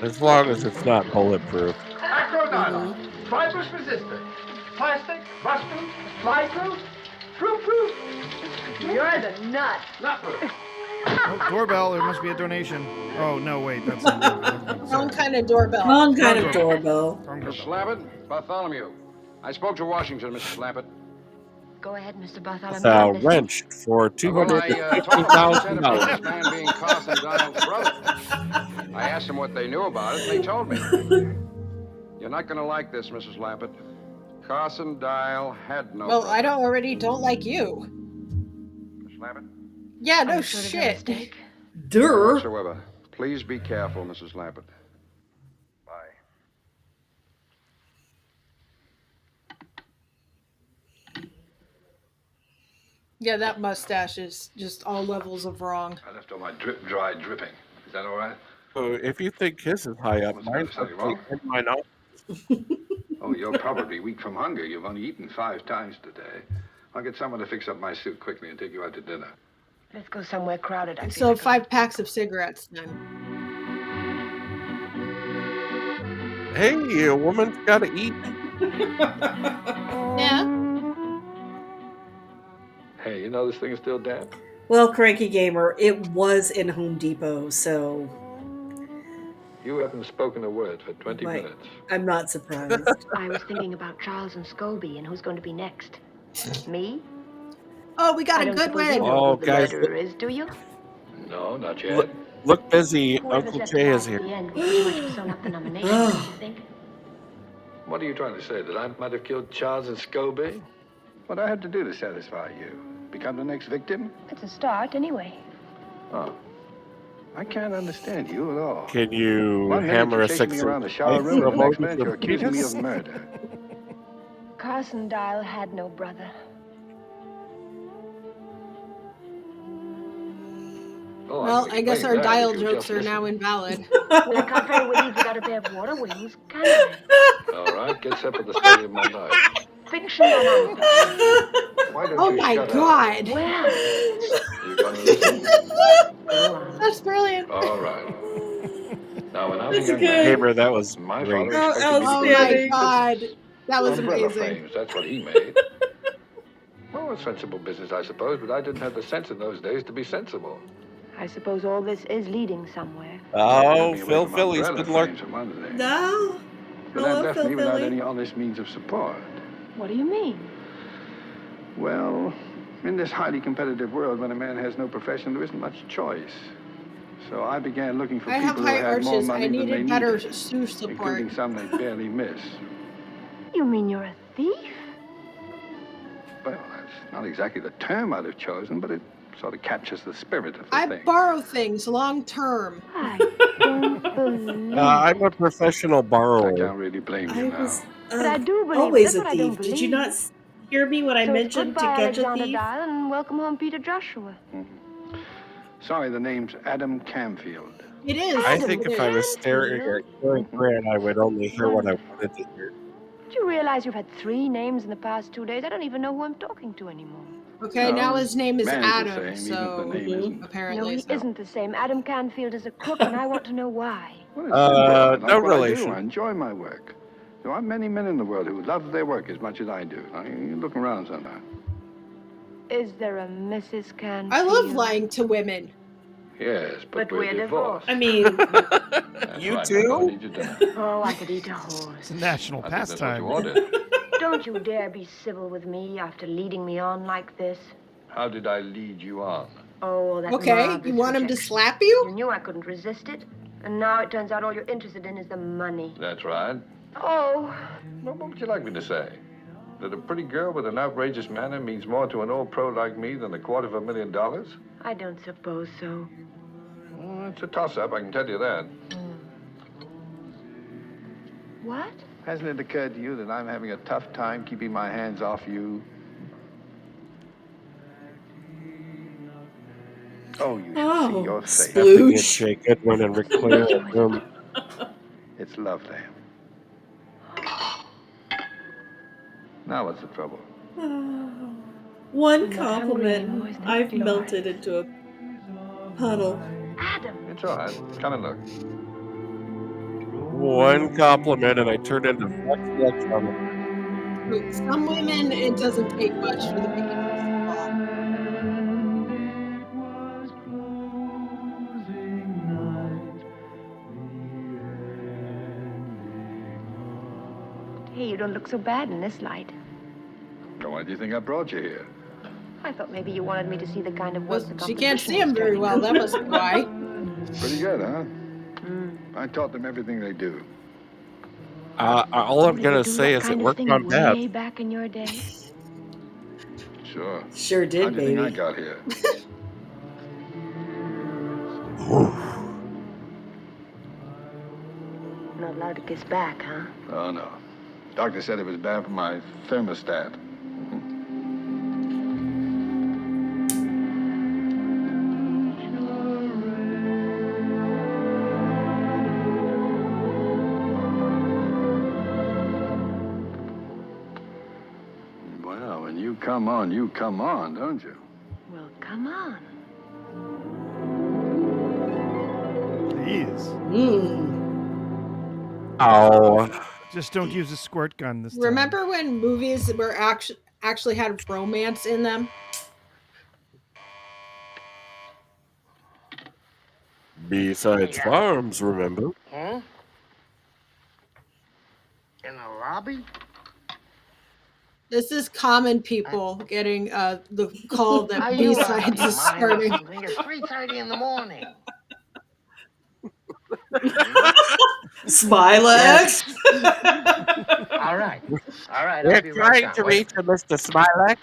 As long as it's not bulletproof. Acronylon. Fibrous resistant. Plastic, rust-proof, fly-proof, proof. You're the nut. Nut-proof. Oh, doorbell. There must be a donation. Oh no, wait, that's not Wrong kind of doorbell. Wrong kind of doorbell. Miss Slavitt, Bartholomew. I spoke to Washington, Mr. Slavitt. Go ahead, Mr. Bartholomew. The wrench for $250,000. This man being Carson Dial's brother. I asked them what they knew about it, and they told me. You're not going to like this, Mrs. Lappet. Carson Dial had no Well, brother. I don't like you. Miss Lappet? Yeah, no shit. Durr. Whatsoever. Please be careful, Mrs. Lappet. Bye. Yeah, that mustache is just all levels of wrong. I left all my dry dripping. Is that all right? So if you think his is high up, mine's something wrong? mine up. Oh, you're probably weak from hunger. You've only eaten 5 times today. I'll get someone to fix up my suit quickly and take you out to dinner. Let's go somewhere crowded. I So 5 packs of cigarettes then. Hey, a woman's got to eat. Yeah. Hey, you know this thing is still damp? Well, Cranky Gamer, it was in Home Depot, so You haven't spoken a word for 20 Right. minutes. I'm not surprised. I was thinking about Charles and Scobie and who's going to be next. Me? Oh, we got I a don't good suppose you win. know Oh, who the guys, murderer is, do you? No, not yet. Look busy. Whoever's Uncle left Jay alive is at here. the end will pretty much have sewn up the nomination, don't you think? What are you trying to say? That I might have killed Charles and Scobie? What I have to do to satisfy you? Become the next victim? It's a start, anyway. Oh. I can't understand you at all. Can you One minute hammer you're a chasing me 6 around the shower room, and the next minute you're accusing me of murder. Carson Dial had no brother. Oh, Well, I guess our that dial if you jokes just are listen. now invalid. Well, I can't very well leave without a pair of water wings, can I? All right, get set for the story of my life. Fiction or non-fiction? Why don't Oh you my shut up? god. Well, You gonna listen? That's brilliant. All right. Now, when I was That's a young good. man, Hamer, that was my great. father expected me to Oh be my god, that was umbrella amazing. frames. That's what he made. Oh, a sensible business, I suppose, but I didn't have the sense in those days to be sensible. I suppose all this is leading somewhere. Oh, Kept me away Phil from Philly's umbrella good luck. frames, for one thing. No. But Hello, that left Phil me without Philly. any honest means of support. What do you mean? Well, in this highly competitive world, when a man has no profession, there isn't much choice. So I began looking for I have people who high had more arches. I money than they needed better needed, shoe support. including some they barely miss. You mean you're a thief? Well, that's not exactly the term I'd have chosen, but it sort of captures the spirit of the I thing. borrow things long term. I'm a professional I borrower. can't really blame you I now. was But I do believe always it, a but I don't thief. Did you believe. not hear me when I So it's mentioned to goodbye, catch a Alexander thief? Dial, and welcome home, Peter Joshua. Sorry, the name's Adam Camfield. It is. I think if I was staring at Cary Grant, I would only hear what I wanted to hear. Do you realize you've had 3 names in the past 2 days? I don't even know who I'm talking to anymore. Okay, No, now his name is man's the Adam, same, even if so the name isn't. apparently No, he so. isn't the same. Adam Canfield is a crook, and I want to know why. Well, it's simple. I like No what I do. relation. I enjoy my work. There are many men in the world who love their work as much as I do. Now, you look around sometime. Is there a Mrs. Canfield? I love lying to women. Yes, but, But we're divorced. I mean, That's You right, too? now, go and eat your dinner. Oh, I could eat a horse. It's a national I think that's what pastime. you ordered. Don't you dare be civil with me after leading me on like this. How did I lead you on? Oh, that Okay, marvelous you want him to rejection. slap You you? knew I couldn't resist it. And now it turns out all you're interested in is the money. That's right. Oh, Well, what would you like me to say? That a pretty girl with an outrageous manner means more to an old pro like me than $250,000? I don't suppose so. Well, it's a toss-up, I can tell you that. What? Hasn't it occurred to you that I'm having a tough time keeping my hands off you? Oh, you should see your face. Have to get Jay Goodwin and Rick Flair in the room. It's lovely. Now what's the trouble? one compliment, I've melted into a puddle. Adam! It's all right. Come and look. One compliment and I turned into Flex on them. With some women, it doesn't take much for the biggest fall. Hey, you don't look so bad in this light. Now, why do you think I brought you here? I thought maybe you wanted me to see the kind of work the She can't see competition him is very turning well. out. That must be why. Pretty good, huh? I taught them everything they do. All I'm Did gonna you do say that is it kind of worked thing on way bad. back in your day? Sure. Sure did, How do you think I baby. got here? Not allowed to kiss back, huh? Oh, no. Doctor said it was bad for my thermostat. Well, when you come on, don't you? Well, come on. Please. Oh. Just don't use a squirt gun this time. Remember when movies were actually had romance in them? Besides farms, remember? Huh? In the lobby? This is common people getting the call that Are you B-Sides is starting. something? It's 3:30 in the morning. Smylexx. All right. All right. We're I'll be right trying down. to Wait. reach a Mr. Smylexx.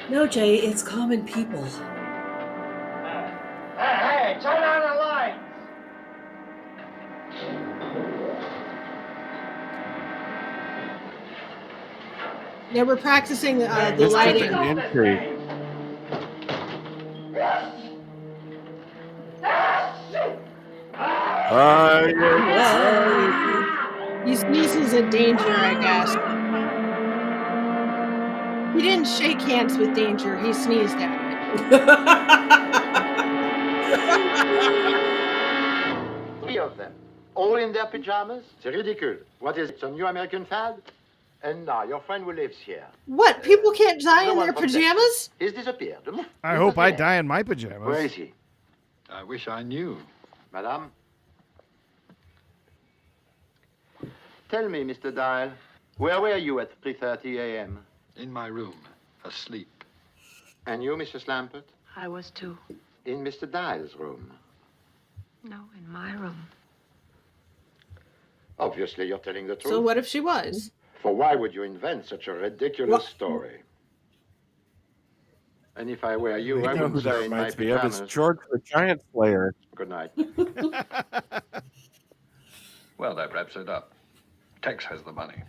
No, Jay, it's common people. They were practicing the Just lighting. an entry. He sneezes at Danger, I guess. He didn't shake hands with Danger. He sneezed at it. Three of them, all in their pajamas. C'est ridicule. What is it? It's a new American fad? And now your friend who lives here. What? People can't die the in one their from Texas. pajamas? He's disappeared. I hope I die in my pajamas. Where is he? I wish I knew. Madame? Tell me, Mr. Dial, where were you at 3:30 a.m.? In my room, asleep. And you, Mrs. Lampert? I was too. In Mr. Dial's room. No, in my room. Obviously, you're telling the truth. So what if she was? For why would you invent such a ridiculous story? And if I were you, I know would who that stay in my reminds me of? pajamas. It's George the Giant Slayer. Good night. Well, that wraps it up. Tex has the money.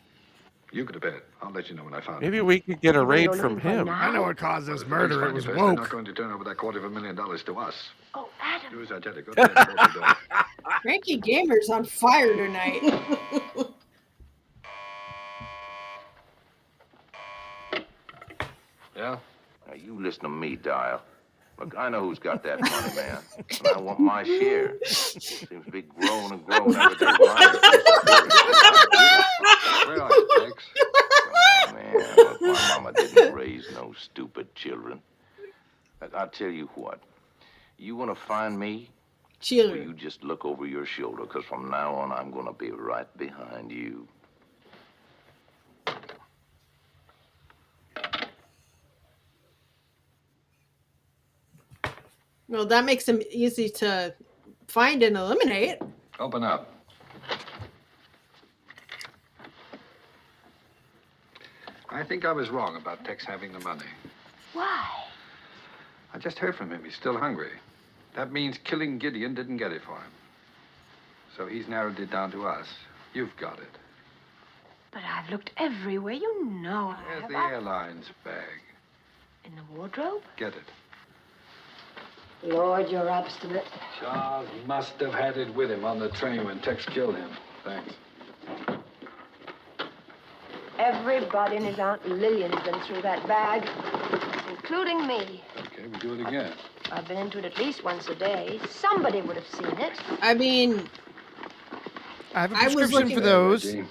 You go to bed. I'll let you know when I found it. Maybe we could get a raid from him. I know what caused this Well, murder. It if was They're not woke. going to turn over that $250,000 to us. Oh, Adam. Do as I tell you. Go to bed. Close the door. Frankie Gamer's on fire tonight. Yeah? Now, you listen to me, Dial. Look, I know who's got that money, man. And I want my share. Seems to be growing and growing every day. Where are you, Tex? Oh, man, look, my mama didn't raise no stupid children. Look, I'll tell you what. You want to find me? Children. Well, you just look over your shoulder, because from now on, I'm going to be right behind you. Well, that makes him easy to find and eliminate. Open up. I think I was wrong about Tex having the money. Why? I just heard from him. He's still hungry. That means killing Gideon didn't get it for him. So he's narrowed it down to us. You've got it. But I've looked everywhere. You know I Where's have. the airlines bag? In the wardrobe? Get it. Lord, you're obstinate. Charles must have had it with him on the train when Tex killed him. Thanks. Everybody and his Aunt Lillian's been through that bag, including me. Okay, we do it again. I've been into it at least once a day. Somebody would have seen it. I mean, I have a I was prescription looking- for those. Reggie,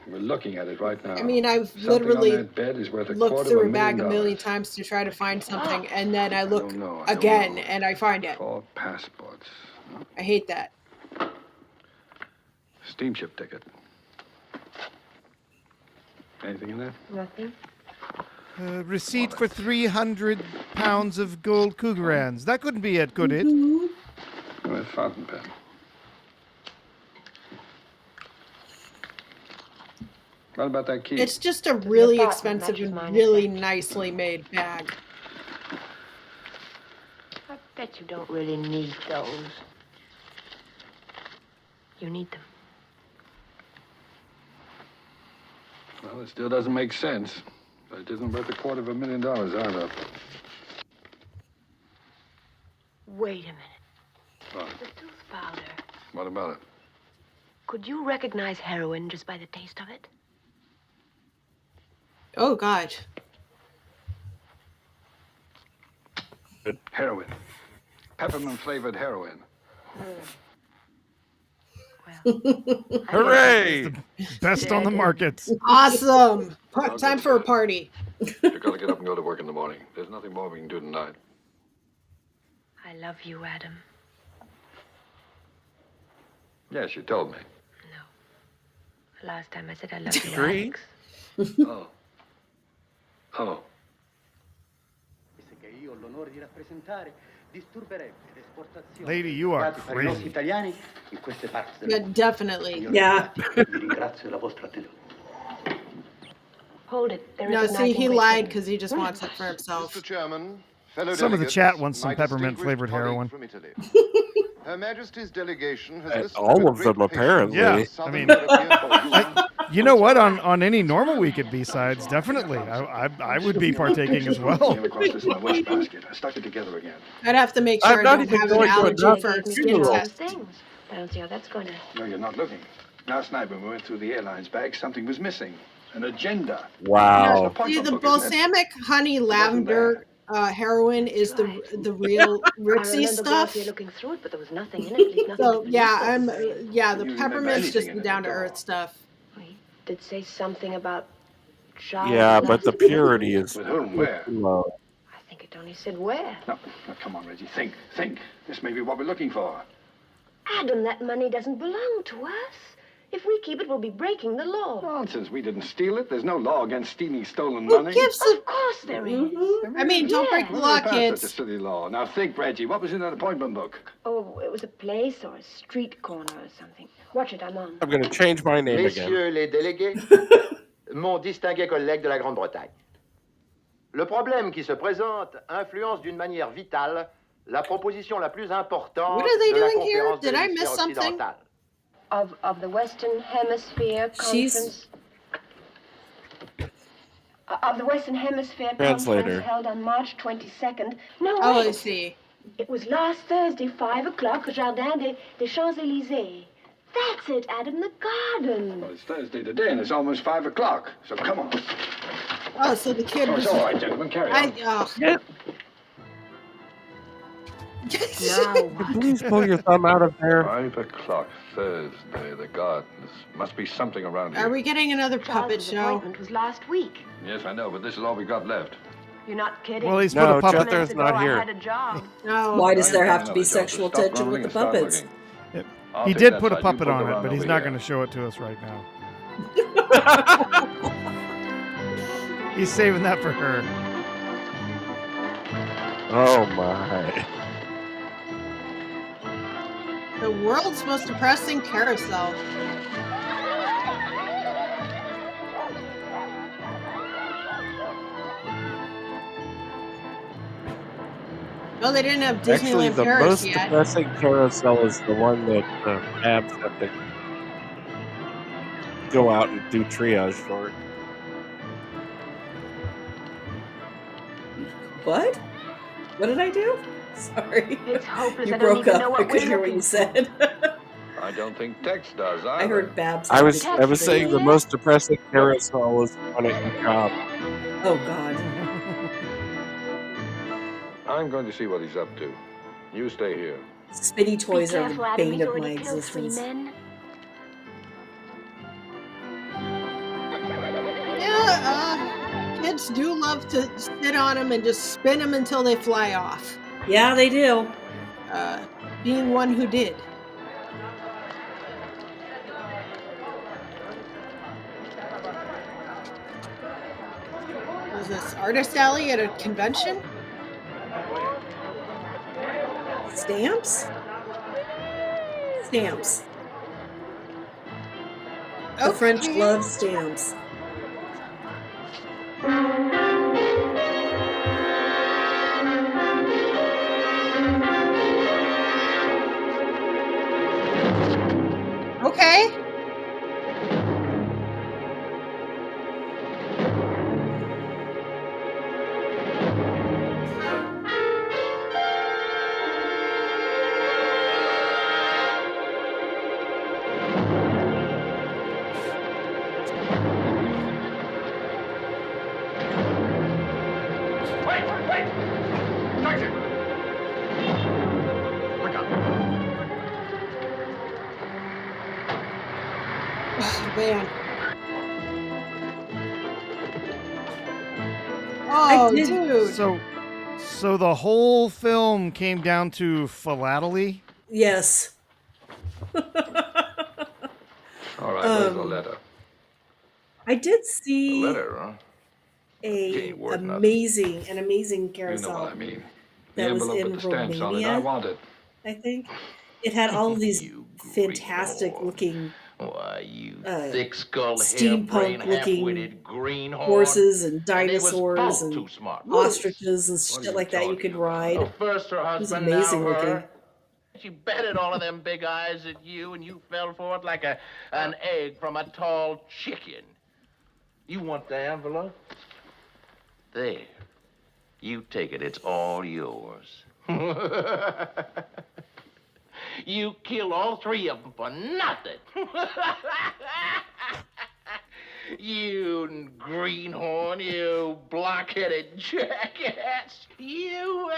we're looking at it right now. I mean, I've Something literally on that bed is worth looked $250,000. through a bag a million times to try to find something, and then I look again and I find it. 4 passports. I hate that. Steamship ticket. Anything in there? Nothing. Receipt for 300 pounds of gold Cougarans. That couldn't be it, could it? Oh, a fountain pen. What about that key? It's just a really button expensive matches and mine really nicely made bag. I bet you don't really need those. You need them. Well, it still doesn't make sense. But it isn't worth $250,000 either. Wait a minute. What? The tooth powder. What about it? Could you recognize heroin just by the taste of it? Oh, God. Heroin. Peppermint-flavored heroin. Hooray! Best on the market. Awesome. Time for a party. You've got to get up and go to work in the morning. There's nothing more we can do tonight. I love you, Adam. Yes, you told me. The last time I said I love you, Three? Alex. Oh. Oh. Lady, you are crazy. Yeah, definitely. Yeah. Hold it. There No, is a see, knife he in lied Wait. because he just wants it for himself. Mr. Chairman, fellow Some of the delegates, chat wants some my peppermint-flavored distinguished heroin. colleague from Italy. Her Majesty's delegation has listened all with of them, great patience apparently. to Yeah, Southern I mean, European You know what? On any normal week at B-Sides, definitely. I would be partaking as well. Came across this in the wastebasket. I stuck it together again. I'd have to make sure I don't have an allergy for skin test. I don't see how that's going to... No, you're not looking. Last night when we went through the airline's bag, something was missing. An agenda. Wow. See, the balsamic honey lavender heroin is the real Ripsy stuff. Looking through it, but there was nothing in it. So yeah, the peppermint's just the down to earth stuff. He did say something about Charles. Yeah, but the purity is With whom? Where? low. I think it only said where. No, come on, Reggie. Think. This may be what we're looking for. Adam, that money doesn't belong to us. If we keep it, we'll be breaking the law. Nonsense. We didn't steal it. There's no law against stealing stolen money. Of course there is. I mean, don't break the law, That's kids. a silly law. Now think, Reggie. What was in that appointment book? Oh, it was a place or a street corner or something. Watch it, I'm on. I'm going to change my name again. Messieurs les délégués, mon distingué collègue de la Grande-Bretagne. Le problème qui se présente influence d'une manière vitale la proposition la plus importante What are they de la doing here? conférence de Did I l'hémisphère miss something? occidental. Of the Western Hemisphere Conference. Of the Western Hemisphere Translator. Conference held on March 22nd. No, Oh, I wait. see. It was last Thursday, 5 o'clock, Jardin des Champs-Élysées. That's it, Adam, the garden. Well, it's Thursday today, and it's almost 5 o'clock. So come on. Oh, so the kid Oh, was. it's all right, gentlemen. Carry on. Now what? Please pull your thumb out of there. 5 o'clock Thursday. The gardens. Must be something around here. Are we getting another puppet Charles's show? appointment was last week. Yes, I know, but this is all we got left. You're not kidding. Well, he's No, put a puppet. Jethro's not I here. had a job. No. Why does there have to Another be job. sexual Stop tension grumbling with the and start puppets? looking. I'll He take did that put a side. You puppet poke on it, around but he's over not here. going to show it to us right now. He's saving that for her. Oh my. The world's most depressing carousel. No, they didn't have Actually, Disneyland the Paris most yet. depressing carousel is the one that abs have to go out and do triage for. What? What did I do? Sorry. It's hopeless. You I don't broke even know up. what I couldn't we're hear what you looking said. I don't think Tex does either. I heard Babs. I was saying the most depressing carousel is the one at your job. Oh, God. I'm going to see what he's up to. You stay here. Spinny toys are Careful, the Adam. bane He's of my already killed 3 existence. men. Yeah, kids do love to sit on them and just spin them until they fly off. Yeah, they do. Being one who did. Was this artist alley at a convention? Stamps? Stamps. The French love stamps. Okay. Oh, man. Oh, dude. So the whole film came down to philately? Yes. All right, where's the letter? I did see The letter, huh? an worth nothing. amazing You carousel know what I mean. The that was envelope in with the stamps on it. Romania. I want it. I think it had all of these fantastic looking Why, you uh, thick-skulled, steampunk hair-brained, looking half-witted greenhorn. horses and And it was dinosaurs both and too smart. ostriches and What are shit you like that you could ride. Oh, first her It was husband, amazing now looking. her. She betted all of them big eyes at you, and you fell for it like an egg from a tall chicken. You want the envelope? There. You take it. It's all yours. You killed all three of them for nothing. You greenhorn, you block-headed jackass. You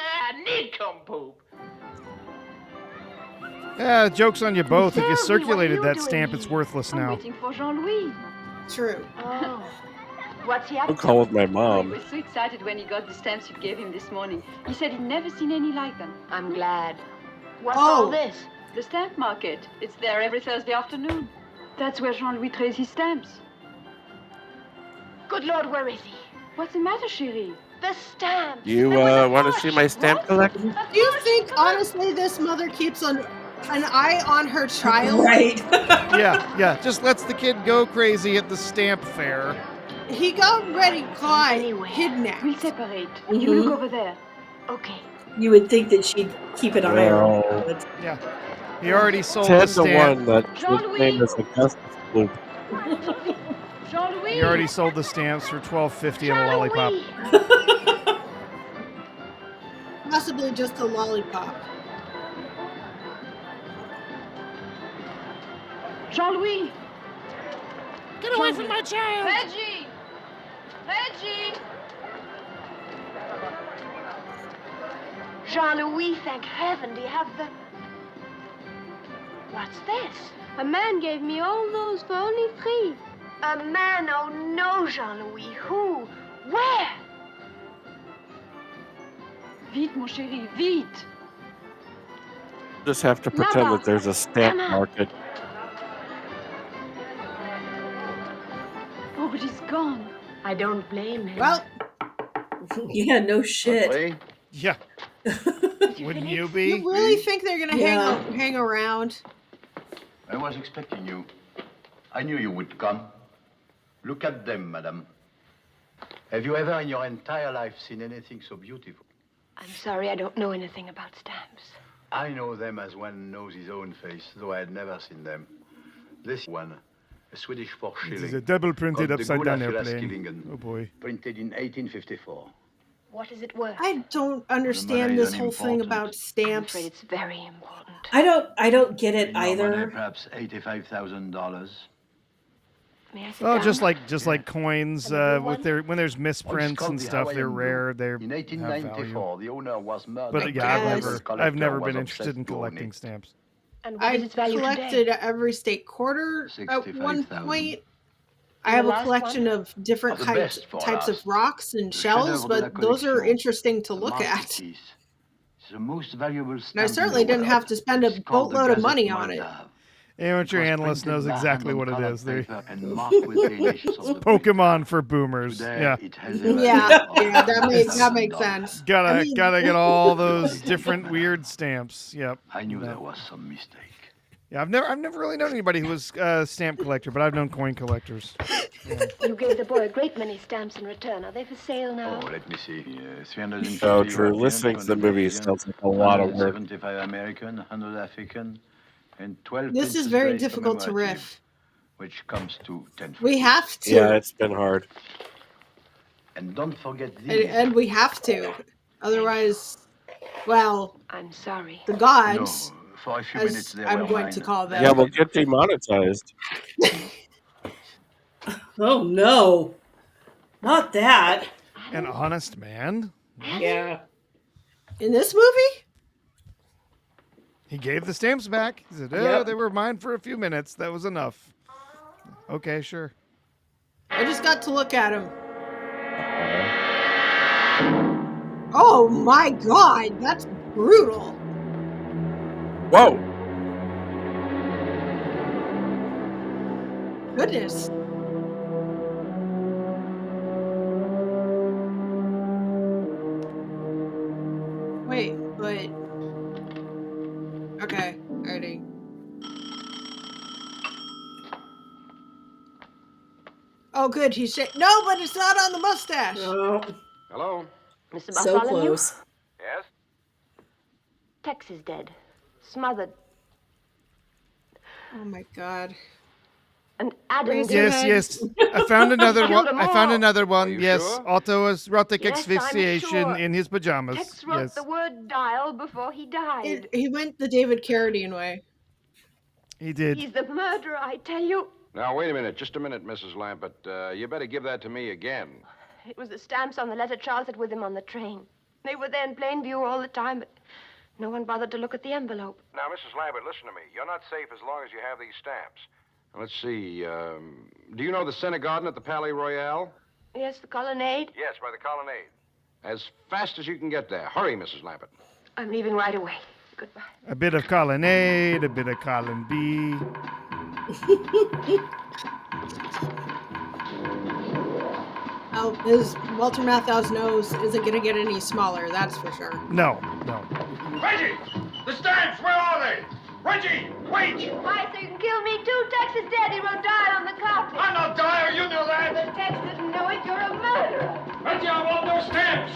nincompoop. Yeah, joke's on you both. If you circulated that stamp, it's worthless now. Waiting for Jean-Louis. True. Oh. What's he up I'll to? call with my He mom. was so excited when he got the stamps you gave him this morning. He said he'd never seen any like them. I'm glad. What's all this? The stamp market. It's there every Thursday afternoon. That's where Jean-Louis trades his stamps. Good Lord, where is he? What's the matter, chérie? The stamps. You want to see my stamp collection? Do you think, honestly, this mother keeps an eye on her child? Right. Yeah. Just lets the kid go crazy at the stamp fair. He got Reddy Clyde kidnapped. We'll separate. Mhm. You look over there. Okay. You would think that she'd keep an eye on Well, it. Yeah. He already sold 10 the to stamp. 1 that his name is Augustus Bloop. Jean-Louis! He already sold the stamps for $12.50 and a lollipop. Possibly just a lollipop. Jean-Louis! Get away from my child! Reggie! Reggie! Jean-Louis, thank heaven, do you have the... What's this? A man gave me all those for only 3. A man? Oh, no, Jean-Louis. Who? Where? Vite, mon chéri, vite! Just have to pretend that there's a stamp market. Oh, but he's gone. I don't blame him. Well, Yeah, no shit. Yeah. Wouldn't you be? you really think they're gonna hang around? I was expecting you. I knew you would come. Look at them, madame. Have you ever in your entire life seen anything so beautiful? I'm sorry, I don't know anything about stamps. I know them as one knows his own face, though I had never seen them. This one, a Swedish 4 shilling. This is a double printed called the upside down Goodwin airplane. Skillingen, Oh boy. Printed in 1854. What is it worth? I don't understand money this is whole thing unimportant. about I'm stamps. afraid it's very important. I don't get it In your money, either. perhaps $85,000. May I sit Oh, down? just like coins with when there's misprints and stuff, they're rare. They're In have value. 1894, the owner was murdered. But yeah, The I've never collector been was interested in obsessed to own collecting it. stamps. And what is I its value collected today? every state quarter at one 65,000. point. I And have the a last collection one? of different Oh, the types best for of last. rocks and The shells, chef-d'œuvre de la but those are collection. interesting to The look at. masterpiece. It's the most valuable And I stamp in certainly the didn't world. have to spend a It's called the boatload of Gazette money on it. Moldave. Amateur It was analyst printed knows by exactly hand what on it colored is. They paper and marked with the initials of the Pokemon for boomers. Today, Yeah. it has a value Yeah, of yeah, that makes $1,000. sense. Gotta I mean- get all those different weird stamps. Yep. I knew there was some mistake. Yeah, I've never really known anybody who was a stamp collector, but I've known coin collectors. Yeah. You gave the boy a great many stamps in return. Are they for sale now? Oh, let me see. 350 Oh, true. European, Listening to the 200 movie Asian, sounds like a lot of work. 175 American, 100 African, and 12 This is pencils very based difficult to commemorative, riff. which comes to 10. We have to. Yeah, it's been hard. And don't forget these. And we have to. Otherwise, well, I'm sorry. the gods, No, for a few as minutes they I'm were going mine. to call them. Yeah, we'll get demonetized. Oh no. Not that. An honest man? Yeah. In this movie? He gave the stamps back. He said, "Oh, Yep. they were mine for a few minutes. That was enough." Okay, sure. I just got to look at him. Oh my god, that's brutal. Whoa! Goodness. Wait, but... Okay, already. Oh good, he's no, but it's not on the mustache. Oh, Hello? Mr. so Bartholomew? close. Yes? Tex is dead. smothered. Oh my God. And Adam. Yes. I found another Killed one. them I found all. another one. Are you Yes, sure? autoerotic Yes, I'm asphyxiation sure. in his pajamas. Tex wrote Yes, the word dial before he died. He went the David Carradine way. he did. He's the murderer, I tell you. Now, wait a minute. Just a minute, Mrs. Lambert. You better give that to me again. It was the stamps on the letter Charles had with him on the train. They were there in plain view all the time, but no one bothered to look at the envelope. Now, Mrs. Lambert, listen to me. You're not safe as long as you have these stamps. Let's see. Do you know the Center Garden at the Palais Royal? Yes, the colonnade. Yes, by the colonnade. As fast as you can get there. Hurry, Mrs. Lambert. I'm leaving right away. Goodbye. A bit of colonnade, a bit of column B. Oh, his Walter Matthau's nose isn't going to get any smaller, that's for sure. No. Reggie! The stamps, where are they? Reggie, wait! Why, so you can kill me too? Tex is dead. He wrote dial on the carpet. I'm not dire, you know that. But Tex didn't know it. You're a murderer. Reggie, I want those stamps.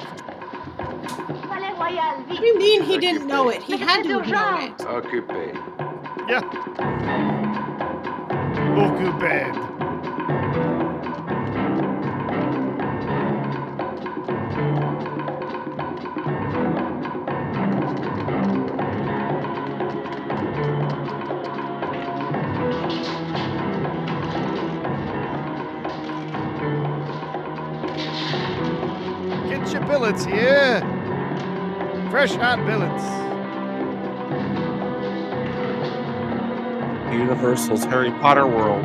Palais Royal, vite. What do you mean he didn't know it? He had to have known it. Occupé. Yeah. Occuped. Get your billets here. Fresh hot billets. Universal's Harry Potter world.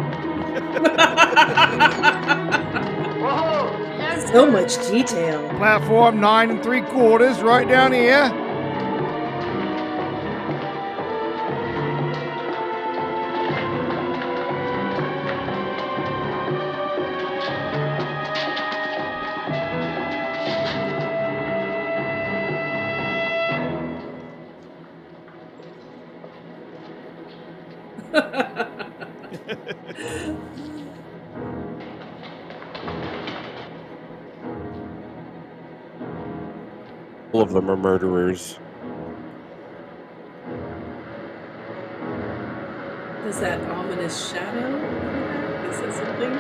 So much detail. Platform 9 3/4, right down here. All of them are murderers. Is that ominous shadow? Is that something?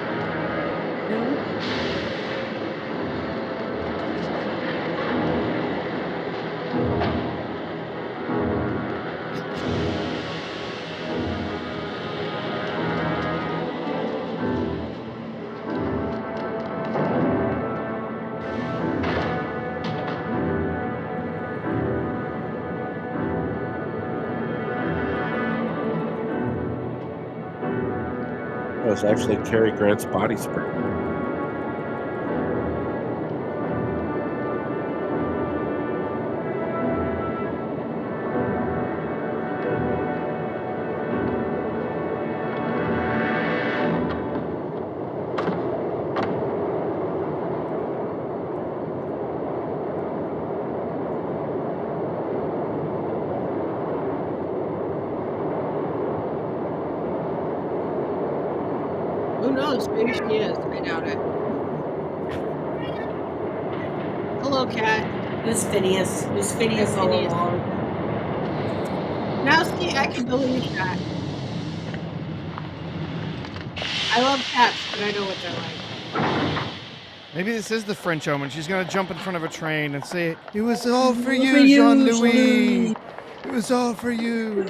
No? It was actually Cary Grant's body spray. Who knows? Maybe she is. I doubt it. Hello, cat. Who's Phineas? Who's Phineas all Phineas. along? Now, see, I can believe that. I love cats, but I know what they're like. Maybe this is the French omen. She's going to jump in front of a train and say, "It was all for For you, you, Jean-Louis. Jean-Louis." It was all for you."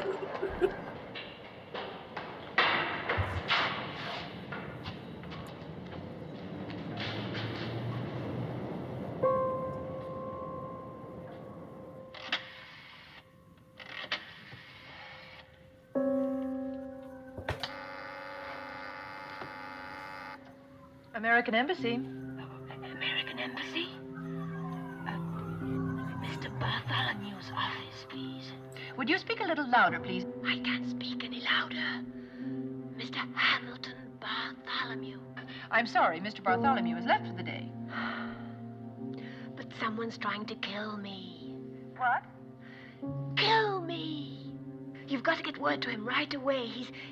American Embassy. American Embassy? Mr. Bartholomew's office, please. Would you speak a little louder, please? I can't speak any louder. Mr. Hamilton Bartholomew. I'm sorry, Mr. Bartholomew has left for the day. But someone's trying to kill me. What? Kill me! You've got to get word to him right away.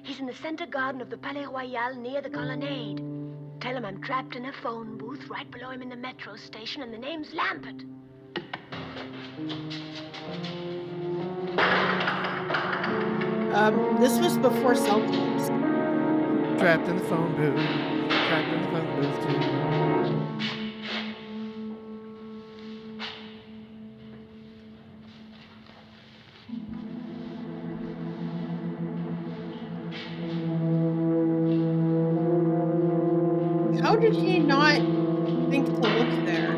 He's in the center garden of the Palais Royal near the colonnade. Tell him I'm trapped in a phone booth right below him in the metro station, and the name's Lambert. This was before cell phones. Trapped in the phone booth. Trapped in the phone booth too. How did he not think to look there?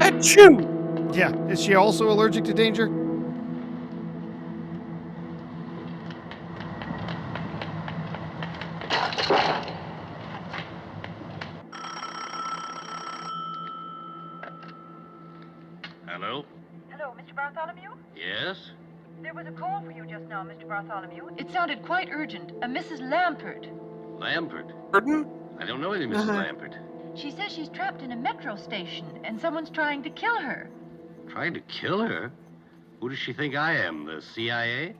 Achoo! Yeah, is she also allergic to danger? Hello? Hello, Mr. Bartholomew? Yes? There was a call for you just now, Mr. Bartholomew. It sounded quite urgent. A Mrs. Lampert. Lampert? Pardon? I don't know any Mrs. Lampert. She says she's trapped in a metro station and someone's trying to kill her. Trying to kill her? Who does she think I am, the CIA?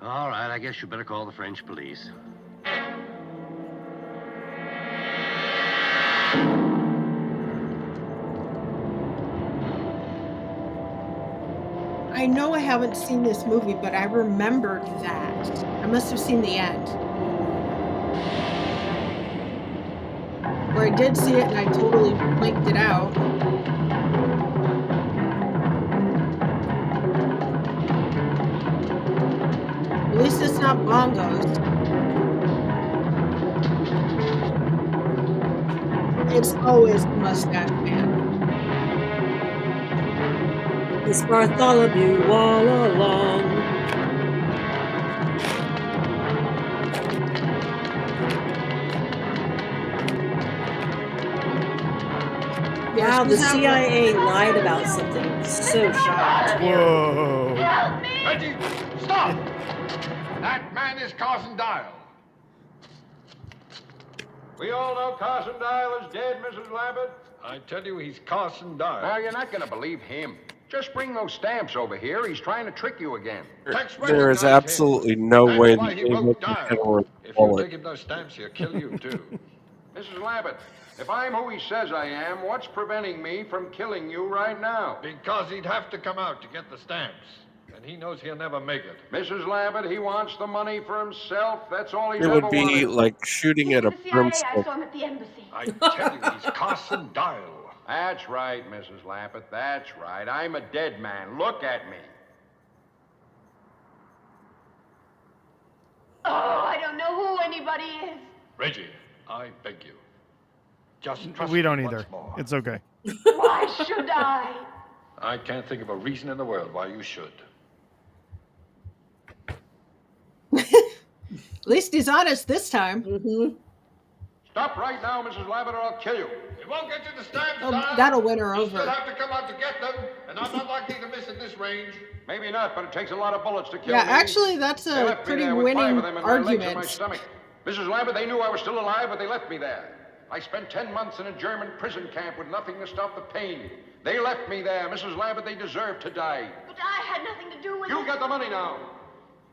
All right, I guess you better call the French police. I know I haven't seen this movie, but I remembered that. I must have seen the end. Or I did see it and I totally blanked it out. At least it's not bongos. It's always the mustache man. It's Bartholomew all along. Wow, the CIA lied about something. I'm so shocked. Whoa. Help me! Reggie, stop! That man is Carson Dial. We all know Carson Dial is dead, Mrs. Lambert. I tell you, he's Carson Dial. Now, you're not going to believe him. Just bring those stamps over here. He's trying to trick you again. There is absolutely no way why that he they wrote would Dial. generate If you bullet. take him those stamps, he'll kill you, too. Mrs. Lambert, if I'm who he says I am, what's preventing me from killing you right now? Because he'd have to come out to get the stamps. And he knows he'll never make it. Mrs. Lambert, he wants the money for himself. That's all he's It ever would be wanted. like shooting at a The CIA, I broomstick. saw him at the embassy. I tell you, he's Carson Dial. That's right, Mrs. Lambert. That's right. I'm a dead man. Look at me. Oh, I don't know who anybody is. Reggie, I beg you. Just trust We don't me either. once more. It's okay. Why should I? I can't think of a reason in the world why you should. At least he's honest this time. Stop right now, Mrs. Lambert, or I'll kill you. It won't get you the stamps, Oh, Dial. that'll win her You over. still have to come out to get them, and I'm not likely to miss at this range. Maybe not, but it takes a lot of bullets to kill Yeah, me. actually, that's They a left me pretty there with 5 winning of them in my legs and my argument. stomach. Mrs. Lambert, they knew I was still alive, but they left me there. I spent 10 months in a German prison camp with nothing to stop the pain. They left me there. Mrs. Lambert, they deserved to die. But I had nothing to do with You it. got the money now.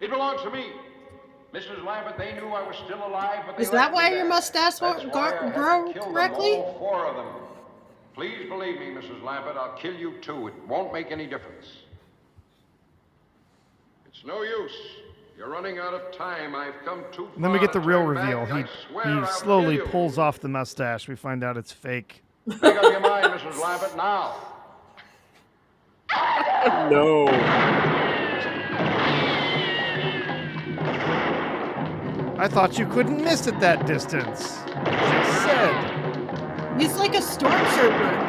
It belongs to me. Mrs. Lambert, they knew I was still alive, but they Is left that me why there. your mustache That's won't why I had to grow kill them, correctly? all 4 of them. Please believe me, Mrs. Lambert, I'll kill you too. It won't make any difference. It's no use. You're running out of time. I've come too far. And then we get the to real turn back, reveal. and I swear I'll He kill slowly you. pulls off the mustache. We find out it's fake. Make up your mind, Mrs. Lambert, now. No. I thought you couldn't miss at that distance. Just said. He's like a stormtrooper.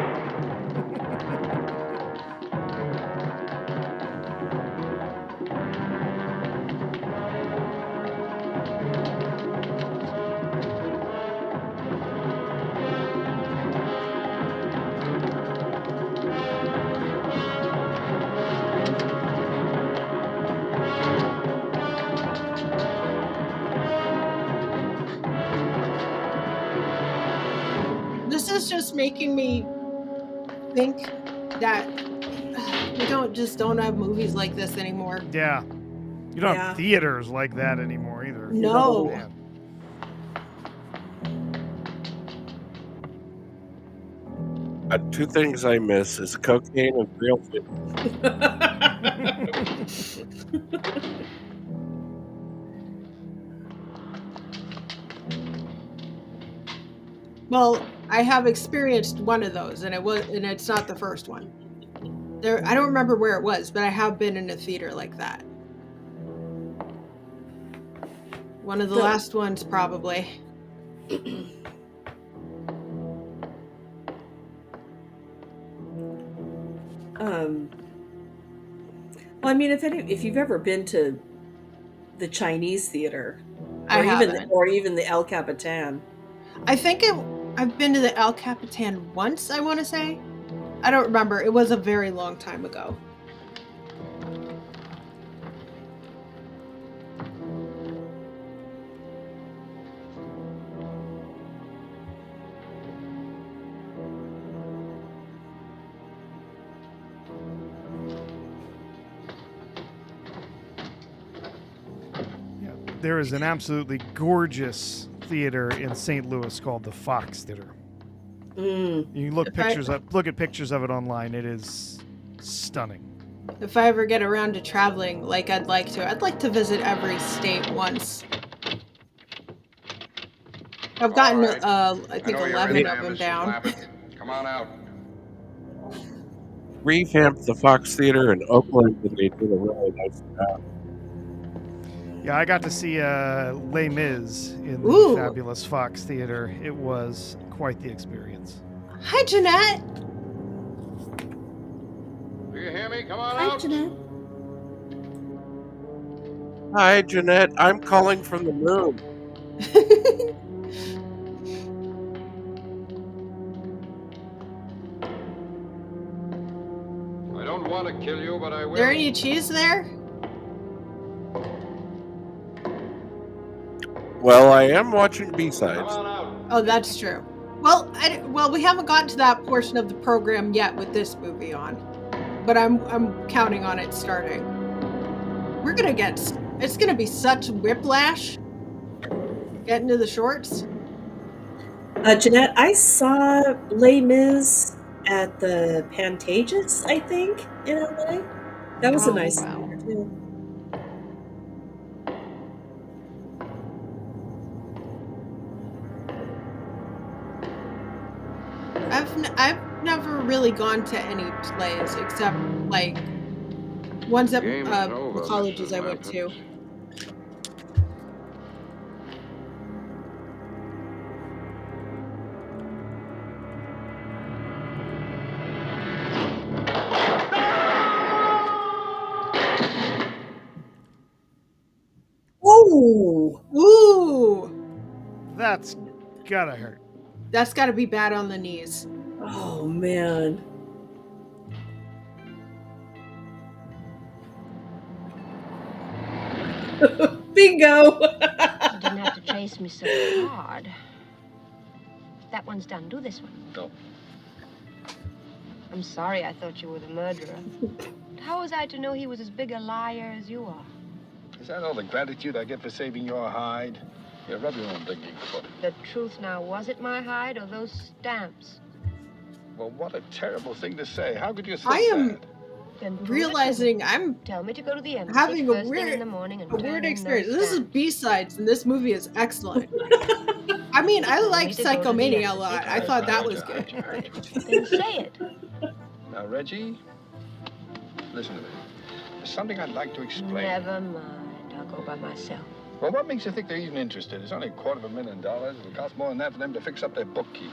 This is just making me think that we don't have movies like this anymore. Yeah. You don't Yeah. have theaters like that anymore either. No. Man. Two things I miss is cocaine and real food. Well, I have experienced one of those, and it's not the first one. I don't remember where it was, but I have been in a theater like that. One of the last ones, probably. Well, I mean, if you've ever been to the Chinese theater, or even the El Capitan, I think I've been to the El Capitan once. I want to say, I don't remember. It was a very long time ago. There is an absolutely gorgeous theater in St. Louis called the Fox Theater. You can look at pictures of it online. It is stunning. If I ever get around to traveling, like I'd like to visit every state once. I've gotten, I think 11 of them down. Come on out. Revamped the Fox Theater in Oakland, and they did a really nice job. Yeah, I got to see Les Mis in the fabulous Fox Theater. It was quite the experience. Hi, Jeanette. Do you hear me? Come on Hi, out. Jeanette. Hi, Jeanette. I'm calling from the moon. I don't want to kill you, but I will. Is there any cheese there? Well, I am watching B-sides. Oh, that's true. Well, we haven't gotten to that portion of the program yet with this movie on, but I'm counting on it starting. It's gonna be such whiplash getting to the shorts. Jeanette, I saw Les Mis at the Pantages, I think, in LA. That was a nice theater too. I've never really gone to any plays except like ones at colleges I went to. Ooh! That's gotta hurt. That's gotta be bad on the knees. Oh, man. Bingo! You didn't have to chase me so hard. That one's done. Do this one. No. I'm sorry I thought you were the murderer. How was I to know he was as big a liar as you are? Is that all the gratitude I get for saving your hide? You rub your own thinking foot. The truth now, was it my hide or those stamps? Well, what a terrible thing to say. How could you say I am that? realizing I'm Tell me to go to the embassy having a first thing in the morning and weird turn in experience. those This is stamps. B-sides, and this movie is excellent. I mean, I liked Psychomania a lot. I thought that was good. Then say it. Now, Reggie, listen to me. There's something I'd like to explain. Never mind. I'll go by myself. Well, what makes you think they're even interested? It's only $250,000. It'll cost more than that for them to fix up their bookkeeping.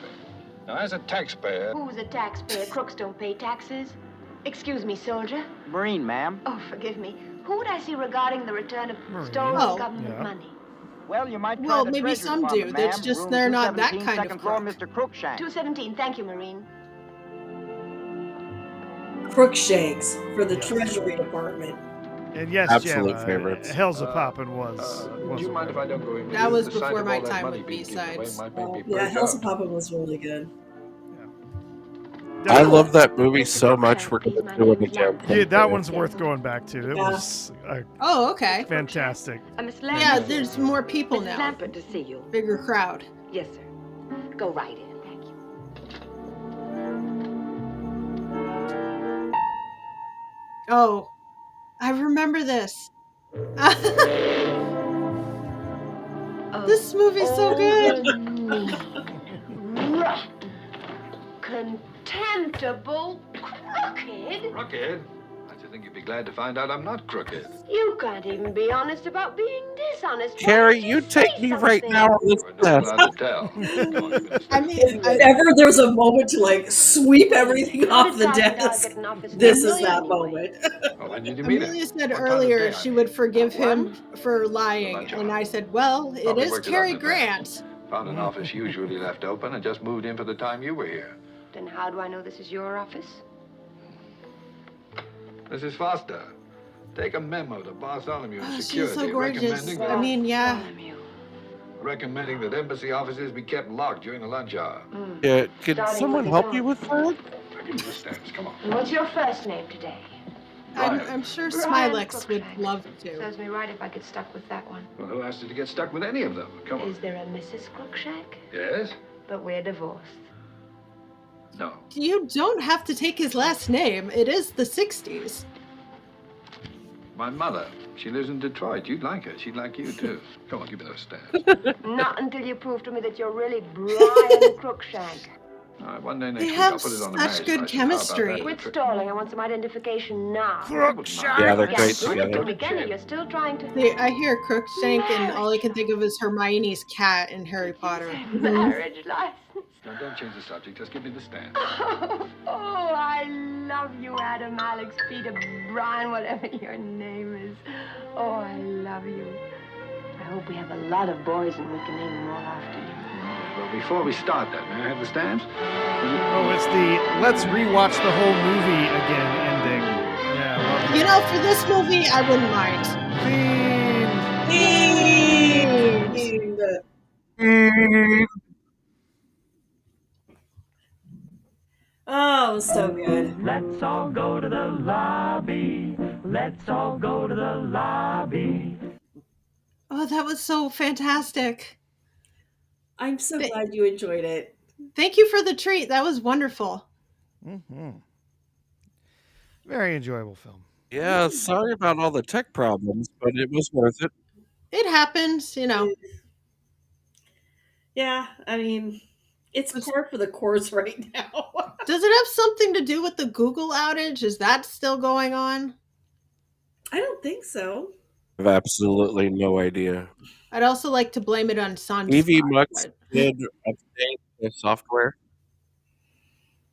Now, as a taxpayer... Who's a taxpayer? Crooks don't pay taxes. Excuse me, soldier. Marine, ma'am. Oh, forgive me. Who would I see regarding the return of stolen government money? Well, you might try Well, the maybe Treasury some do. Department, It's ma'am. just Room they're not that 217, kind of second floor, crook. Mr. Crookshank. 217. Thank you, Marine. Crookshanks for the Treasury Department. And yes, Absolute Jim, favorites. Hell's a Poppin' was. Do you mind if I don't go in? That was The sight before of my all that time money with being given away B-sides. might make me Yeah, break Hell's a out. Poppin' was really good. I love that movie so much. We're going to do it again. Yeah, that one's worth going back to. It was Oh, okay. fantastic. Miss Yeah, Lambert. there's more people Mrs. now. Lambert to see you. Bigger crowd. Yes, sir. Go right in. Thank you. Oh, I remember this. This movie's so good. contemptible, crooked. Crooked? I should think you'd be glad to find out I'm not crooked. You can't even be honest about being dishonest. Carrie, you take me right now on this test. Allowed to tell. I mean, If ever there's a moment to like sweep everything off the desk, this is that moment. Well, when did you meet him? Amelia said earlier she would forgive him for lying, and I said, well, it Probably is worked it Cary out in Grant. Found an office usually left open and just moved in for the time you were here. Then how do I know this is your office? Mrs. Foster, take a memo to Bartholomew and Security She's so gorgeous. recommending that, I mean, yeah. recommending that embassy offices be kept locked during the lunch hour. Yeah, can someone help you with that? I'll give you the stamps, come on. And what's your first name today? I'm sure Brian Smylexx would love to. Serves me right if I get stuck with that one. Well, who asked you to get stuck with any of them? Come on. Is there a Mrs. Crookshank? Yes? But we're divorced. No. You don't have to take his last name. It is the 60s. My mother. She lives in Detroit. You'd like her. She'd like you, too. Come on, give me those stamps. Not until you prove to me that you're really Brian Crookshank. All right, one day next They week have I'll put it on the such marriage good license. How about chemistry. that? Quit stalling. I want some identification now. Crookshank. Yeah, they're great together. McKenna, you're still trying to... I hear Crookshank, and all I can think of is Hermione's cat in Harry Potter. Marriage license. Now, don't change the subject. Just give me the stamp. Oh, I love you, Adam, Alex, Peter, Brian, whatever your name is. Oh, I love you. I hope we have a lot of boys and we can name them all after you. Well, before we start that, may I have the stamps? Oh, it's the let's rewatch the whole movie again ending. Yeah, I love You know, for this movie, I wouldn't mind. Oh, so good. Let's all go to the lobby. Let's all go to the lobby. Oh, that was so fantastic. I'm so glad you enjoyed it. Thank you for the treat. That was wonderful. Mm-hmm. Very enjoyable film. Yeah, sorry about all the tech problems, but it was worth it. It happens, you know. Yeah, I mean, it's par for the course right now. Does it have something to do with the Google outage? Is that still going on? I don't think so. I have absolutely no idea. I'd also like to blame it on Sunspot. EV Mux did update the software.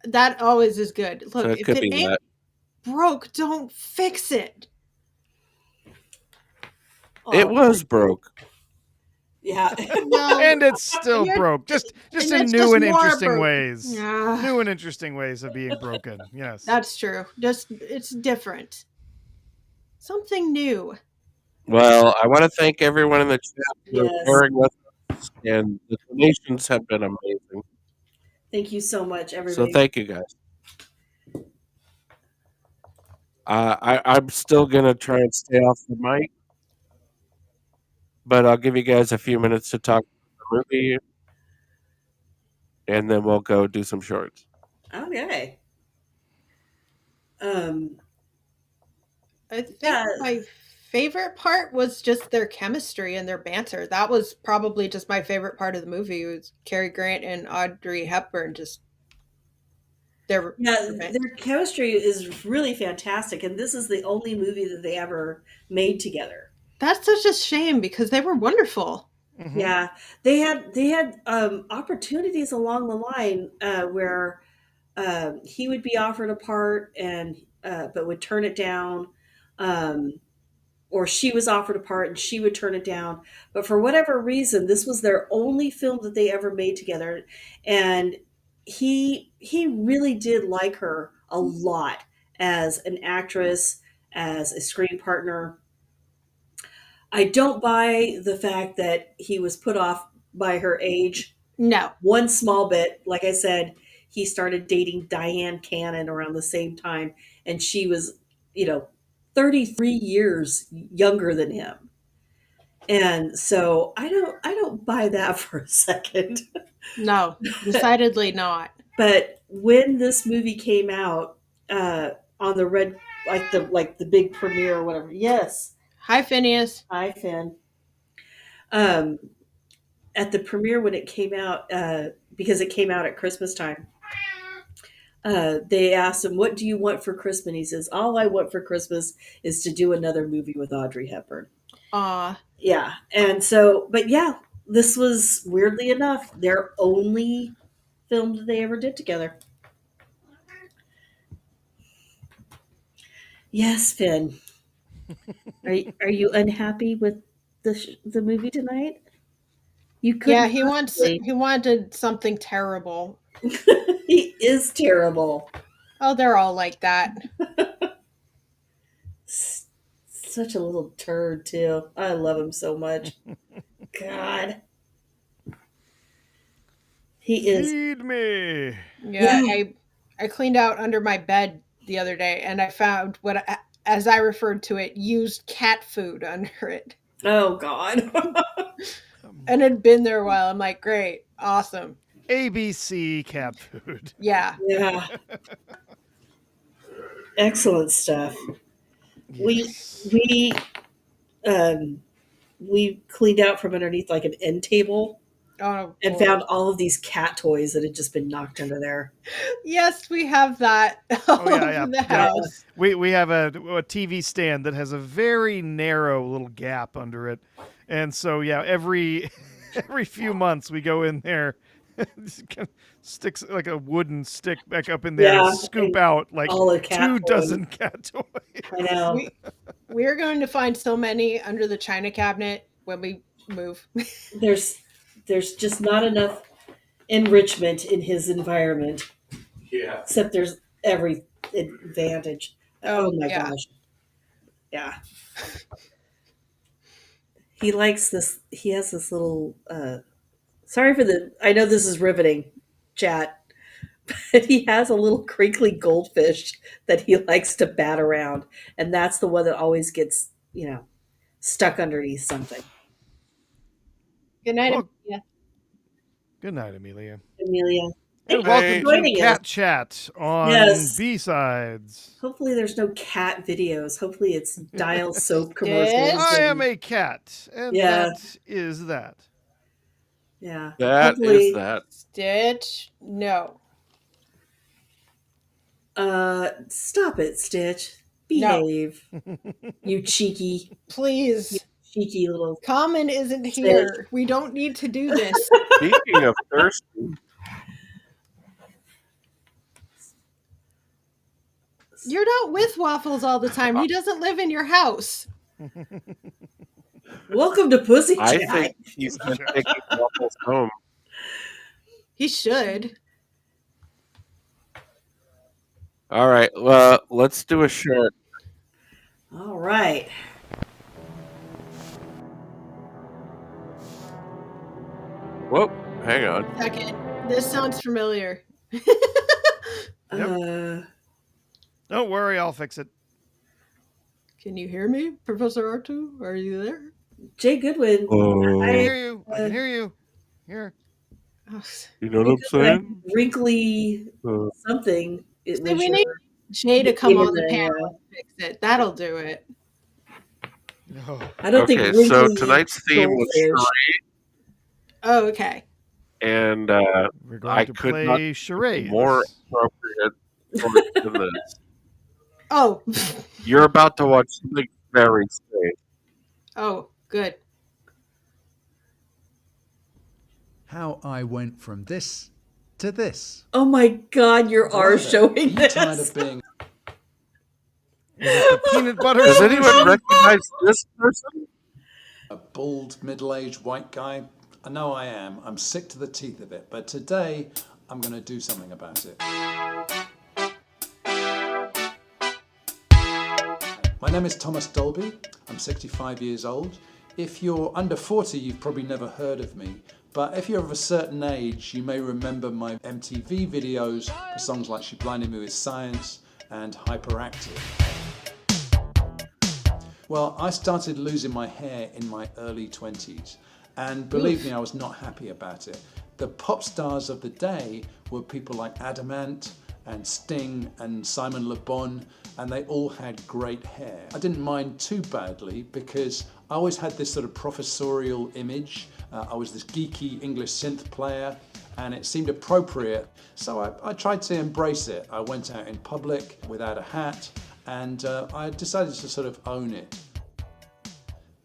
That always is good. Look, So it if could it be ain't that. broke, don't fix it. It was broke. Yeah. And it's still broke. Just and in it's new just and more interesting broke. ways. Yeah. New and interesting ways of being broken. Yes. That's true. Just it's different. Something new. Well, I want to thank everyone in the chat for Yes. bearing with us, and the donations have been amazing. Thank you so much, everybody. So thank you guys. I'm still gonna try and stay off the mic, but I'll give you guys a few minutes to talk about the movie, and then we'll go do some shorts. Okay. I think my favorite part was just their chemistry and their banter. That was probably just my favorite part of the movie. Was Cary Grant and Audrey Hepburn just their their chemistry is really fantastic, and this is the only movie that they ever made together. That's such a shame because they were wonderful. Mm-hmm. Yeah, they had opportunities along the line where he would be offered a part and but would turn it down, or she was offered a part and she would turn it down. But for whatever reason, this was their only film that they ever made together, and he really did like her a lot as an actress, as a screen partner. I don't buy the fact that he was put off by her age. No. One small bit. Like I said, he started dating Diane Cannon around the same time, and she was, 33 years younger than him. And so I don't buy that for a second. No, decidedly not. But when this movie came out on the red, like the big premiere or whatever, yes. Hi, Phineas. Hi, Finn. At the premiere when it came out, because it came out at Christmas time, they asked him, "What do you want for Christmas?" And he says, "All I want for Christmas is to do another movie with Audrey Hepburn." Yeah, and so, but yeah, this was weirdly enough their only film that they ever did together. Yes, Finn. Are you unhappy with the movie tonight? You couldn't. Yeah, he wanted something terrible. He is terrible. Oh, they're all like that. Such a little turd too. I love him so much. God. He is. Feed me. Yeah, I cleaned out under my bed the other day, and I found as I referred to it, used cat food under it. Oh God. And it had been there a while. I'm like, great, awesome. ABC cat food. Yeah. Yeah. Excellent stuff. Yes. We cleaned out from underneath like an end table. Oh, and found all of these cat toys that had just been knocked under there. Yes, we have that all over the house. We have a TV stand that has a very narrow little gap under it, and so every few months we go in there, sticks like a wooden stick back up in there, and scoop out like 2 dozen cat toys. I know. We're going to find so many under the china cabinet when we move. There's just not enough enrichment in his environment. Yeah. Except there's every advantage. Oh my gosh. Yeah. He likes this. He has this little, sorry for I know this is riveting, chat, but he has a little crinkly goldfish that he likes to bat around. And that's the one that always gets, stuck underneath something. Good night, Amelia. Good night, Amelia. Amelia. And welcome to Cat Chat on B-Sides. Hopefully there's no cat videos. Hopefully it's Dial soap commercials. I am a cat, and that is that. Yeah. That is that. Stitch, no. Stop it, Stitch. Behave. No. You cheeky. Please. Cheeky little. Common isn't here. We don't need to do this. Speaking of thirsty. You're not with Waffles all the time. He doesn't live in your house. Welcome to Pussy Chat. I think he's been taking Waffles home. He should. All right. Well, let's do a short. All right. Whoa, hang on. Second. This sounds familiar. Don't worry, I'll fix it. Can you hear me, Professor Artoo? Are you there? Jay Goodwin. I can hear you. I can hear you. Here. You know what I'm saying? Wrinkly something. We need Jay to come on the panel and fix it. That'll do it. I don't think. Okay, so tonight's theme was charade. Oh, okay. And we're going I to could play not charades. be more appropriate than this. Oh. You're about to watch something very strange. Oh, good. How I went from this to this. Oh my God, you are showing this. Tired of being... Peanut butter. Does anyone recognize this person? A bald, middle-aged white guy. I know I am. I'm sick to the teeth of it. But today, I'm going to do something about it. My name is Thomas Dolby. I'm 65 years old. If you're under 40, you've probably never heard of me. But if you're of a certain age, you may remember my MTV videos for songs like She Blinded Me With Science and Hyperactive. Well, I started losing my hair in my early 20s. And believe me, I was not happy about it. The pop stars of the day were people like Adamant and Sting and Simon Le Bon, and they all had great hair. I didn't mind too badly because I always had this sort of professorial image. I was this geeky English synth player, and it seemed appropriate. So I tried to embrace it. I went out in public without a hat, and I decided to sort of own it.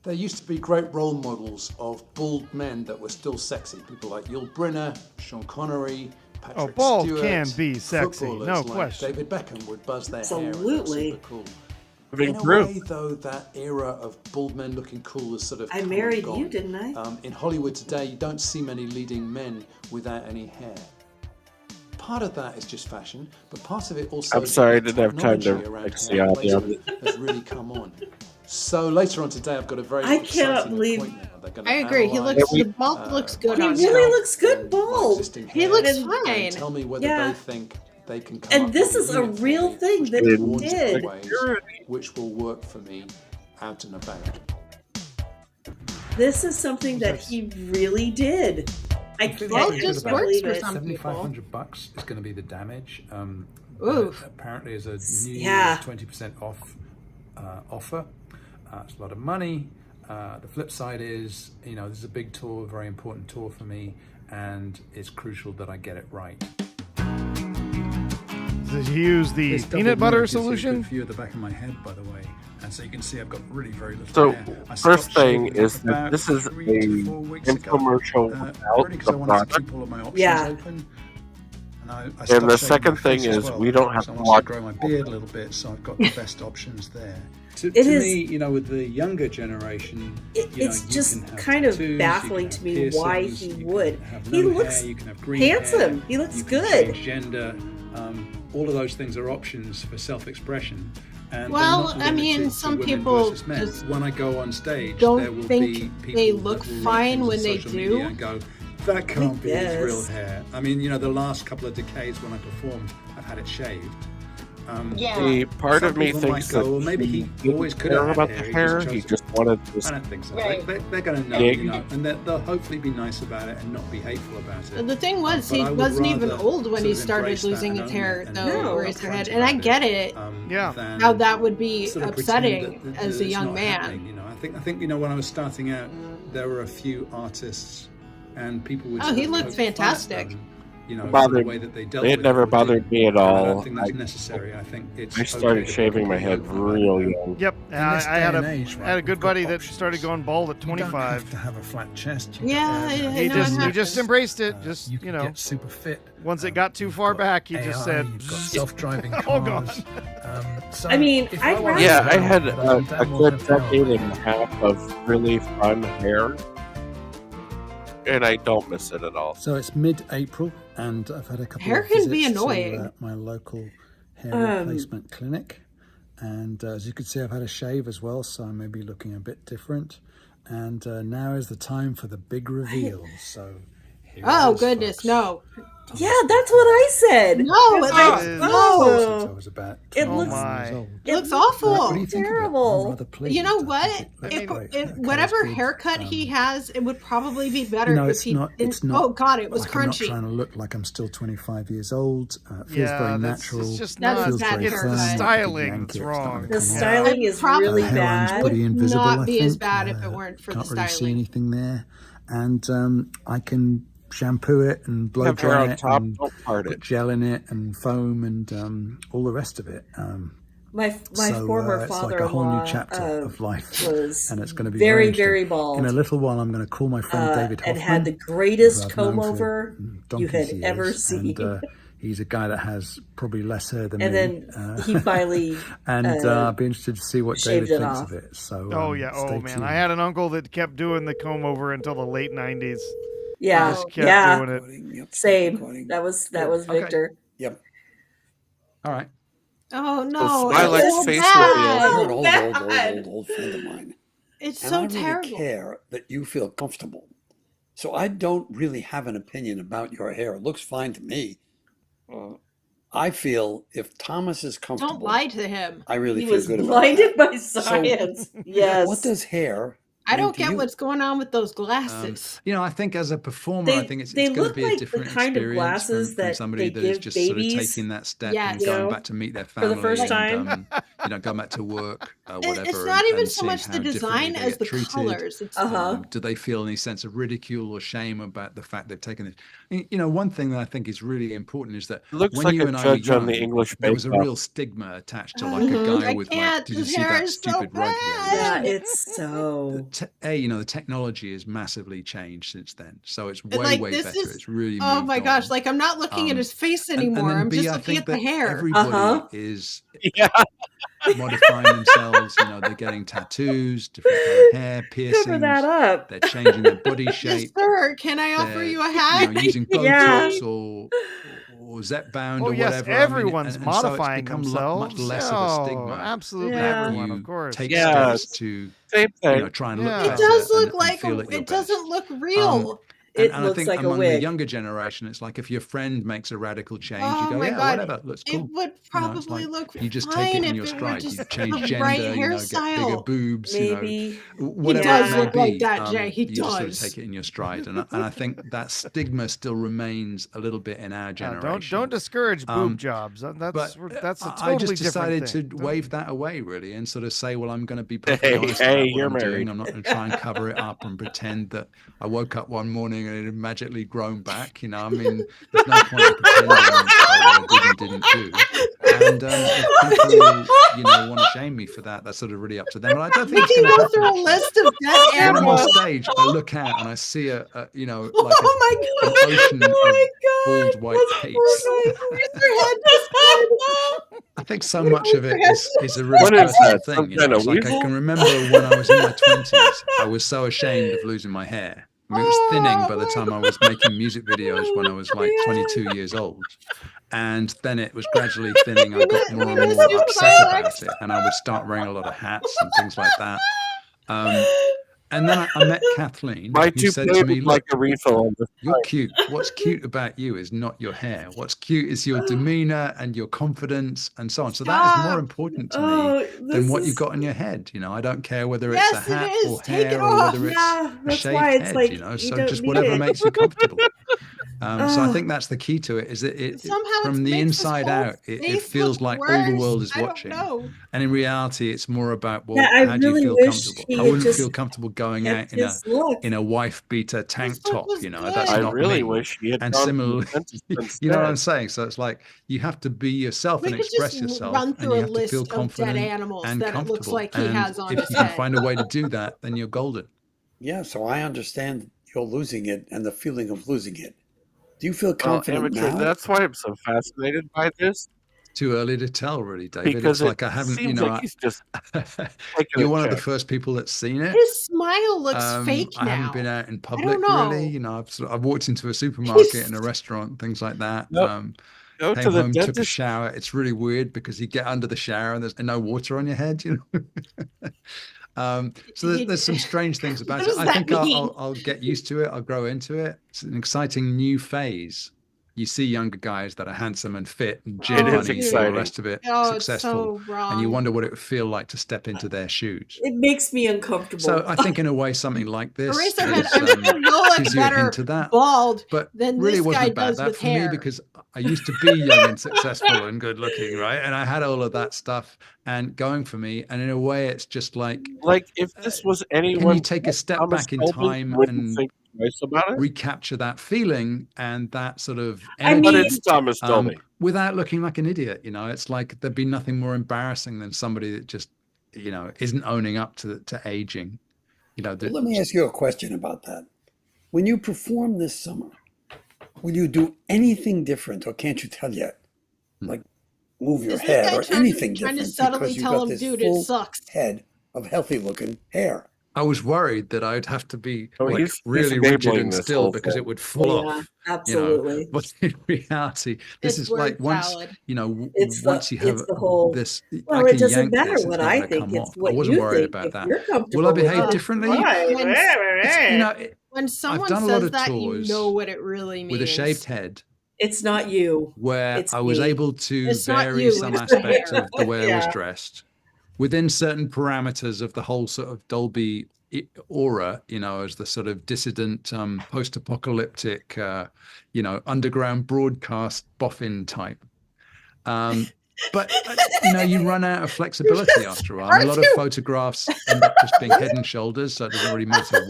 There used to be great role models of bald men that were still sexy. People like Yul Brynner, Sean Connery, Patrick bald Stewart. can be sexy, no Footballers like question. David Beckham would buzz their hair. Absolutely. Super cool. Living In a proof. way, though, that era of bald men looking cool is sort of I come married and gone. you, didn't I? In Hollywood today, you don't see many leading men without any hair. Part of that is just fashion, but part of it also I'm sorry, I didn't have time technology to around fix hair the audio. replacement has really come on. So later on today, I've got a very I cannot exciting believe- appointment. They're gonna I agree. He analyze, looks the bald looks good He on really him. looks good bald. existing He hair looks and fine. tell me whether Yeah. they think they can come And up this with is a unit real for me, thing which that will he warn me did. ways which will work for me out and about. This is something that he really did. I can't Well, it just works believe for it. some people. $7,500 is going to be the damage. Oof. Apparently, is a New Yeah. Year's 20% off offer. It's a lot of money. The flip side is, this is a big tour, a very important tour for me, and it's crucial that I get it right. Did you use the This double peanut butter mirror gives you a solution? good view of the back of my head, by the way, and so you can see I've got really very little So, hair. I first stopped thing shaving is that about this is 3 to 4 weeks ago, infomercial really without because the I wanted to product. keep all of my options Yeah. open. And I And stopped the shaving my second thing face as is well, we don't have so I to wanted watch. to grow my beard a little bit, so I've got the best options there. To It is- me, with the younger generation, It's you just can have kind of tattoos, you baffling can to have me why piercings, he you can would. have He no looks hair, you can have green handsome. hair, He looks you can good. change gender. All of those things are options for self-expression. And Well, they're not I mean, limited to some women people versus men. just When I go on stage, don't there will think be people they that look will write fine things on when they social do. media and go, that can't be his real Yes. hair. I mean, the last couple of decades when I performed, I've had it shaved. The part Some of me people thinks might go, that well, maybe he he always didn't could care have about had the hair, hair. chose He it. just wanted to. I don't think so. Right. They're going to know, Dig. and they'll hopefully be nice about it and not be hateful about it. The thing was, But he I would wasn't even rather old when he sort of started embrace that losing and his own hair, it and though, be or his upfront head. And I about get it, Yeah. than how that would be sort of upsetting pretend that as a it's young not man. happening, I think when I was starting out, there were a few artists and people would Oh, sort he of looked poke fun at fantastic. them, for the bothered. way that they dealt It with never or bothered didn't. me at And I all. don't think that's I- necessary. I think it's I started okay to shaving my publicly head open about real it. young. Yep, In this I day had and a age, I right, had a good we've got buddy that options. started going bald at You don't 25. have to have a flat chest. You Yeah, can I He know it just happens. embraced it. Just you can get super fit. once it got too far back, he just said, You've got self-driving cars. "Oh gosh." So I mean, if I'd wanted rather- Yeah, to I know had that a I'm damn well good gonna decade tell and a half of really fun hair, and I don't miss it at all. So it's mid-April, and I've had a couple Hair of can be visits annoying. to my local hair replacement clinic. And as you can see, I've had a shave as well, so I may be looking a bit different. And now is the time for the big reveal. So here Oh it is, goodness, folks. no, Yeah, that's what I said. no, It's it like, is- Since oh, I was about It 21 looks- years my. old. it looks What do awful. you think of it? terrible. I'm rather pleased. You know I what? think it looks If, great. if The whatever colour's good. haircut he has, it would probably be better You know, if it's he. not. It's not. Oh God, it was like I'm not crunchy. trying to look like I'm still 25 years old. It feels Yeah, very that's- natural. it's just That's not. feels bad very It's haircut. the firm. styling Yank that's it, it's wrong. starting to The come off. styling is Probably really hairline's bad. pretty invisible. not I be think. as bad if it weren't for the Can't really see styling. anything there, and I can shampoo it and blow Have hair dry on it top, and don't part put it. gel in it and foam and all the rest of it. My So, former it's like a father-in-law whole new chapter of life, was and it's going to be very, interesting. very bald. In a little while, I'm going to call my friend David Hoffman, and had the who greatest I've known comb for over you donkey's had years, ever seen. and he's a guy that has probably less hair than And me. then he finally and I'll be interested to see what David shaved it thinks off. of it. So Oh yeah. Oh stay man, tuned. I had an uncle that kept doing the comb over until the late 90s. Yeah, Just kept yeah. doing it. Recording, yep, Same. recording. That was Okay. Victor. Yep. All right. Oh no, Smylexx it's so face bad. You're an old bad. friend of mine. It's And so I really terrible. care that you feel comfortable. So I don't really have an opinion about your hair. It looks fine to me. I feel if Thomas is Don't comfortable, lie to him. I really He feel was good about blinded that. by science. Yes. What does hair I don't get what's going on with those glasses. I think as a performer, I think it's going to be a different experience from somebody that is just sort of taking that step and going back to meet their family for the first time. And going back to work, whatever. It's not even and so much the design as the colors. It's do they feel any sense of ridicule or shame about the fact they've taken it? One thing that I think is really important is that looks when like you a and I judge were on the young, English there was a Bake Off. real stigma attached to like a guy with like, did you see that stupid rug here? Yeah, it's so. The technology has massively changed since then, so it's way like, way this better. is, It's really oh moved my on. gosh, like I'm not looking at his face anymore. And I'm B, just I looking think at the that hair. everybody is modifying themselves. They're getting tattoos, different kind of hair, piercings. Cover that up. They're changing their body shape. Yes, sir. Can I offer you a hat? Using Botox or Zepbound or yes, whatever. everyone's and modifying so it's become themselves. much less of a stigma. Absolutely, that everyone, you of course. take Yes. steps to Same thing. try and look It better does look and like feel at your it doesn't best. look real. It And I looks think like a among the wig. younger generation, it's like if your friend makes a radical change, Oh you go, my yeah, God. whatever, looks It cool. would It's probably like look you just fine take it in if your it were stride. just You change the gender, right get hairstyle. bigger boobs, Maybe. whatever does it may look like be. that, Jay. He you just sort of does. take it in your stride, and I think that stigma still remains a little bit in our generation. Don't discourage boob jobs. That's a totally I just decided different to thing. wave that away, really, and sort of say, well, I'm going to be perfectly honest about what you're I'm married. doing. I'm not going to try and cover it up and pretend that I woke up one morning and it had magically grown back. I mean, there's no point in pretending what I did and didn't do. And if people, want to shame me for that, that's sort of really up to them. But I don't think We it's can going to go happen. through a list of dead When I'm on animals. stage, I look out and I see like Oh my an God. ocean Oh my of bald white papes. I think so much of it is a really What is personal that? Some thing. kind of It's like I weasel? can remember when I was in my 20s, I was so ashamed of losing my hair. I mean, it was thinning by the time I was making music videos when I was like 22 years old. And then it was gradually thinning. I got more and more upset about it. And I would start wearing a lot of hats and things like that. And then I met Kathleen, My who said to toupee me, was like look, a refill on the you're cute. What's cute about you is not your hair. What's cute is your demeanor and your confidence and so on. So that is more important to me than what you've got on your head. I don't care whether it's a hat or hair or whether it's a that's shaved why it's head, like, So you don't just need whatever it. makes you comfortable. So I think that's the key to it, is that Somehow from it the makes his inside whole out, it face feels look like all the worse. world is I don't watching. know. And in reality, it's more about, well, Yeah, I how do you really feel wish comfortable? he I had wouldn't just feel comfortable going out kept his look. in a wife beater tank top, was that's I not really me. wish he had And gone to the similarly, dentist you know what I'm instead. saying? So it's like you have to be yourself We and could express just yourself, run and through you a have to feel list of dead confident animals and that it looks comfortable. like he And has on if his you can head. find a way to do that, then you're golden. Yeah, so I understand you're losing it and the feeling of losing it. Do you feel Well, confident amateur, now? that's why I'm so fascinated by this, Too early to tell, really, David. because It's like I haven't, seems like he's just taking you're a one of the chance. first people that's seen it. His smile looks fake I haven't now. been out in I public, don't really. know. I've walked into a supermarket and a restaurant, things like that. Go to Came the home, took a dentist. shower. It's really weird because you get under the shower and there's no water on your head, So there's some strange things about What it. does I that think mean? I'll get used to it. I'll grow into it. It's an exciting new phase. You see younger guys that are handsome and fit and gym It is bunnies and all exciting. the rest of it, Oh, it's successful, so and you wrong. wonder what it would feel like to step into their shoes. It makes me uncomfortable. So I think in a way something like this Eraserhead, is, I'm sure you'll look gives you a better hint of that. bald But than really this it guy wasn't about does that with for hair. me because I used to be young and successful and good looking, right? And I had all of that stuff and going for me. And in a way, it's just like If this was can anyone, you take a step Thomas back in Dolby time wouldn't and think twice about it. recapture that feeling and that sort of I energy But mean, it's Thomas Dolby. without looking like an idiot? It's like there'd be nothing more embarrassing than somebody that just isn't owning up to aging. Well, let me ask you a question about that. When you perform this summer, will you do anything different, or can't you tell yet? Like move your Is this head guy or trying anything to different subtly because you've tell got him, this dude, it full sucks? head of healthy-looking hair. I was worried that I'd have to be Oh, like he's really rigid enabling and this still whole because thing. it would fall Yeah, off. absolutely. But in reality, this It's is like word once salad. once you have It's the whole. this, Well, I it can doesn't yank matter this. It's what not I going to think; come it's off. I what wasn't you worried think. about If that. you're Will I comfortable with behave it, differently? When, It's, when someone done a lot says of that, you tours know what it really means. with a shaved head, it's not you. where It's I was me. able to It's not vary you, some it's the aspects hair. of the way I was Yeah. dressed within certain parameters of the whole sort of Dolby aura, as the sort of dissident, post-apocalyptic, underground broadcast boffin type. But you run out of flexibility after a while. I mean, a lot of photographs end up just being head and shoulders, so it doesn't really matter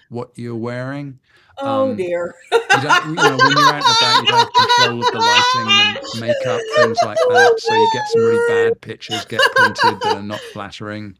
what you're wearing. Oh dear. You don't, when you're out and about, you don't have control of the lighting and makeup, things like that. So you get some really bad pictures get printed that are not flattering.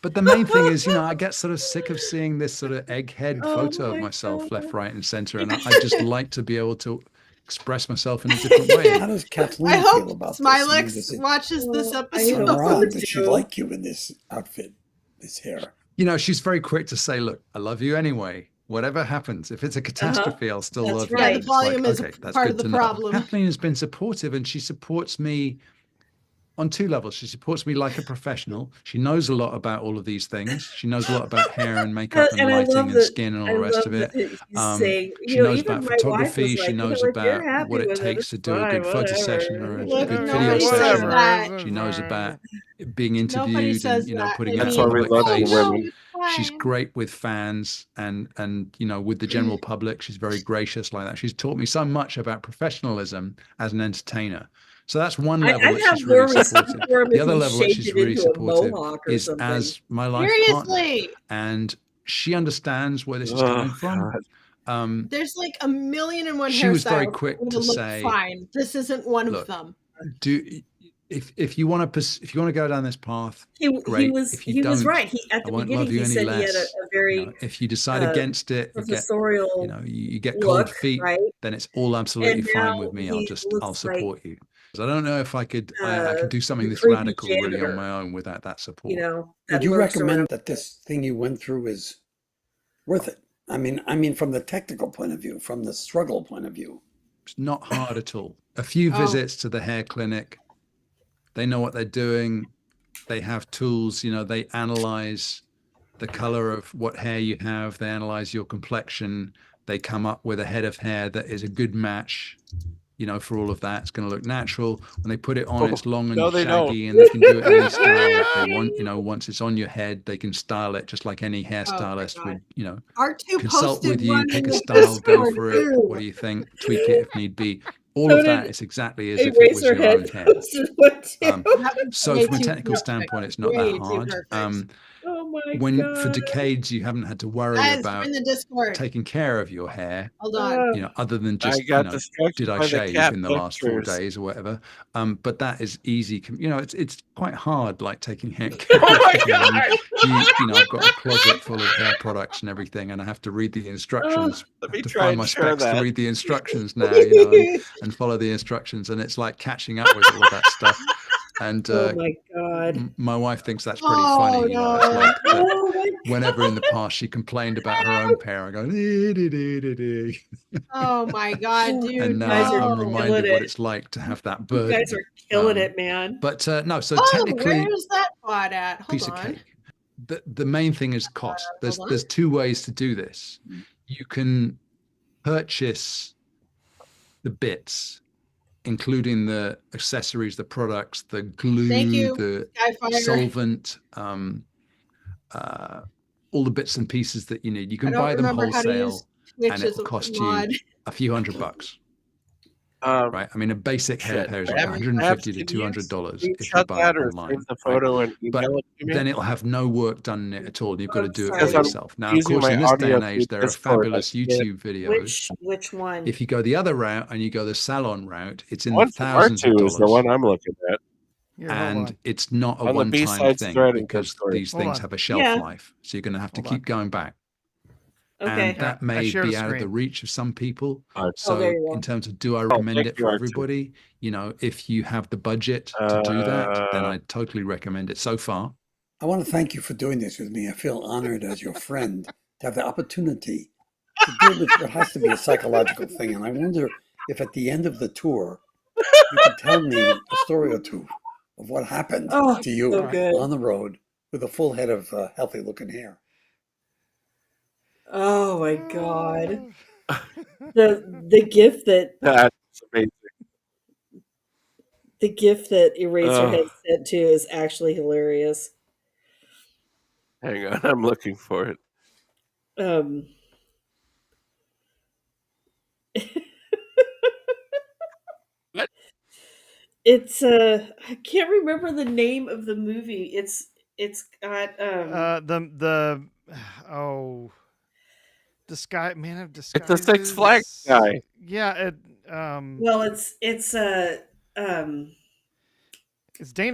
But the main thing is, I get sort of sick of seeing this sort of egghead photo of myself left, right, and center, and I just like to be able to express myself in a different way. How does Kathleen I hope feel about Smylexx this? watches this Turn episode. around. Does she like you in this outfit, this hair? She's very quick to say, "Look, I love you anyway. Whatever happens, if it's a catastrophe, I'll still love you." Yeah, the volume is that's part good of the to know. problem. Kathleen has been supportive, and she supports me on two levels. She supports me like a professional. She knows a lot about all of these things. She knows a lot about hair and makeup and And I lighting love and that. skin and all I the rest love of it. that he's saying, She knows even about my wife photography. was She like, knows if you're about happy what it with takes to do a fine, good photo whatever. session or a Look, good video nobody says session. that. She knows about being Nobody interviewed says and that. putting I in a mean, public oh, face. no, it's She's fine. great with fans and with the general public. She's very gracious like that. She's taught me so much about professionalism as an entertainer. So that's one level I'd that have she's more really respect supportive. for him The if other he level that shaved she's it really into a supportive mohawk or is something. as my life partner. Seriously. And she understands where this is coming from. There's like 1,000,001 She was very hairstyles quick that to would look say, fine. This isn't one of look, them. if you want to go down this path, He great. was If you he was don't, right. He at I the won't beginning love you he any said he had less. a very If you decide against it, professorial you get cold look, feet, right? then it's all absolutely And fine now with me. he I'll looks support you. I don't know if I could I can do something the this creepy radical really on janitor. my own without that support. That Would you lurks recommend around. that this thing you went through is worth it? I mean, from the technical point of view, from the struggle point of view. It's not hard at all. A few visits to the hair clinic. They know what they're doing. They have tools, they analyze the color of what hair you have. They analyze your complexion. They come up with a head of hair that is a good match, for all of that. It's going to look natural. When they put it on, it's long and No, they don't. shaggy, and they can do it any style they want. Once it's on your head, they can style it just like any hairstylist would, Artoo consult posted with you, one pick in a the style, go Discord, for it. too. What do you think? Tweak it if need be. All So of that did is exactly as if it was your own Eraserhead hair. posted one too. That was So way from a too technical perfect. standpoint, it's not Way that too hard. perfect. Oh my For god. decades, you haven't had to worry Guys, about join the Discord. taking care of your hair, Hold on. other than I just, got distracted did I by the shave cat in the last 4 pictures. days or whatever. But that is easy. It's quite hard, like taking hair Oh my care. god! I've got a closet full of hair products and everything, and I have to read the instructions. Let I me have to try find and my share specs to that. read the instructions now, and follow the instructions. And it's like catching up with all of that stuff. And Oh my god. my wife thinks that's pretty Oh, funny. It's like that Oh my whenever in the past she complained about her own pair, I go, "Dee, dee, dee, dee, dee." Oh my god, dude. And You guys are now I'm killing reminded what it. it's like to have that You burden. guys are killing it, man. But no, so Oh, technically, where is that bot at? Hold piece on. of cake. The main thing is cost. Hold on. There's two ways to do this. You can purchase the bits, including the accessories, the products, the glue, Thank you, the Skyfire. solvent, all the bits and pieces that you need. You I can don't buy them remember how to use wholesale, Twitch and as it will a cost you mod. a few $100. Right? I mean, a basic hair repair is like Perhaps $150 to can you $200 if you screenshot buy that it or online. save the Right? photo and But email it to me? then it'll have no work done in it at all. You've got to do it Because all I'm yourself. Now, of using course, my in this day audio and age, through there are Discord. fabulous I can't- YouTube videos. Which one? If you go the other route and you go the salon route, it's in the One from thousands of R2 is the dollars. one I'm looking at. Here, hold And on. it's not a On the one-time B-Sides thing thread in because Discord. these Hold things on. have a shelf Yeah. life. So you're going to have to Hold on. keep going back. Okay. And that I may shared a be out of the screen. reach of some people. Oh, there So you go. in terms of do I recommend thank it you, for R2. everybody, if you have the budget to do that, then I totally recommend it so far. I want to thank you for doing this with me. I feel honored as your friend to have the opportunity to deal with what has to be a psychological thing. And I wonder if at the end of the tour, you could tell me a story or two of what happened Oh, to you so good. on the road with a full head of healthy looking hair. Oh my god. The gift that That's amazing. Eraserhead sent to is actually hilarious. Hang on, I'm looking for it. It's I can't remember the name of the movie. It's got Man of Disguises. It's a Six Flags guy. Yeah, well, it's it's Dana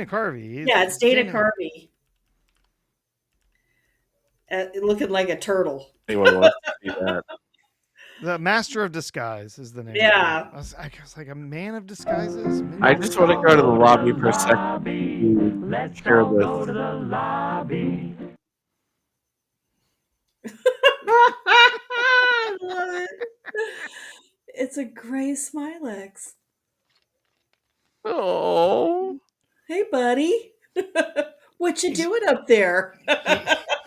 Carvey. Yeah, it's Dana Carvey. Looking like a turtle. Anyone wants to see that? The Master of Disguise is the name. Yeah. I was like, a Man of Disguises? I just want to go to the lobby for a second. Let's Share all this. go to the lobby. I love it. It's a gray Smylexx. Oh. Hey, buddy. What you doing up there?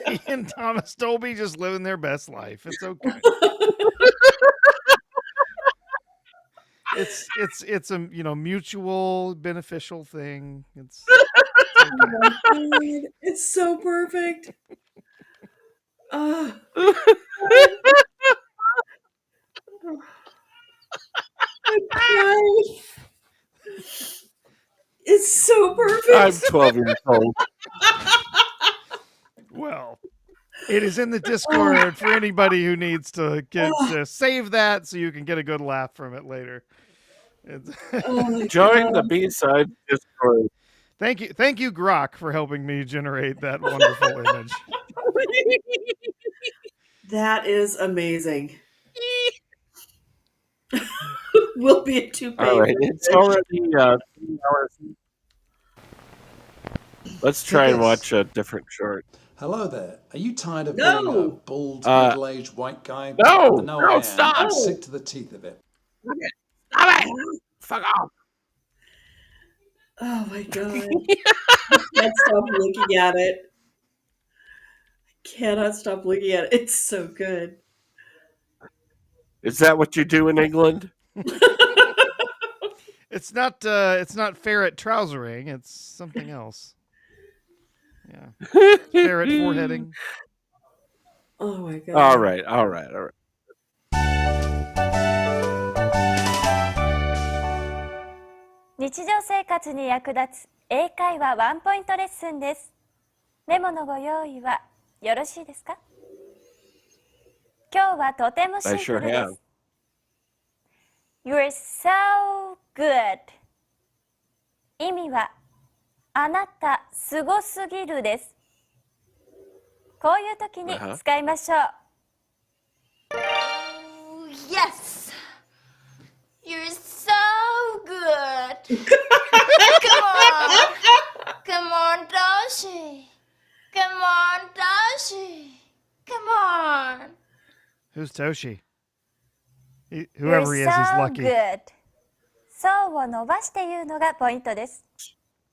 He and Thomas Dolby just living their best life. It's okay. It's a mutual beneficial thing. It's Oh my God. It's so perfect. I'm crying. It's so perfect. I'm 12 years old. Well, it is in the Discord for anybody who needs to save that so you can get a good laugh from it later. Join the B-side Discord. Thank you, Grok, for helping me generate that wonderful image. That is amazing. We'll be a two-page. All right, it's already 3 hours. Let's try and watch a different short. Hello there. Are you tired of being a bald, middle-aged white guy? No, I am. stop. I'm sick to the teeth of it. Stop it! Fuck off. Oh my God. I can't stop looking at it. I cannot stop looking at it. It's so good. Is that what you do in England? It's not ferret trousering. It's something else. Yeah, ferret foreheading. Oh my God. All right.日常生活に役立つ英会話ワンポイントレッスンです。メモのご用意はよろしいですか？今日はとてもシンプルです。You're so good。意味はあなたすごすぎるです。こういう時に使いましょう。Yes! You're so good! Come on! Come on, Toshi! Come on, Toshi! Come on! Who's Toshi? Whoever he is, he's lucky. Good. そうを伸ばして言うのがポイントです。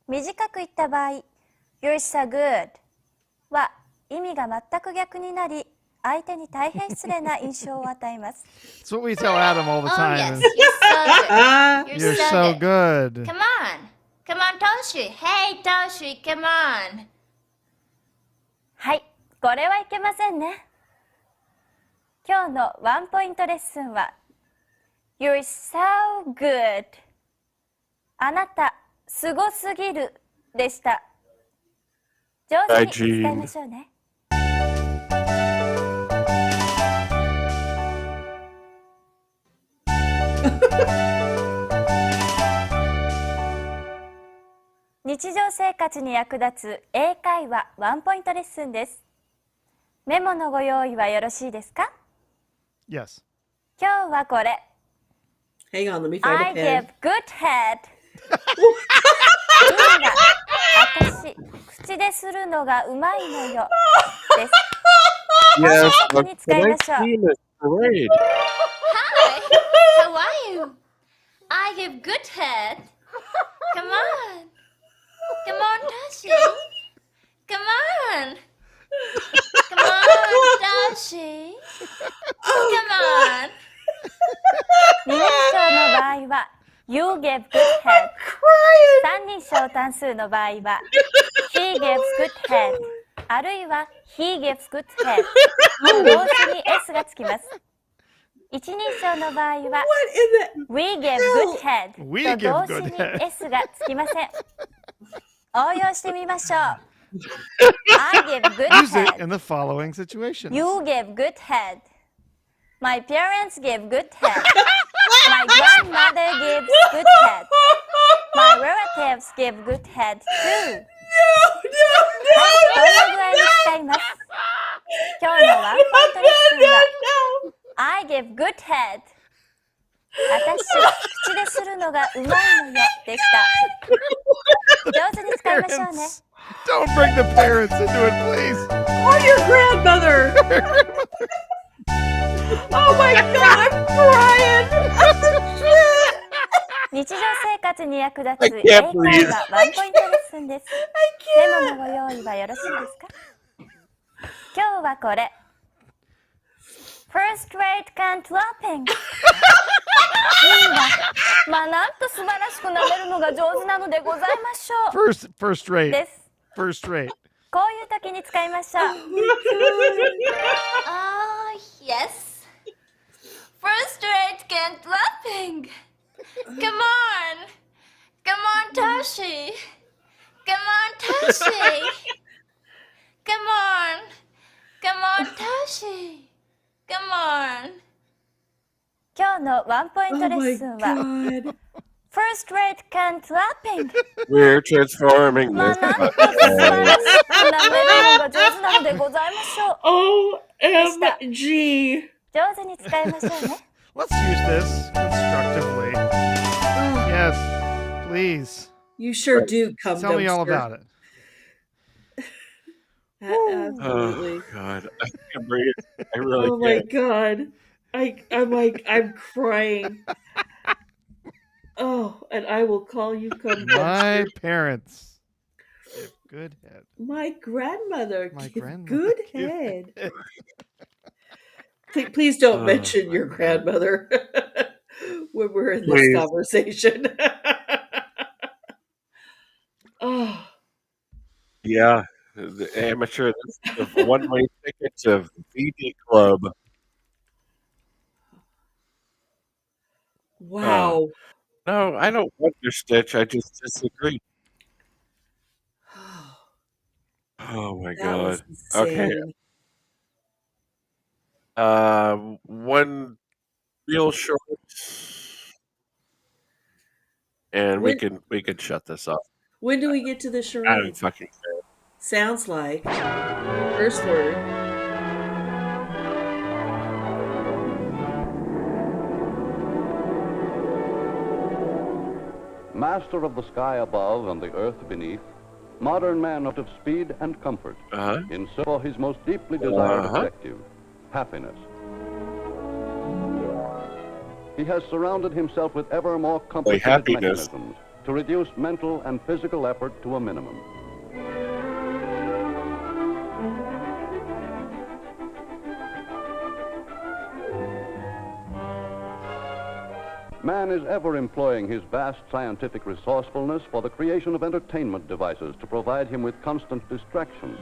短く言った場合、You're so good は意味が全く逆になり、相手に大変失礼な印象を与えます。That's what we tell Adam all the time. Oh, yes. You're so good. Come on. Come on, Toshi. Hey, Toshi, come on. はい、これはいけませんね。今日のワンポイントレッスンは You're so good あなたすごすぎるでした。上手に使いましょうね。日常生活に役立つ英会話ワンポイントレッスンです。メモのご用意はよろしいですか？ Yes. 今日はこれ。Hang on, let me find a I pen. give good head. 私、口でするのがうまいのよ。です。Yes, この時に使いましょう。Hi, How are you? I give good head. Come on. Come on, Toshi. Come on. Come on, Toshi. Come on. 二人称の場合は You give good head 三人称単数の場合は He gives good head あるいは He gives good head と動詞に S がつきます。一人称の場合は We give good head と動詞に S がつきません。応用してみましょう。I give good Use it head. in the following situations. You give good head. My parents give good head. My grandmother gives good head. My relatives give good head too. はい、この具合に使います。今日のワンポイントレッスンは I give good head. 私、口でするのがうまいのよでした。上手に使いましょうね。Don't bring the parents into it, please. Or your grandmother. Oh my god, I'm crying. 日常生活に役立つ英会話ワンポイントレッスンです。メモのご用意はよろしいですか？今日はこれ。First rate can clapping. いいわ。まあなんと素晴らしくなめるのが上手なのでございましょう。First rate. です。First rate. こういう時に使いましょう。Yes. First rate can clapping. Come on. Come on, Toshi. Come on, Toshi. Come on. Come on, Toshi. Come on. 今日のワンポイントレッスンは First rate can clapping. We're transforming まあ this. なんと素晴らしくなめるのが上手なのでございましょう。OMG. 上手に使いましょうね。Let's use this constructively. Yes, please. You sure do come Tell me all dumpster. about it. Absolutely. Oh God, I can't breathe. I really Oh my can't. god. I'm crying. Oh, and I will call you come My dumpster. parents give good head. My grandmother My give grandmother good give head. Please don't Oh, mention your grandmother when we're in this Please. conversation. Oh, Yeah, the amateur. This is the one-way ticket to VD Club. wow. No, I don't wonder, Stitch. I just disagree. Oh my That was God. Okay. insane. One real short, and we can shut this off. When do we get to the I charade? don't fucking care. Sounds like first word. Master of the sky above and the earth beneath, modern man of speed and comfort, in search for his most deeply desired objective, happiness. He has surrounded himself with ever more complicated mechanisms to reduce mental and physical effort to a minimum. Man is ever employing his vast scientific resourcefulness for the creation of entertainment devices to provide him with constant distraction.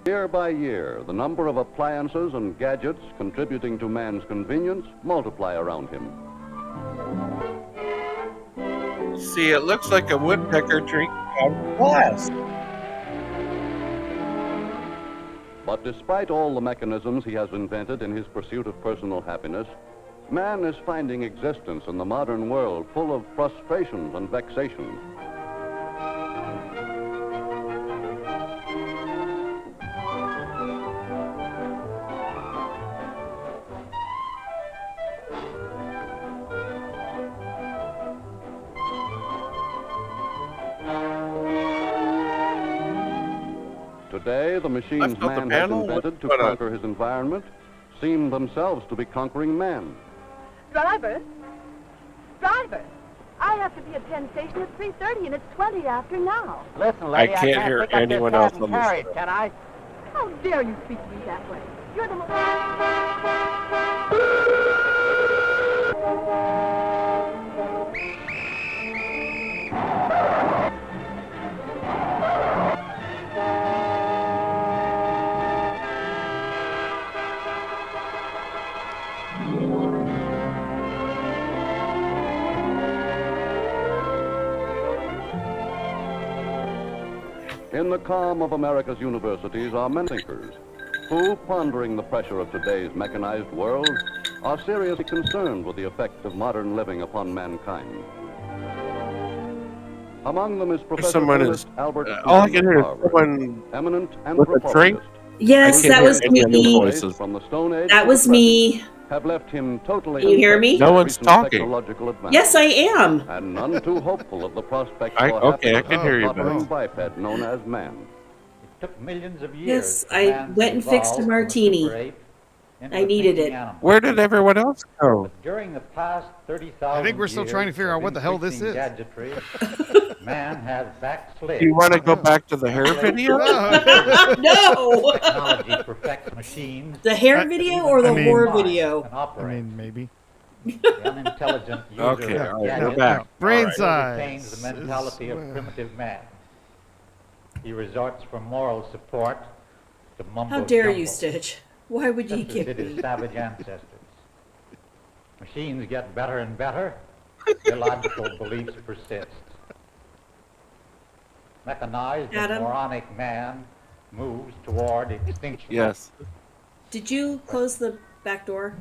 Year by year, the number of appliances and gadgets contributing to man's convenience multiply around him. See, it looks like a woodpecker drinking out of glass. But despite all the mechanisms he has invented in his pursuit of personal happiness, man is finding existence in the modern world full of frustrations and vexations. Today, the machines man has invented to conquer his environment seem themselves to be conquering man. Driver? Driver! I have to be at Penn Station at 3:30 and it's 20 after now. Listen, lady, I can't hear pick up anyone this else cat on and this carry it, show. can I? How dare you speak to me that way? You're the most... In the calm of America's universities are many thinkers who, pondering the pressure of today's mechanized world, are seriously concerned with the effect of modern living upon mankind. Among them is Professor Someone is. Albert All I can hear is someone eminent with a drink. Yes, that was me. From the Stone Age That was me. have left him totally Can you hear me? No one's recent talking. technological advance. Yes, I am. And none too hopeful of the prospect I for can hear you, hovering but biped known as man. Took millions of years. Yes, I went and fixed a martini. I needed it. where did everyone else go? During the past 30,000 I think we're still trying to figure out what the hell this is. Gadgetry, man has backslid. Do you want to go back to the hair video? No. Technology perfects machines. The hair video or the whore video? I mean, maybe. The unintelligent user Okay, of all right, gadgets we're back. Brain still size retains the mentality of is- primitive man. He resorts for moral support to mumbo How dare jumbo, you, Stitch? Why would you just as give did his me? savage ancestors. Machines get better and better. Illogical beliefs persist. Mechanized and Adam? moronic man moves toward extinction. Yes. Did you close the back door?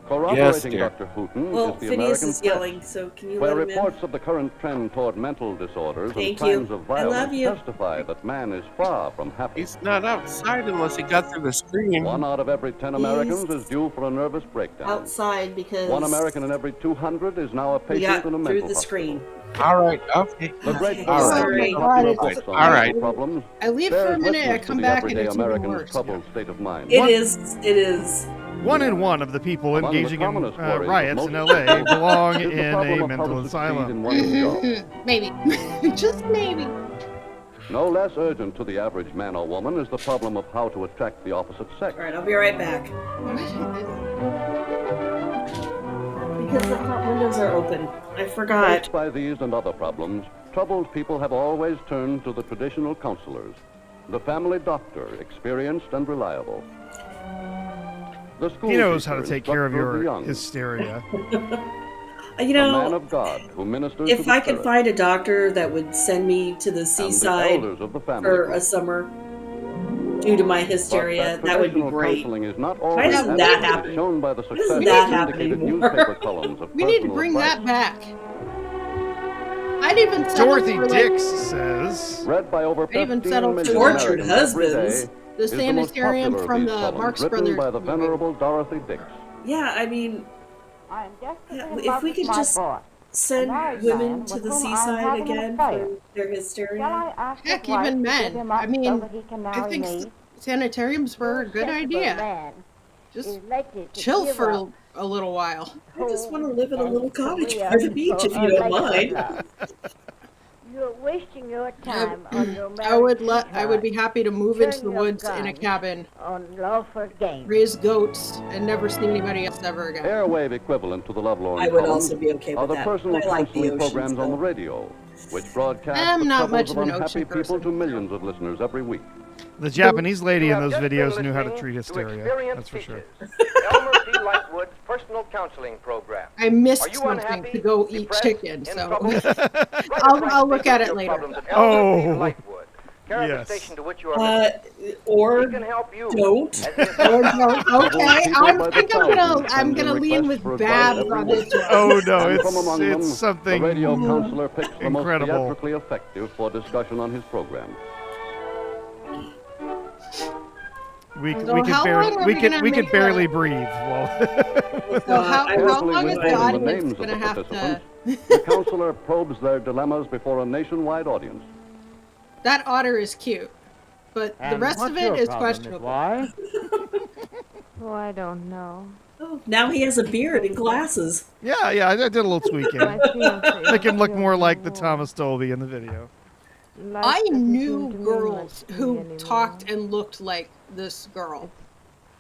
Corroborating dear. Dr. Hooton Well, is the Phineas American is press, yelling, so can you where let him in? reports of the current trend toward mental disorders Thank and you. signs of I love violence you. testify that man is far from happy. He's not outside unless he got through the screen. 1 out of every 10 Americans is due for a nervous breakdown. Outside because 1 American in every 200 is now a we patient got in a through mental the hospital. screen. All right. Okay. The great Okay, variety sorry. of popular God, books on all right. mental problems I leave for a bears minute, I witness come to the back, and everyday it's even American's worse. troubled state of mind. It is. It is. 1 in 1 of the people Among the engaging in commonest worries of riots most in LA people belong is the in problem a of how mental to succeed asylum. in one's job. Maybe. Just maybe. No less urgent to the average man or woman is the problem of how to attract the opposite sex. All right, I'll be right back. Because the front windows are open. I forgot. Faced by these and other problems, troubled people have always turned to the traditional counselors, the family doctor, experienced and reliable. The school He knows teacher, how to take care of instructor the your young, hysteria. You the man know, of God who ministers to if the I could spirit, find a doctor that would send me to the and the seaside elders of the family for group. a summer due to my But hysteria, that would be professional great. counseling is not Why always doesn't that adequate, happen? is shown by the Why success doesn't of that happen syndicated anymore? newspaper columns of We need to personal bring advice. that back. I'd even settle Dorothy for, Dix says. Read by over I'd even 15 settle million for Tortured Americans every husbands. day the is the most sanitarium popular of from these the columns, Marx written Brothers by the movie. venerable Dorothy Dix. Yeah, I mean, I am desperately in if love we with could my just boss. send married women man to with the whom I am seaside having an again affair. for their hysteria. Shall I ask Heck, his wife even to give men. him up I mean, so that he can I marry think me? sanitariums were a good Sensible idea. man Just is elected to chill give for up a little while. I just want to live in a and little cottage career by the beach, if for you a don't later mind. love. You're wasting your time on your I would marriage I would be happy to move into Turn the your woods in a guns cabin, on lawful games. raise goats, and never see anybody else ever again. Airwave equivalent to the Lovelorn I would columns also be okay are with the that. personal I like the counseling oceans, programs on the though. radio, which broadcast I'm the not troubles much of of an unhappy ocean people person. to millions of listeners every week. The Japanese lady You in have those just been videos knew how to listening treat to hysteria. experienced That's for sure. Elmer C. Lightwood's personal counseling program. I missed Are you something unhappy, to go eat depressed, chicken, in so trouble? I'll look at it later. Oh, Lightwood, care of yes. the station to which you are listening. Or He can help you. don't. Or don't. Okay, I'm gonna lean with Babs on this one. Oh no, And from among them, it's the something radio counselor picks the most incredible. theatrically effective for discussion on his program. We So how long are we gonna could make barely that? breathe. Well, So how Carefully long is the withholding the audience names of gonna the have to? participants, the counselor probes their dilemmas before a nationwide audience. That otter is cute, but the And rest what's of it your is problem, Miss questionable. Y? Oh, I don't know. Oh, now he has a beard and glasses. yeah, I did a little tweaking. My fiancé Make him look more like the war. Thomas Dolby in the video. Life I doesn't knew seem to mean girls much to me who anymore. talked and looked like this girl.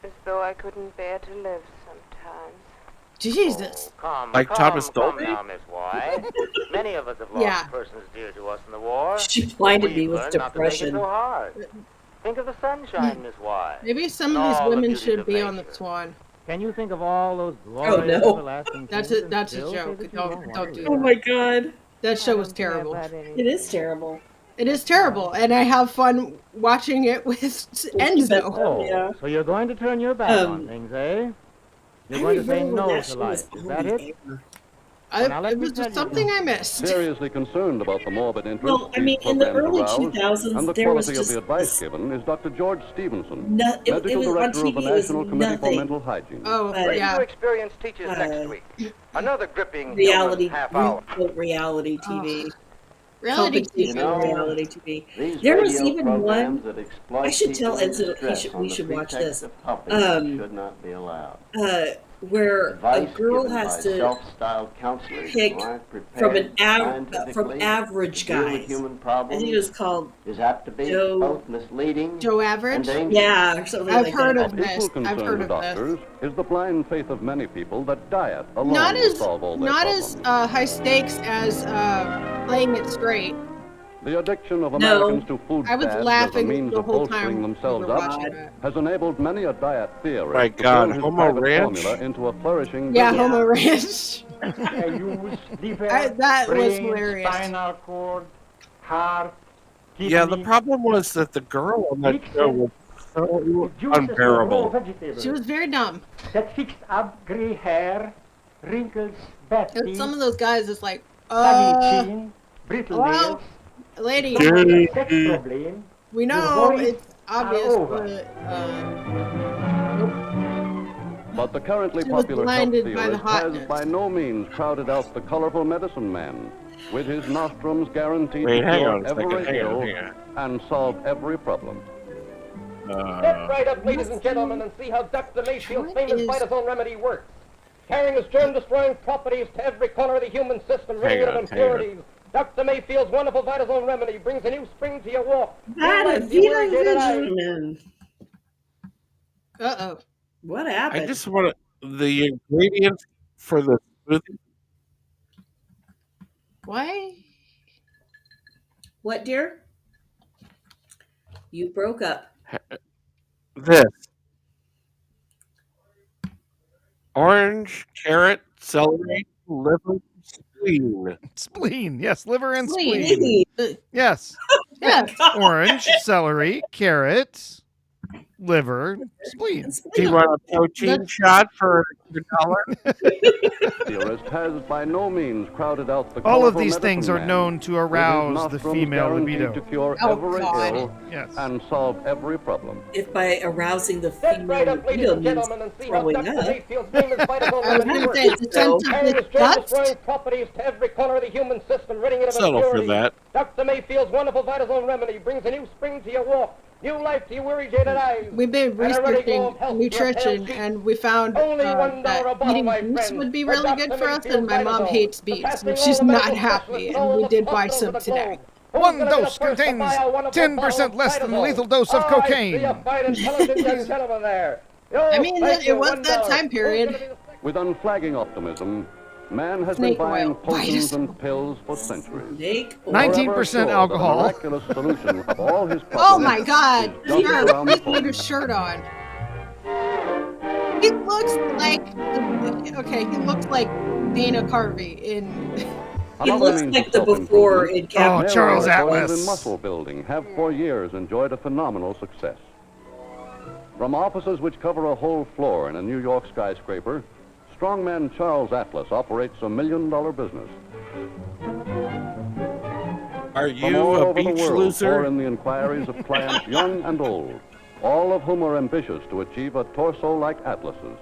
As though I couldn't bear to live sometimes. Jesus. Calm, Like calm, Thomas calm Dolby? now, Miss Y. Many of us have lost Yeah. persons dear to us in the war. She blinded We've me with learned not to make it depression. so hard. Think of the sunshine, Miss Y. Maybe some And of these all the women beauties should of be on the nature. Swan. Can you think of all those glorious no. everlasting That's things a that's a and still joke. say that you Don't do Oh that. my god. That I show was don't care terrible. about anything. It is terrible. It is terrible, and I have fun watching it with Enzo. Oh, so you're going to turn your back on things, eh? You're going to say no to life. Is that it? It was just something I missed. Seriously concerned about the morbid interest Well, I mean, in the early 2000s, and the there was quality of just the advice given is Dr. George Stevenson, it medical was on director of the TV, it was National Committee for nothing. Mental Hygiene. Oh, But- yeah. New experience teaches next week. Another gripping reality, human half hour. reality TV. Reality Competition TV. reality TV. These There was radio even one. programs that exploit I should tell people in Enzo distress on we the should watch pretext this. of topics should not be allowed. Where a Advice girl given has by to self-styled counselors pick who aren't from prepared from average to deal with guys. human I problems think it was called is apt to be Joe- both misleading Joe Average? and dangerous. Yeah, or something I've like heard that. of this. Equal I've concern heard to of this. doctors is the blind faith of many people that diet alone Not will as solve all their not problems. as high stakes as playing it straight. The addiction of No. Americans to food I was fads as a laughing means the of whole bolstering time themselves we were up watching it. has enabled many a diet theorist My to God, turn his Homo private Ranch? formula into a flourishing Yeah, business. Homo Ranch. I use liver, That was brain, hilarious. spinal cord, heart, Yeah, the kidney, problem was that the girl on that show was so juices of raw unbearable. vegetables She was very dumb. that fixed up gray hair, wrinkles, bad And teeth, some of those guys is like, saggy chin, brittle well, nails. lady, Someone with a sex problem. we Your know worries it's obvious, are over. but But the currently She was popular health blinded by the theorist has hotness. by no means crowded out the colorful medicine man, with his nostrums guaranteed Wait, to hang cure on a second, every hang on, ill hang on. and solve every problem. Step right up, ladies and gentlemen, and see how Dr. Mayfield's famous Vitaphone remedy works. Carrying his germ-destroying properties to every corner of the human system, ridding it of hang on. impurities. Dr. Mayfield's wonderful Vitaphone remedy brings a new spring to your walk. That New is life to your irritated eyes. Vision. uh-oh. What I happened? just want the ingredients for the smoothie. Why? What, dear? You broke up. This orange, carrot, celery, liver, spleen. Spleen, yes, liver and Spleen. spleen. Yes. Yeah. Orange, celery, carrot, liver, spleen. Do you want a protein shot for $1? Theorist has by no means crowded out the All of colorful these medicine things are man, known to with his arouse the nostrums female guaranteed libido. to cure Oh, every God. ill Yes. and solve every problem. If by arousing the Step right female up, ladies libido and means gentlemen, and see how throwing Dr. up, Mayfield's famous Vitaphone I was remedy going to works. say, it's attempt Carrying to his guts. germ-destroying properties to every corner of the human system, ridding it of Settle for impurities. that. Dr. Mayfield's wonderful Vitaphone remedy brings a new spring to your walk. New life to your irritated eyes. We've been And a ready glow researching of health to your nutrition, pale cheeks. and we found Only $1 that a bottle, eating my beets friend, would be for really Dr. good for us, Mayfield's and my mom Vitaphone. hates beets, Surpassing and she's all the not medical happy, specialists and all we of the did buy hospitals some of the today. globe. Who's One gonna be the dose first to contains buy a wonderful 10% bottle of less than the Vitaphone? lethal dose of Oh, I see cocaine. a fine, intelligent young gentleman there. I mean, thank it you, was that $1. time period. Who's gonna be the With unflagging optimism, man has Snake been buying oil. potions and pills for centuries. Snake oil. 19% alcohol. The miraculous solution of all his problems Oh my God! is just Sure, around the please put corner. his shirt on. He looks like he looks like Dana Carvey in. He Another looks means like of the before in self-improvement, Captain. Oh, Charles male coils Atlas. in muscle building have for years enjoyed a phenomenal success. From offices which cover a whole floor in a New York skyscraper, strongman Charles Atlas operates $1 million business. Are From you all a over the beach world loser? pour in the inquiries of clients young and old, all of whom are ambitious to achieve a torso like Atlas's.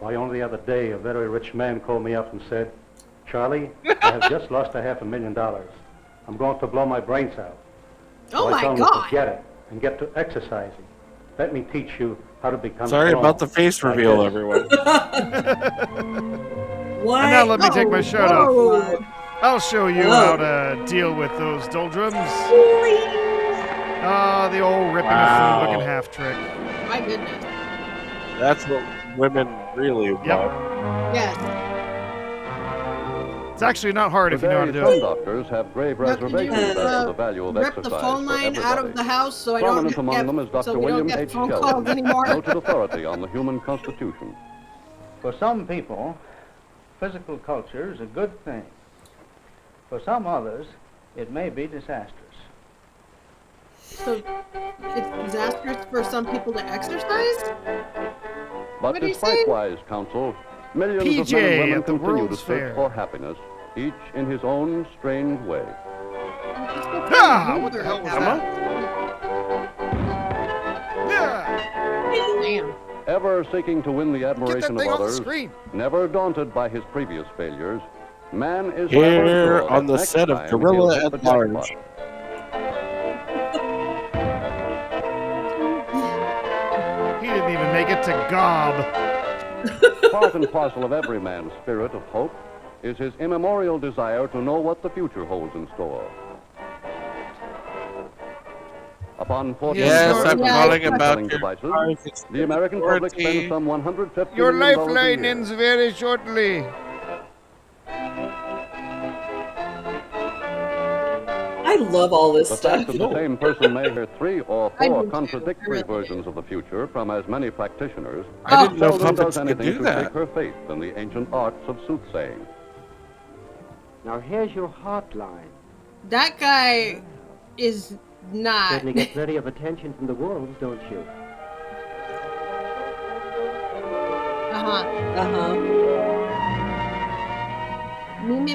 Why, only the other day, a very rich man called me up and said, Charlie, I have just lost $500,000. I'm going to blow my brains out. Oh So I my told him, God! forget it and get to exercising. Let me teach you how to become Sorry strong. about the face Like reveal, this. everyone. Why? And now let me take my shirt off. off. I'll show you how to deal with those doldrums. Ah, the old ripping Wow. a food looking half trick. My goodness. That's what women really want. Yes. It's actually not hard if you know how to do Some it. doctors have grave Now, could you, reservations as to the value of rip exercise the phone for line out of everybody. the house so I Prominent don't among get them is Dr. so we don't William get H. phone Sheldon, calls anymore. noted authority on the human constitution. For some people, physical culture is a good thing. For some others, it may be disastrous. So it's disastrous for some people to exercise? But What do you despite say? wise counsel, millions of PJ men and women at the continue to World's search Fair. for happiness, each in his own strange way. Ah, what the hell was that? Damn. Ever seeking to win the admiration of thing on the others, screen. never daunted by his previous failures, man is Here ever sure on that the next set of time Gorilla he'll hit at the jackpot. Large. He didn't even make it to Gob. Part and parcel of every man's spirit of hope is his immemorial desire to know what the future holds in store. Upon 14 Yes, I'm calling compelling about your devices, cars. the American public Security. spends some $150 Your million lifeline a year. ends very shortly. I love all this The stuff. fact that the same person may hear 3 or I 4 do too. contradictory I really versions of the future from as many practitioners I didn't know seldom puppets does could anything do to that. shake her faith in the ancient arts of soothsaying. Now here's your hotline. That guy is not. Certainly get plenty of attention from the wolves, don't you?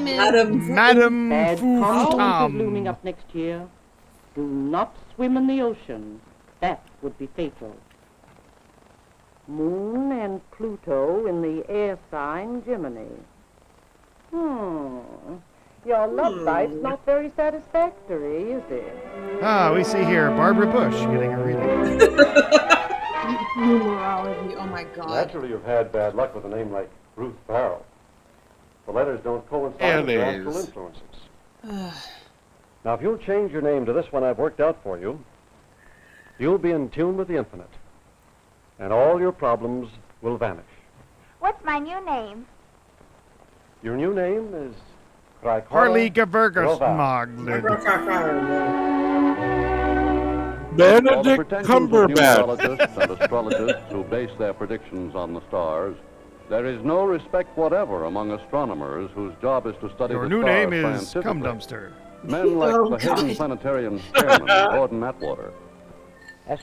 Madam Bad Foo consequences Tom. looming up next year. Do not swim in the ocean. That would be fatal. Moon and Pluto in the air sign Gemini. Your love life's not very satisfactory, is it? Ah, we see here Barbara Bush getting a reading. Numerology. Oh my god. Naturally, you've had bad luck with a name like Ruth Farrell. The letters don't coincide It with your actual is. influences. Now, if you'll change your name to this one I've worked out for you, you'll be in tune with the infinite. And all your problems will vanish. What's my new name? Your new name is Harley Gavergersmagd. Benedict For the Cumberbatch. numerologists and astrologists who base their predictions on the stars, there is no respect whatever among astronomers whose job is to study Your the new stars name is scientifically. Cum Dumpster. Men like Oh, the hidden God. planetarian chairman, Gordon Atwater.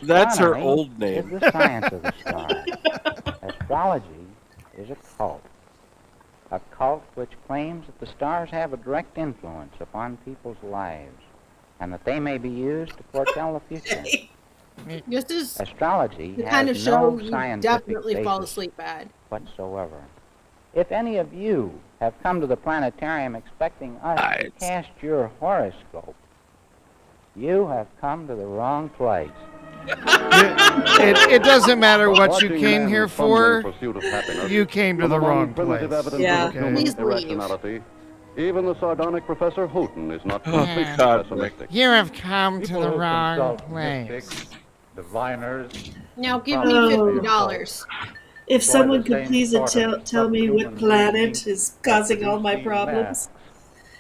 That's her Astronomy old name. is the science of the stars. Astrology is a cult. A cult which claims that the stars have a direct influence upon people's lives and that they may be used to foretell the future. This is Astrology the has kind of no show you scientific definitely fall basis asleep at. whatsoever. If any of you have come to the planetarium expecting us to cast your horoscope, you have come to the wrong place. It doesn't matter what you Watching came men here fumbling for. pursuit of happiness, You came to from the among wrong primitive place. evidences Yeah. of human Please leave. irrationality, even the sardonic Professor Houghton is not Oh, completely God, pessimistic. You have come to People the who wrong consult place. mystics, diviners, Now give me Oh. $50. If Employ someone the could same please sort of tell me what subhuman planet reasoning is that causing all my produce these problems. masks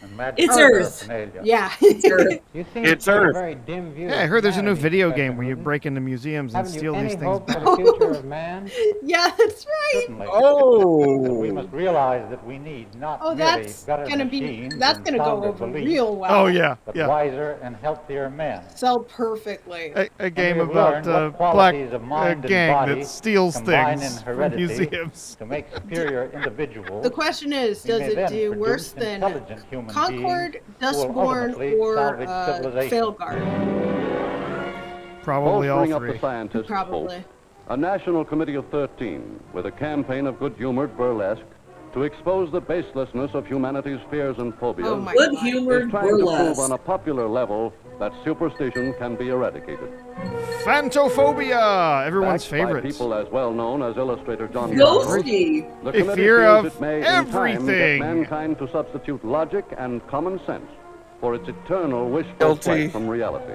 and magic It's Earth. paraphernalia. Yeah. It's Earth. You seem It's to have a Earth. very dim view Yeah, I of heard there's a new humanity, video Professor game where you Houghton. break into museums and Haven't you steal any these things hope back. for the future of man? Yeah, that's right. Certainly. Oh. We must realize that we need not Oh, merely that's better gonna be machines that's and gonna go sounder over beliefs, real well. Oh yeah, but yeah. wiser and healthier men. Sell perfectly. A game we've about learned what black qualities of mind and gang body that steals combine things in from heredity museums. to make superior individuals. The question is, we does may it then do produce worse than intelligent human Concord, beings who will Dustborn, ultimately or salvage civilization. Failguard? Probably all Bolstering up three. the scientists' hope, Probably. a national committee of 13 with a campaign of good-humored burlesque to expose the baselessness of humanity's fears and phobias Oh my Good God. humored is trying to prove burlesque. on a popular level that superstition can be eradicated. Phantophobia, everyone's Backed by favorite. people as well known as illustrator John Ghosty. the A committee fear fears of it may in time everything. get mankind to substitute logic and common sense for its eternal wishful Guilty. flight from reality.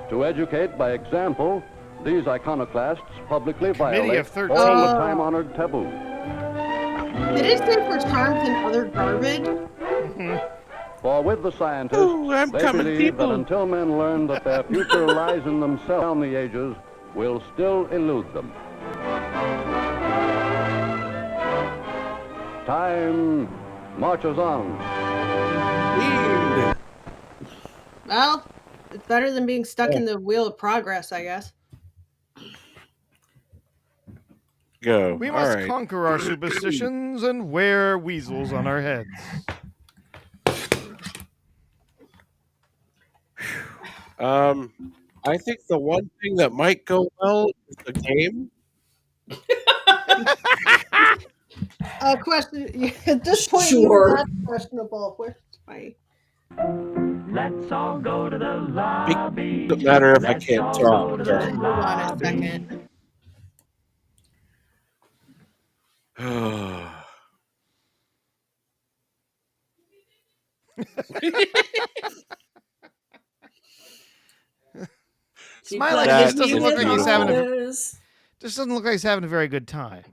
To educate by example, these iconoclasts publicly Committee violate of 13. all the time-honored taboos. Did it say for charms and other garbage? For with the scientists, Ooh, I'm they coming, believe people. that until men learn that their future lies in themselves, down the ages will still elude them. Time marches on. Well, It's better than being stuck in the wheel of progress, I guess. Go. We All must right. conquer our superstitions and wear weasels on our heads. I think the one thing that might go well is the game. Question. At this point, Sure. even that's questionable. Where's my... Let's all go to the lobby. Doesn't matter if I Let's can't all talk. go to Hold the on a lobby. second. Smylexx That just doesn't is look like he's having beautiful. just doesn't look like he's having a very good time.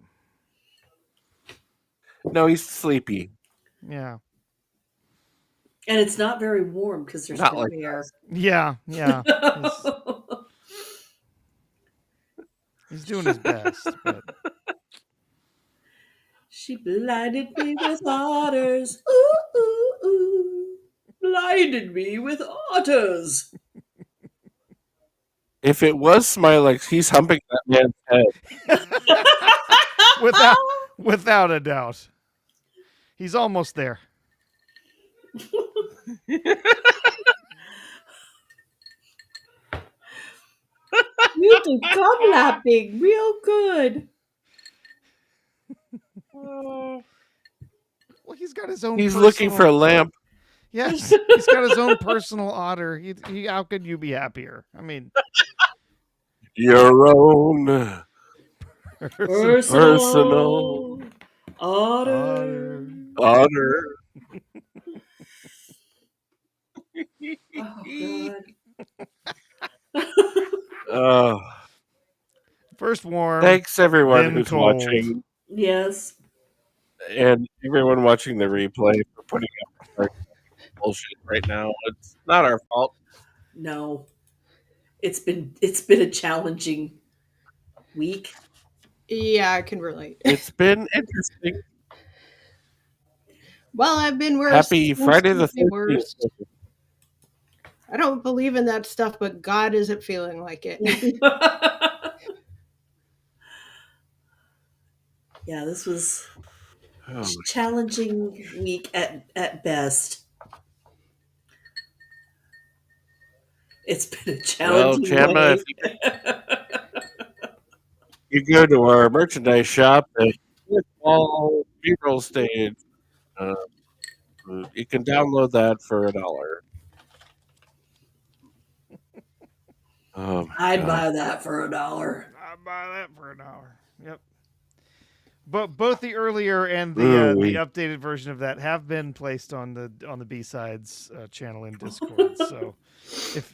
No, he's sleepy. Yeah. And it's not very warm because there's Not no like air. Yeah. He's doing his best, but She blinded me with otters. Ooh, ooh, ooh. Blinded me with otters. If it was Smylexx, he's humping that man's head. without a doubt. He's almost there. You do cum lapping real good. Well, he's got his own. He's looking for a lamp. Yes, he's got his own personal otter. How could you be happier? I mean, your own personal otter. Otter. Oh, God. First warm. Thanks everyone then who's cold. watching, Yes. and everyone watching the replay for putting up our bullshit right now. It's not our fault. No. It's been a challenging week. Yeah, I can relate. It's been interesting. Well, I've been worse. Happy Friday the 13th. Worst. I don't believe in that stuff, but God isn't feeling like it. Yeah, this was Oh, challenging week at best. It's been a well, challenging Chandler, week. if you go to our merchandise shop at Small B-roll stage, you can download that for $1. Oh, I'd buy that for $1. I'd buy that for $1. Yep. But both the earlier and the updated version of that have been placed on the B-sides channel in Discord. So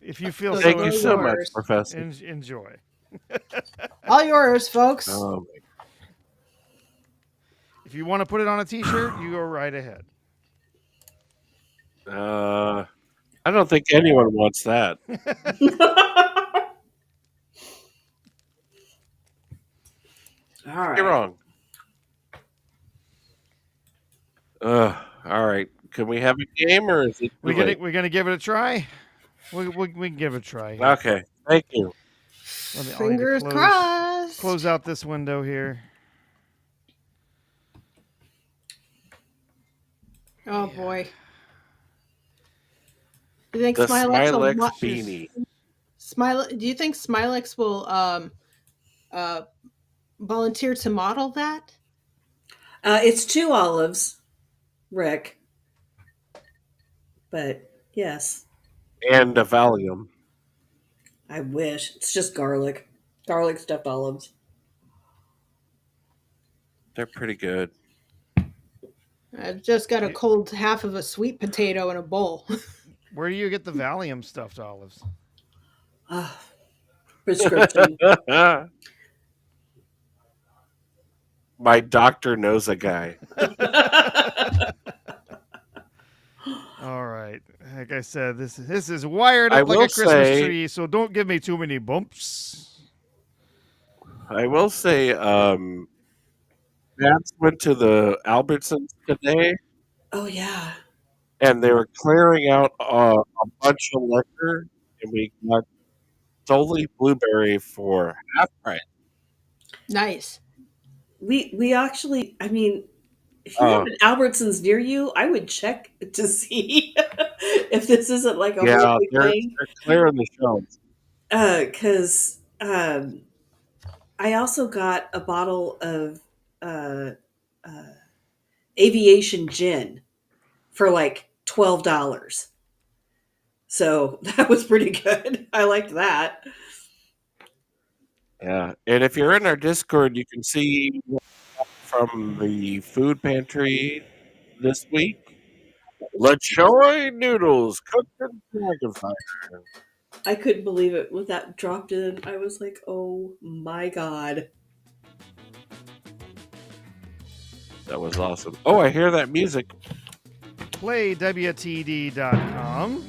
if you feel thank you so much, Professor. Enjoy. All yours, folks. If you want to put it on a T-shirt, you go right ahead. I don't think anyone wants that. All right. You're wrong. All right. Can we have a game, or is it? We're gonna give it a try. We can give it a try. Here. Okay. Thank you. Fingers crossed. Close out this window here. Oh boy. Do you think The Smylexx Smylexx beanie. Do you think Smylexx will volunteer to model that? It's 2 olives, Rick. But yes. And a Valium. I wish. It's just garlic. Garlic stuffed olives. They're pretty good. I've just got a cold half of a sweet potato in a bowl. Where do you get the Valium stuffed olives? Prescription. My doctor knows a guy. All right. Like I said, this is wired up like a Christmas tree, so don't give me too many bumps. I will say, Babs went to the Albertsons today. Oh, yeah. And they were clearing out a bunch of liquor. and we got solely blueberry for half price. Nice. We actually, I mean, if you have an Albertsons near you, I would check to see if this isn't like a Yeah, whole big they're thing. clearing the shelves. Because I also got a bottle of aviation gin for like $12. So that was pretty good. I liked that. Yeah, and if you're in our Discord, you can see from the food pantry this week. Lechoy noodles cooked in dragon fire. I couldn't believe it when that dropped in. I was like, oh my God. That was awesome. Oh, I hear that music. PlayWTD.com.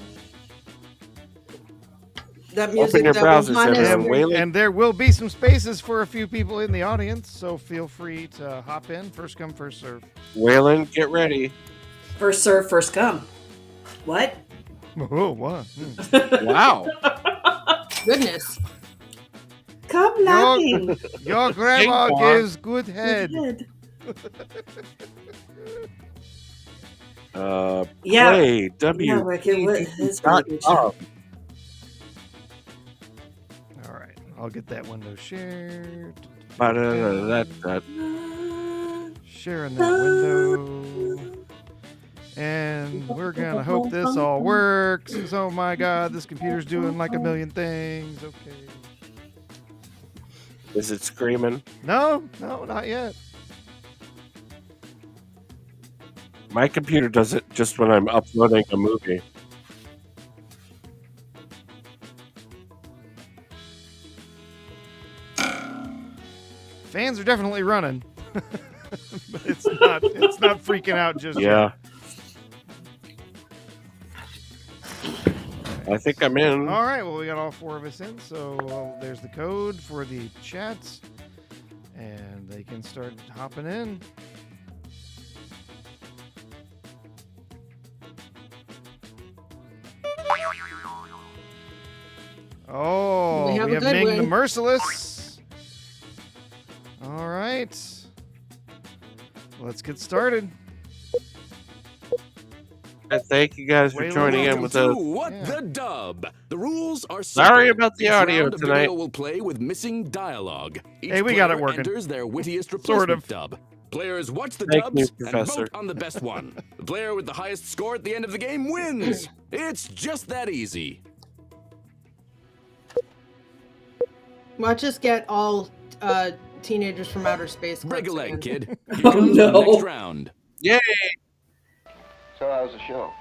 That music Open your that was browser, on his Senator Whaley. And there will be some spaces for a few people in the audience, so feel free to hop in. First come, first serve. Waylon, get ready. First serve, first come. What? Oh, what? Wow. Goodness. Come laughing. Your grandma Ping pong. gives good head. Yeah. Play Yeah, Rick, it was really good. WTD.com. All right, I'll get that window shared. Ba-da-da-da-da. Sharing that window. And we're gonna hope this all works. 'Cause, oh my God, this computer's doing like a million things. Okay. Is it screaming? No, not yet. My computer does it just when I'm uploading a movie. Fans are definitely running. But it's not freaking out just Yeah. yet. I think I'm in. All right, well, we got all four of us in, so there's the code for the chats, and they can start hopping in. Oh, We have we a have Ming the Goodwin. Merciless. All right. Let's get started. And thank you guys for joining in with us. What the dub? The rules are Sorry simple. about the Each audio round of tonight. video will play with missing dialogue. Each Hey, we got it player working. enters their wittiest Sort replacement of. dub. Players watch the Thank dubs you, and Professor. vote on the best one. The player with the highest score at the end of the game wins. It's just that easy. Watch us get all teenagers from outer space. Break a leg, again. kid. Here comes the next round. Yay! So how's the show?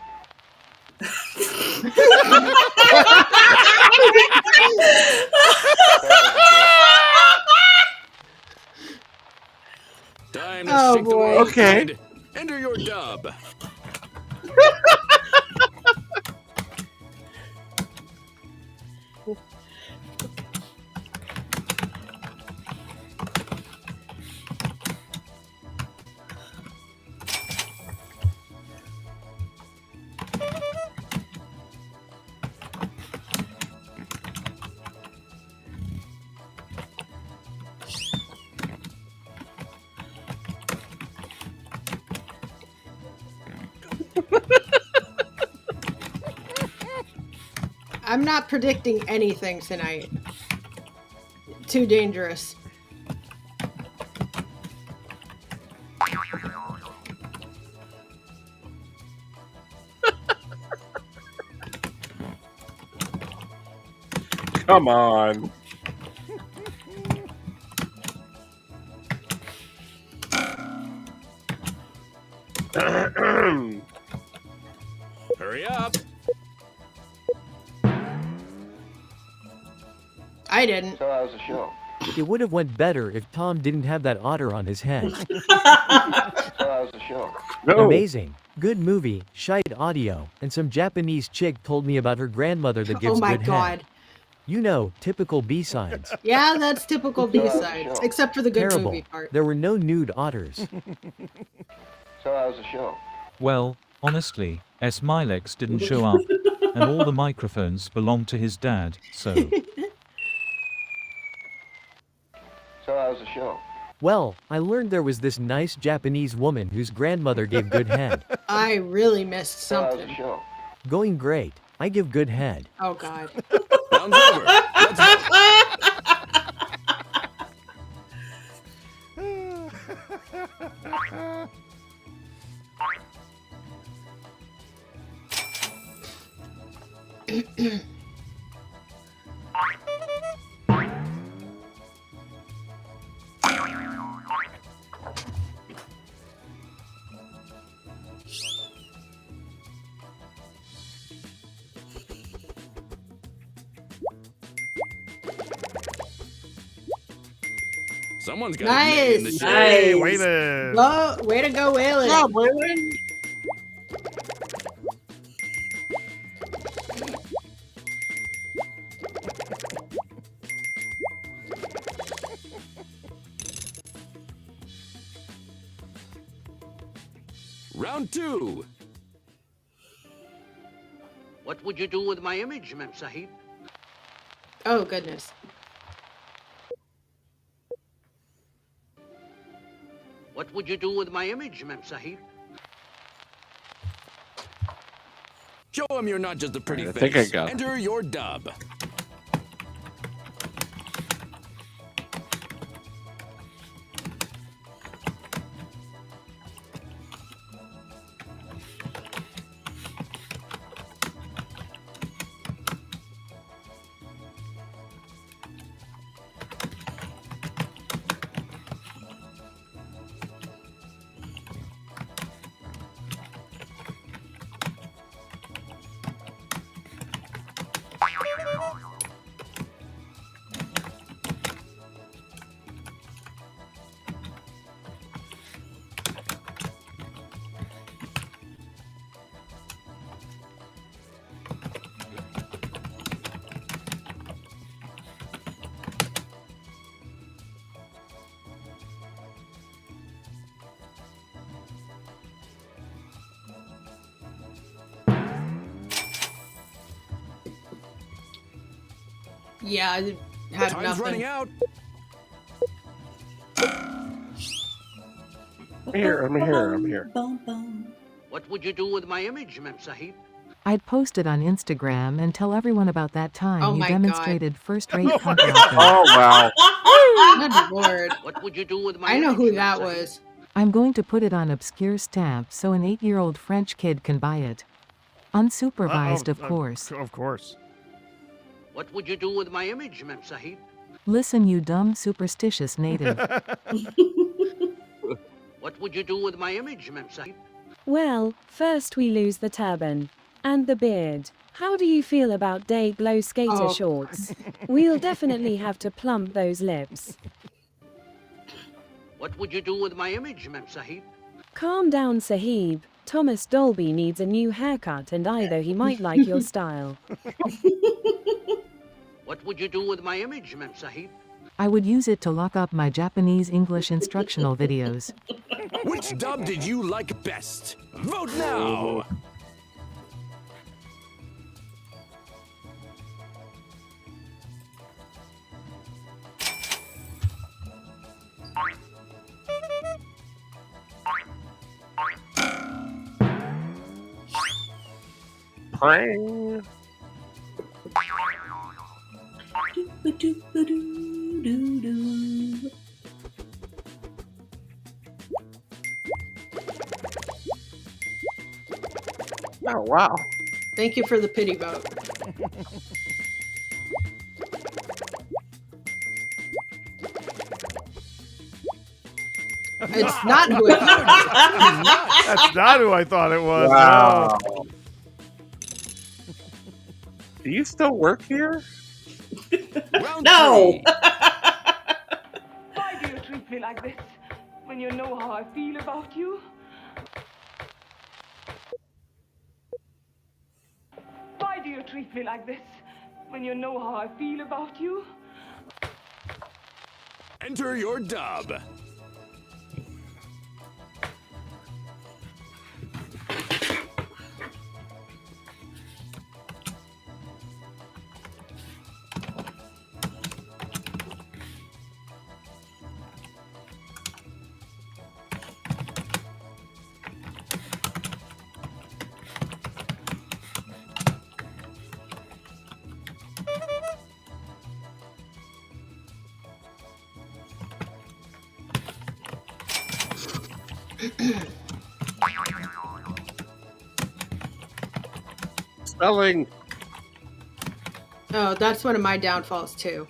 Time to Oh, shake the boy. world, Okay. kid. Enter your dub. I'm not predicting anything tonight. Too dangerous. Come on. Hurry up. I didn't. So how's the show? It would have went better if Tom didn't have that otter on his head. So how's the show? No. Amazing. Good movie, shite audio, and some Japanese chick told me about her grandmother that gives Oh my good god. head. You know, typical B-sides. Yeah, that's typical B-sides. Except for the good Terrible. movie part. There were no nude otters. So how's the show? Well, honestly, Smylexx didn't show up. and all the microphones belong to his dad, so. So how's the show? Well, I learned there was this nice Japanese woman whose grandmother gave good head. I really missed So how's the something. show? Going great. I give good head. Oh, God. Round's over. Let's go. Someone's got Nice. in the shade. Hey, Waylon. Way to go, Waylon. Yeah, Waylon. Round 2. What would you do with my image, Mem Sahib? Oh, goodness. What would you do with my image, Mem Sahib? Show him you're not just a pretty I face. think I got it. Enter your dub. Yeah, I had Time's nothing. running out. I'm here. What would you do with my image, Mem Sahib? I'd post it on Instagram and tell everyone about that time Oh you my God. demonstrated first-rate Oh my comfort. Oh, wow. Good Lord. What would you do with my I know image, who Mem that Sahib? was. I'm going to put it on obscure stamp so an 8-year-old French kid can buy it. Unsupervised, of course. Of course. What would you do with my image, Mem Sahib? Listen, you dumb, superstitious native. What would you do with my image, Mem Sahib? Well, first we lose the turban. And the beard. How do you feel about day glow skater Oh. shorts? We'll definitely have to plump those lips. What would you do with my image, Mem Sahib? Calm down, Sahib. Thomas Dolby needs a new haircut and either he might like your style. What would you do with my image, Mem Sahib? I would use it to lock up my Japanese English instructional videos. Which dub did you like best? Vote now! Pring. Oh, wow. Thank you for the pity vote. It's not who I thought. That's not who I thought it was. Wow. No. Do you still work here? No. Why do you treat me like this when you know how I feel about you? Why do you treat me like this when you know how I feel about you? Enter your dub. Spelling. Oh, that's one of my downfalls too.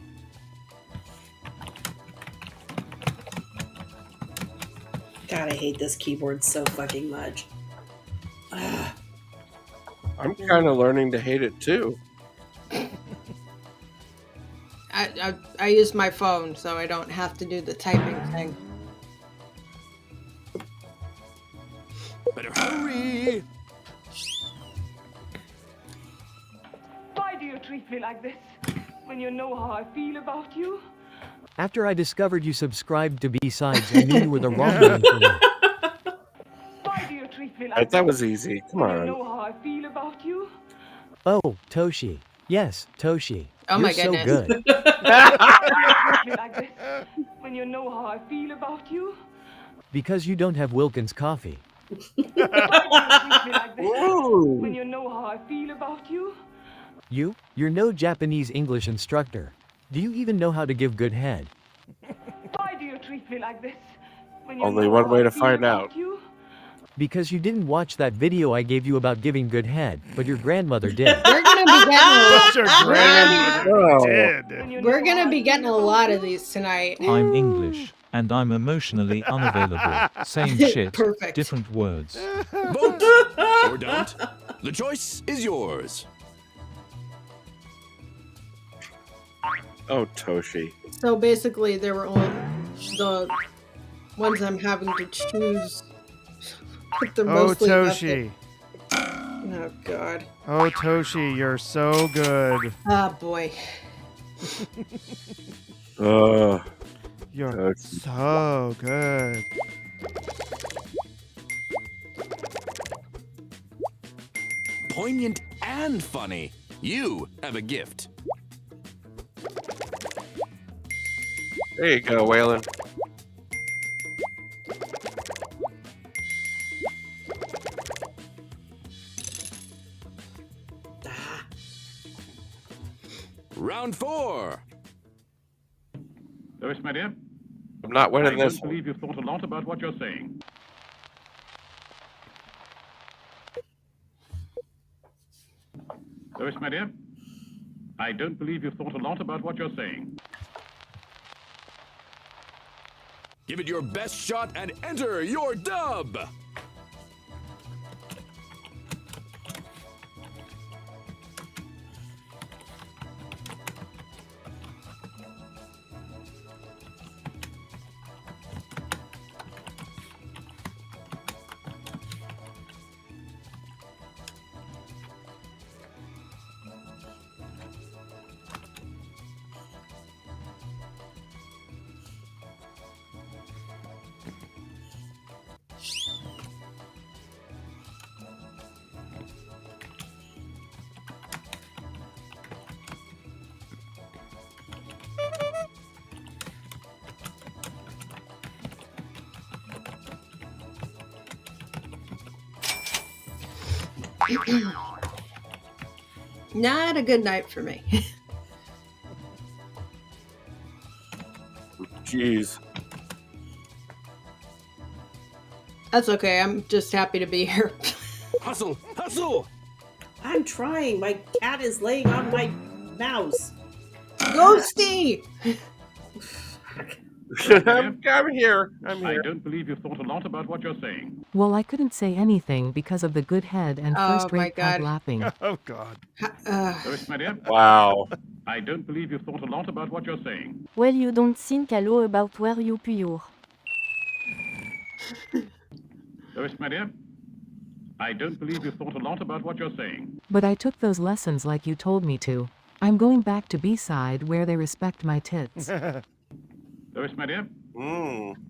God, I hate this keyboard so fucking much. Ugh. I'm kind of learning to hate it too. I use my phone, so I don't have to do the typing thing. Better hurry! Why do you treat me like this when you know how I feel about you? After I discovered you subscribed to B-Sides, I knew you were the wrong one for me. Why do you treat me like That was easy. Come when you on. know how I feel about you? Oh, Toshi. Yes, Toshi. Oh You're my so goodness. good. Why do you treat me like this when you know how I feel about you? Because you don't have Wilkins coffee. Why do you treat me like this when you know how I feel about you? You're no Japanese English instructor. Do you even know how to give good head? Why do you treat me like this when you Only know one how way I to feel find about out. you? Because you didn't watch that video I gave you about giving good head, but your grandmother did. We're gonna be getting We're gonna be getting a lot of these tonight. I'm English, and I'm emotionally unavailable. Same shit, Perfect. different words. Vote or don't. The choice is yours. Oh, Toshi. So basically, there were only the ones I'm having to choose. But they're Oh, mostly Toshi. Oh God. Oh, Toshi, you're so good. Ah, boy. You're so good. Poignant and funny. You have a gift. There you go, Waylon. Round 4. Lewis, my dear. I'm not winning I this don't one. believe you've thought a lot about what you're saying. Lewis, my dear. I don't believe you've thought a lot about what you're saying. Give it your best shot and enter your dub. Not a good night for me. Jeez. That's okay. I'm just happy to be here. Hustle! Hustle! I'm trying. My cat is laying on my mouse. Ghosty! I'm here. I don't believe you've thought a lot about what you're saying. Well, I couldn't say anything because of the good head and Oh, first-rate my pad God. lapping. Oh, God. Lewis, my dear. Wow. I don't believe you've thought a lot about what you're saying. Well, you don't think a lot about where you pure. Lewis, my dear. I don't believe you've thought a lot about what you're saying. But I took those lessons like you told me to. I'm going back to B-side where they respect my tits. Lewis, my dear.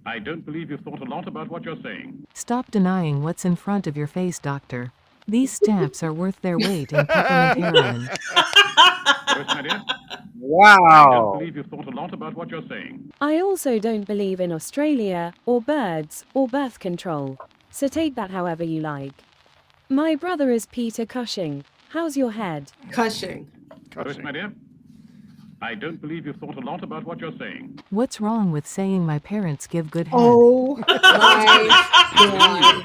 I don't believe you've thought a lot about what you're saying. Stop denying what's in front of your face, doctor. These stamps are worth their weight in peppermint heroin. Lewis, my dear. Wow. I don't believe you've thought a lot about what you're saying. I also don't believe in Australia, or birds, or birth control. So take that however you like. My brother is Peter Cushing. How's your head? Cushing. Lewis, my dear. I don't believe you've thought a lot about what you're saying. What's wrong with saying my parents give good head? Oh my god.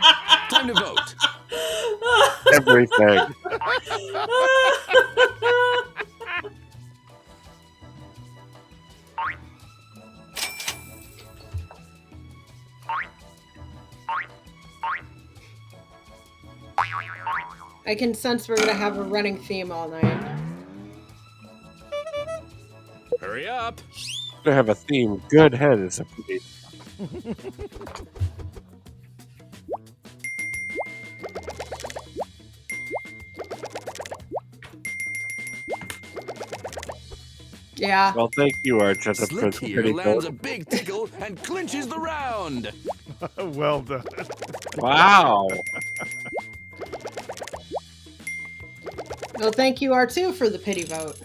Time to vote. Everything. I can sense we're gonna have a running theme all night. Hurry up. To have a theme. Good head is a pretty. Yeah. Well, thank you, Archetta, for Slick the here pretty lands vote. a big tickle and clinches the round. Well done. Wow. Well, thank you, Artoo, for the pity vote.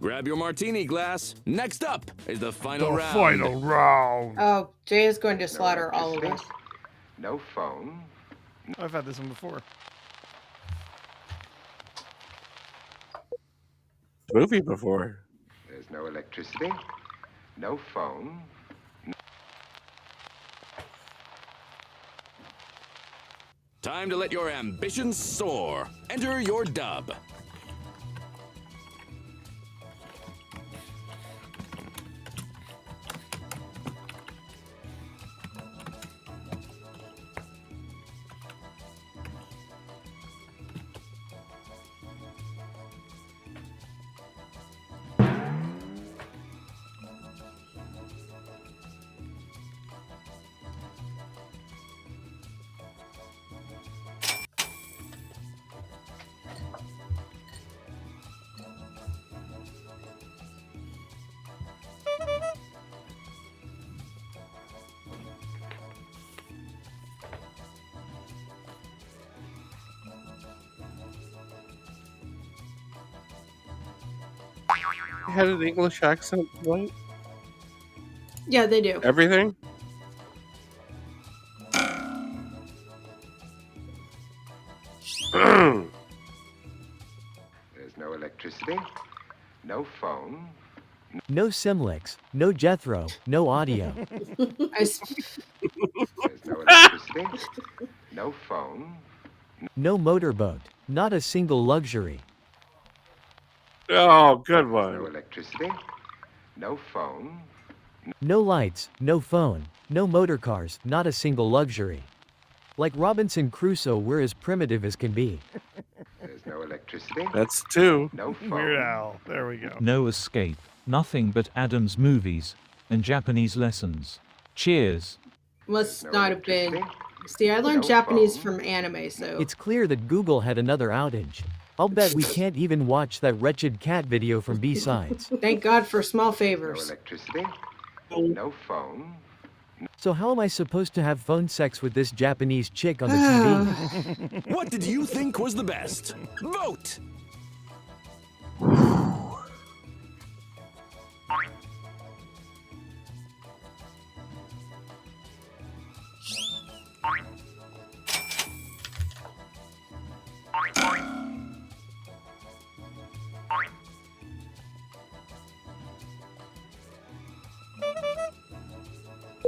Grab your martini glass. Next up is the final The round. final round. Oh, Jay is going to slaughter all of us. No phone. I've had this one before. Movie before. There's no electricity. No phone. Time to let your ambitions soar. Enter your dub. Had an English accent, right? Yeah, they do. Everything? There's no electricity. No phone. No Smylexx, no Jethro, no audio. There's no electricity. No phone. No motorboat, not a single luxury. Oh, good one. No electricity. No phone. No lights, no phone, no motor cars, not a single luxury. Like Robinson Crusoe, we're as primitive as can be. There's no electricity. That's two. No phone. Weird Al. There we go. No escape, nothing but Adam's movies and Japanese lessons. Cheers. Must not have been. See, I learned Japanese from anime, so. It's clear that Google had another outage. I'll bet we can't even watch that wretched cat video from B-Sides. Thank God for small favors. No electricity. No phone. So how am I supposed to have phone sex with this Japanese chick on the TV? What did you think was the best? Vote!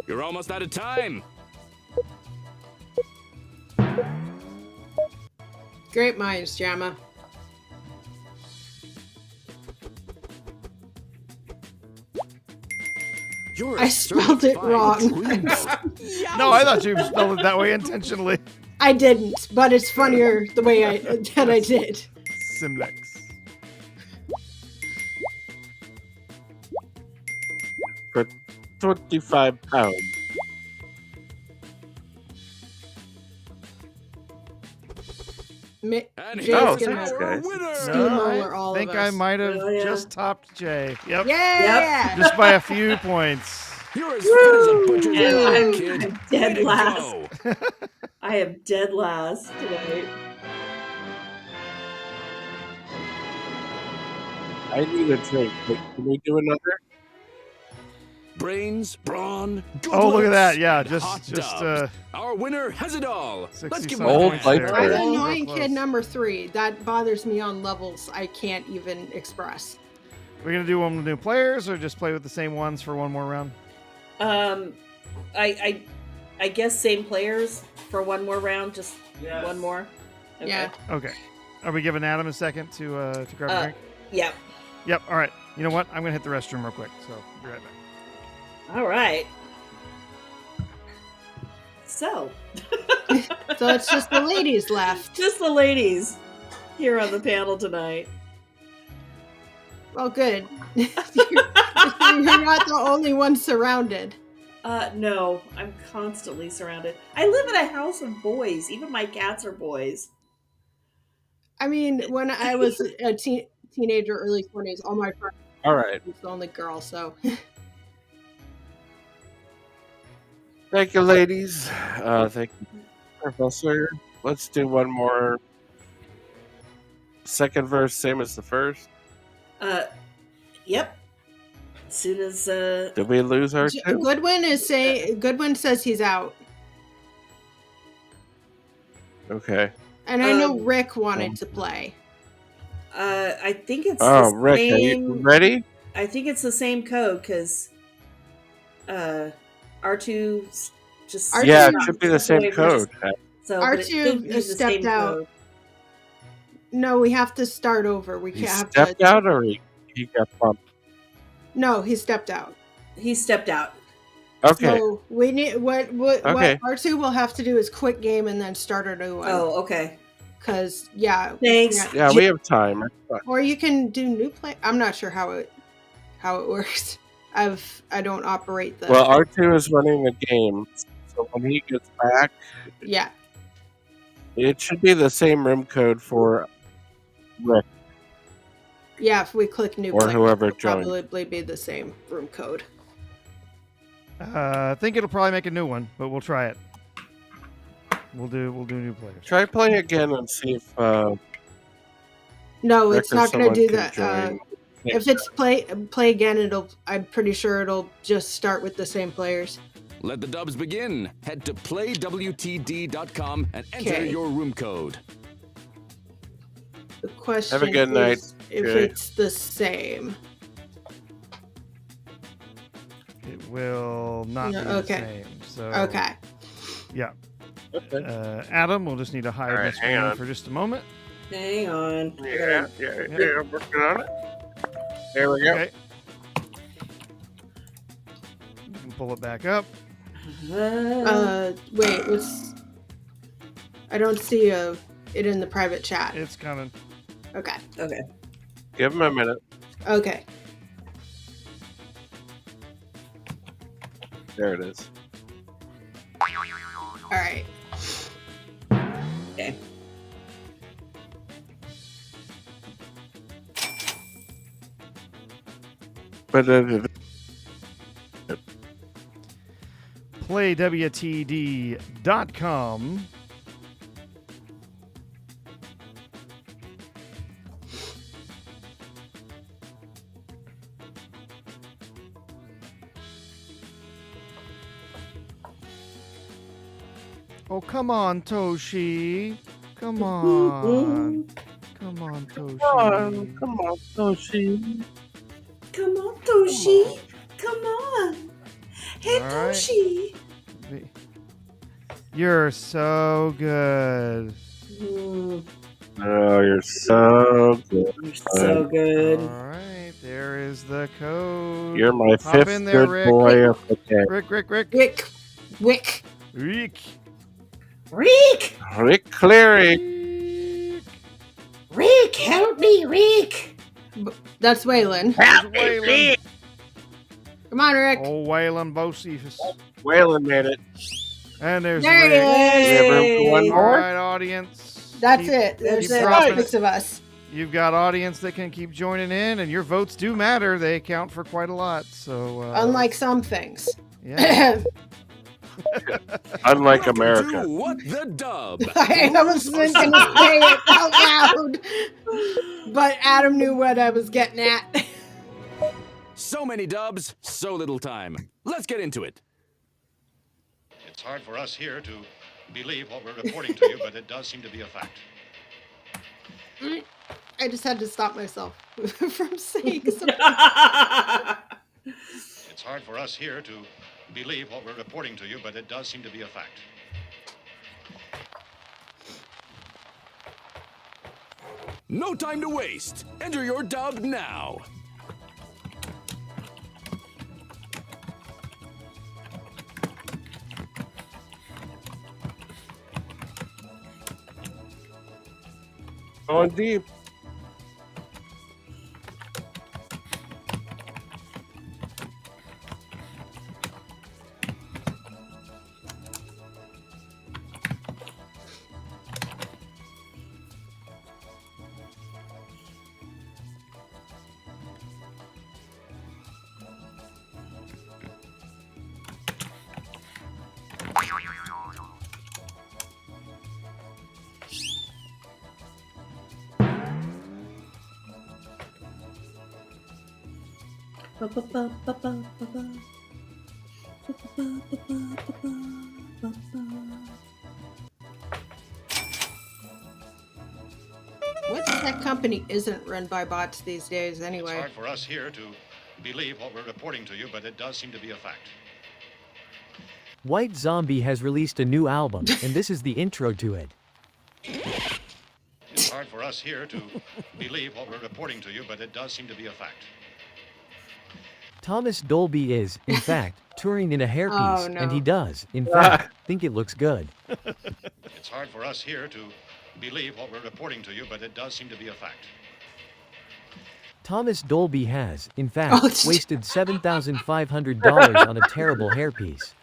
You're almost out of time. Great minds, Jamma. I spelled it wrong. No, I thought you spelled it that way intentionally. I didn't, but it's funnier the way I did. Smylexx. For 25 pounds. And Jay's here's gonna our winner. steamroller all I of think us. I might have Oh, yeah. just topped Jay. Yep. Yeah! Just by a few points. You're as fit as a butcher's And dog, I'm kid. dead Way to last. go. I am dead last tonight. I need a drink, but can we do another? brains, brawn, good Oh, look at looks, that. Yeah, and hot just dubs. Our winner has it all. Let's 60 give some him a points hand. there. I'm Real annoying close. kid number 3. That bothers me on levels I can't even express. We're gonna do one with new players, or just play with the same ones for one more round? I guess same players for one more round. Just one more. Okay. Yeah. Okay. Are we giving Adam a second to grab a drink? Yeah. Yep. All right. You know what? I'm gonna hit the restroom real quick. So be right back. All right. So. So it's just the ladies left. Just the ladies here on the panel tonight. Well, good. You're not the only one surrounded. No, I'm constantly surrounded. I live in a house of boys. Even my cats are boys. I mean, when I was a teenager, early 20s, all my friends was the only girl, so. Thank you, ladies. Thank you, Professor. Let's do one more. Second verse, same as the first. Yep. As soon as Did we lose our two? Goodwin says he's out. Okay. And I know Rick wanted to play. I think it's Rick, are you ready? I think it's the same code because R2 just it should be the same code. So R2 stepped out. Code. No, we have to start over. We can't have stepped out, or he got bumped. No, he stepped out. He stepped out. Okay. So we need what R2 will have to do is quit game and then start a new one. Oh, okay. Because thanks. Yeah, we have time. Or you can do new play. I'm not sure how it works. I don't operate the. Well, R2 is running the game, so when he gets back, it should be the same room code for Rick. Yeah, if we click new or play, whoever it'll joined. probably be the same room code. I think it'll probably make a new one, but we'll try it. We'll do new players. Try playing again and see if. No, Rick it's or not going to do someone that. can join. If it's play again, I'm pretty sure it'll just start with the same players. Let the dubs begin. Head to playwtd.com and enter your room code. The question Have a good night. If it's the same. It will not be the same. So Okay. Yeah. Adam, we'll just need to hide Alright, the hang screen on. for just a moment. Hang on. Yeah, I'm working on it. There we go. Okay. You can pull it back up. Wait, I don't see it in the private chat. It's coming. Okay. Okay. Give him a minute. Okay. There it is. All right. Okay. But playwtd.com. Oh, come on, Toshi. Come on. Come on, Toshi. Come on, Toshi. Come on, Toshi. Come on. Hey, All right. Toshi. You're so good. Mm, Oh, you're so good. you're so good. All right, there is the code. You're my Hop fifth in there, good Rick. boy of the day. Rick. Wick. Rick, Cleary. Rick, help me, Rick. That's Waylon. Waylon. Come on, Rick. Oh, Waylon Bocephus. Waylon made it. And there's There he Rick. is. We have room for one All more. right, audience. That's Keep- it. There's keep dropping six of us. You've got audience that can keep joining in, and your votes do matter. They count for quite a lot. So, Unlike some things. yeah. Unlike Welcome America. to What the Dub. I was going to say it out loud, but Adam knew what I was getting at. So many dubs, so little time. Let's get into it. It's hard for us here to believe what we're reporting to you, but it does seem to be a fact. I just had to stop myself from saying something. It's hard for us here to believe what we're reporting to you, but it does seem to be a fact. No time to waste. Enter your dub now. Going deep. What tech company isn't run by bots these days It's anyway? hard for us here to believe what we're reporting to you, but it does seem to be a fact. White Zombie has released a new album, and this is the intro to it. It's hard for us here to believe what we're reporting to you, but it does seem to be a fact. Thomas Dolby is, in fact, touring in a hairpiece, Oh, no. and he does, in fact, think it looks good. It's hard for us here to believe what we're reporting to you, but it does seem to be a fact. Thomas Dolby has, in fact, wasted $7,500 on a terrible hairpiece.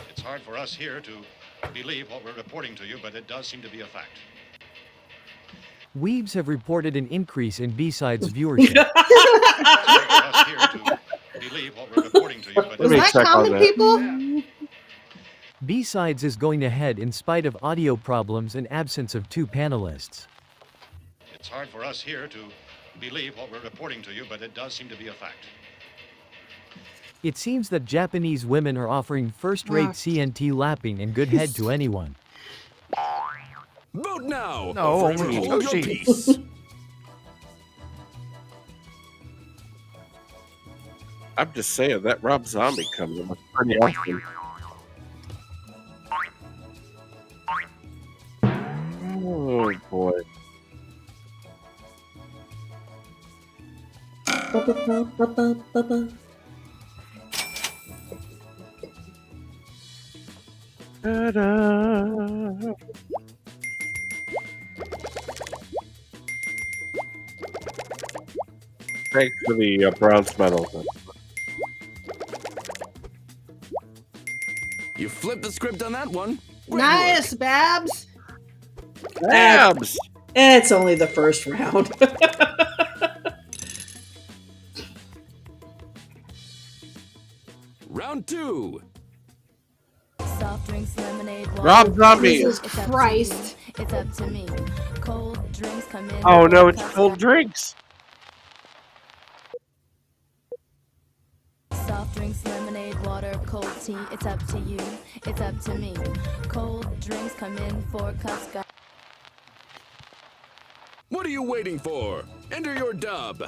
It's hard for us here to believe what we're reporting to you, but it does seem to be a fact. Weebs have reported an increase in B-Sides viewership. It's hard for us here to believe what we're reporting to you, but Was that common, people? B-Sides is going ahead in spite of audio problems and absence of two panelists. It's hard for us here to believe what we're reporting to you, but it does seem to be a fact. It seems that Japanese women are offering first-rate CNT lapping and good head to anyone. Vote now. No, or only forever hold your Toshi. peace. I'm just saying that Rob Zombie coming was pretty awesome. Oh boy. Ta-da. Thanks for the bronze medal. You flipped the script on that one. Great Nice, work. Babs. Babs! It's only the first round. Round two. Soft drinks, lemonade, water. Rob Zombie! Jesus Christ. It's up to me. Cold drinks come in. Oh no, it's cold drinks! Soft drinks, lemonade, water, cold tea. It's up to you. It's up to me. Cold drinks come in 4 cups. What are you waiting for? Enter your dub.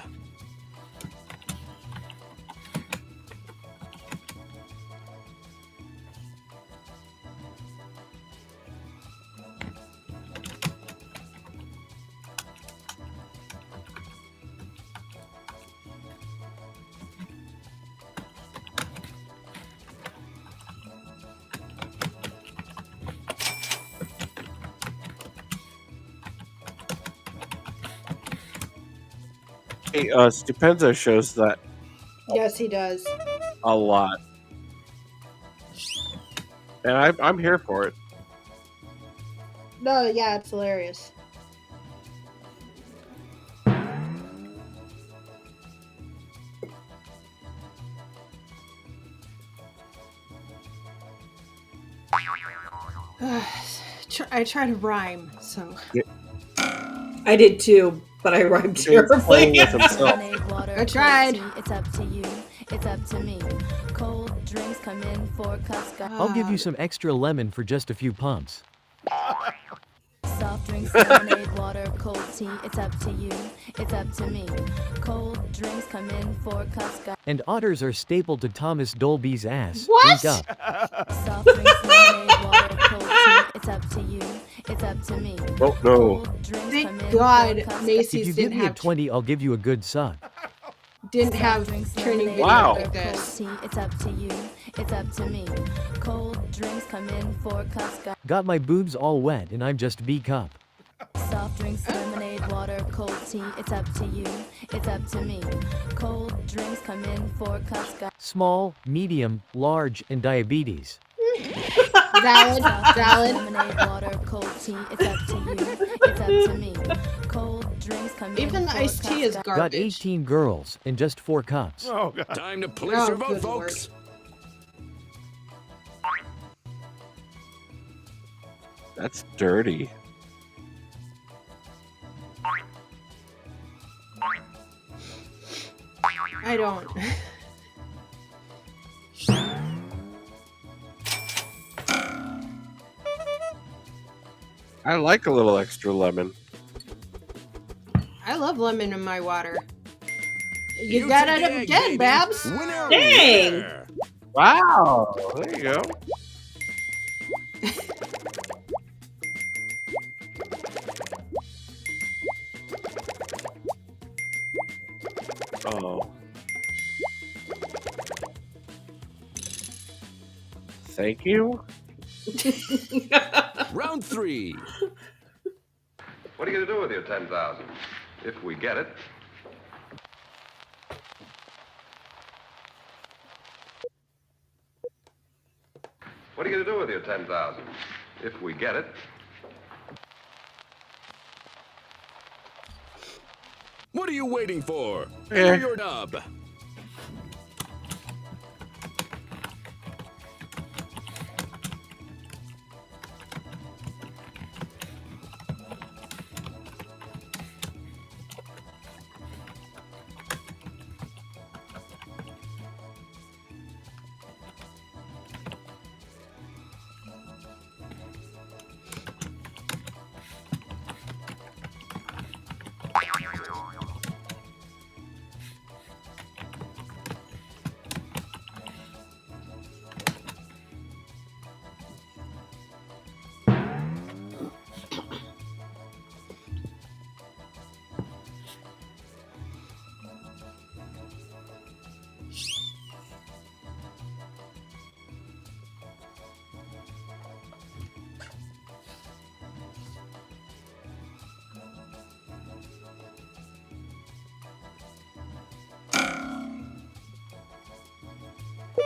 Hey, Stupenzo shows that Yes, he does. a lot. And I'm here for it. No, yeah, it's hilarious. I try to rhyme, so. I did too, but I rhymed terribly. I tried. It's up to you. up to me. Cold drinks come in 4 cups. I'll give you some extra lemon for just a few pumps. Soft drinks, lemonade, water, cold tea. It's up to you. It's up to me. Cold drinks come in 4 cups. And otters are stapled to Thomas Dolby's ass. What? Drink up. Soft drinks, lemonade, water, cold tea. It's up to you. It's up to me. Oh no. Thank God If Macy's you give didn't me a have 20, I'll give you a good suck. training video Wow. like this. It's up to you. It's up to me. Cold drinks come in 4 cups. Got my boobs all wet and I'm just B cup. Soft drinks, lemonade, water, cold tea. It's up to you. It's up to me. Cold drinks come in 4 cups. Small, medium, large, and diabetes. Valid. Lemonade, water, cold tea. It's up to you. It's up to me. Cold drinks come in. Even the 4 iced tea cups. is Got garbage. 18 girls and just 4 cups. Oh, God. Time to place your vote, good Lord. folks. That's dirty. I don't. I like a little extra lemon. I love lemon in my water. You got it up again, Babs. Winner, Dang. winner. Wow. There you go. Oh. Thank you. Round 3. What are you going to do with your 10,000? If we get it. What are you going to do with your 10,000? If we get it. What are you waiting for? Yeah. Enter your dub.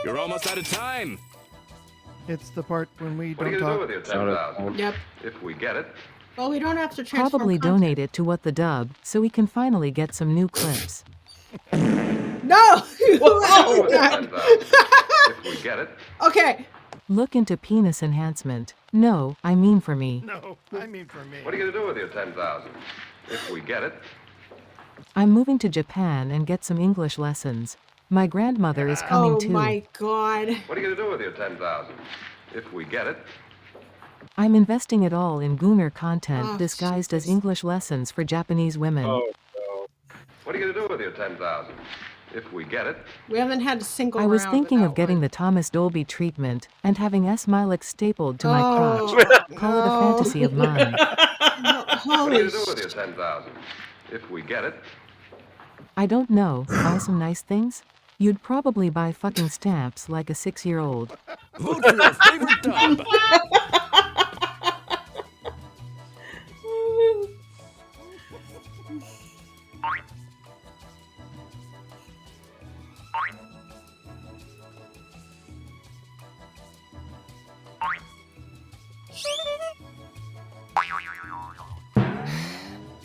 You're almost out of time. It's the part when we What are don't you going to do talk. with your 10,000? Yep. If we get it. Well, we don't have to transform Probably content. donate it to What the Dub so we can finally get some new clips. No! Whoa. 10,000. If we get it. Okay. Look into penis enhancement. No, I mean for me. No, I mean for me. What are you going to do with your 10,000? If we get it. I'm moving to Japan and get some English lessons. My grandmother is coming Oh too. my God. What are you going to do with your 10,000? If we get it. I'm investing it all in Gooner content Oh, disguised as Jesus. English lessons for Japanese women. Oh no. What are you going to do with your 10,000? If we get it. We haven't had a single I was round thinking of without getting one. the Thomas Dolby treatment and having Smylexx stapled to my Oh, crotch. Call it a no. fantasy of mine. No, What are you holy going to do with your 10,000? If we get it. I don't know. Buy some nice things? You'd probably buy fucking stamps like a 6-year-old. Vote for your favorite dub.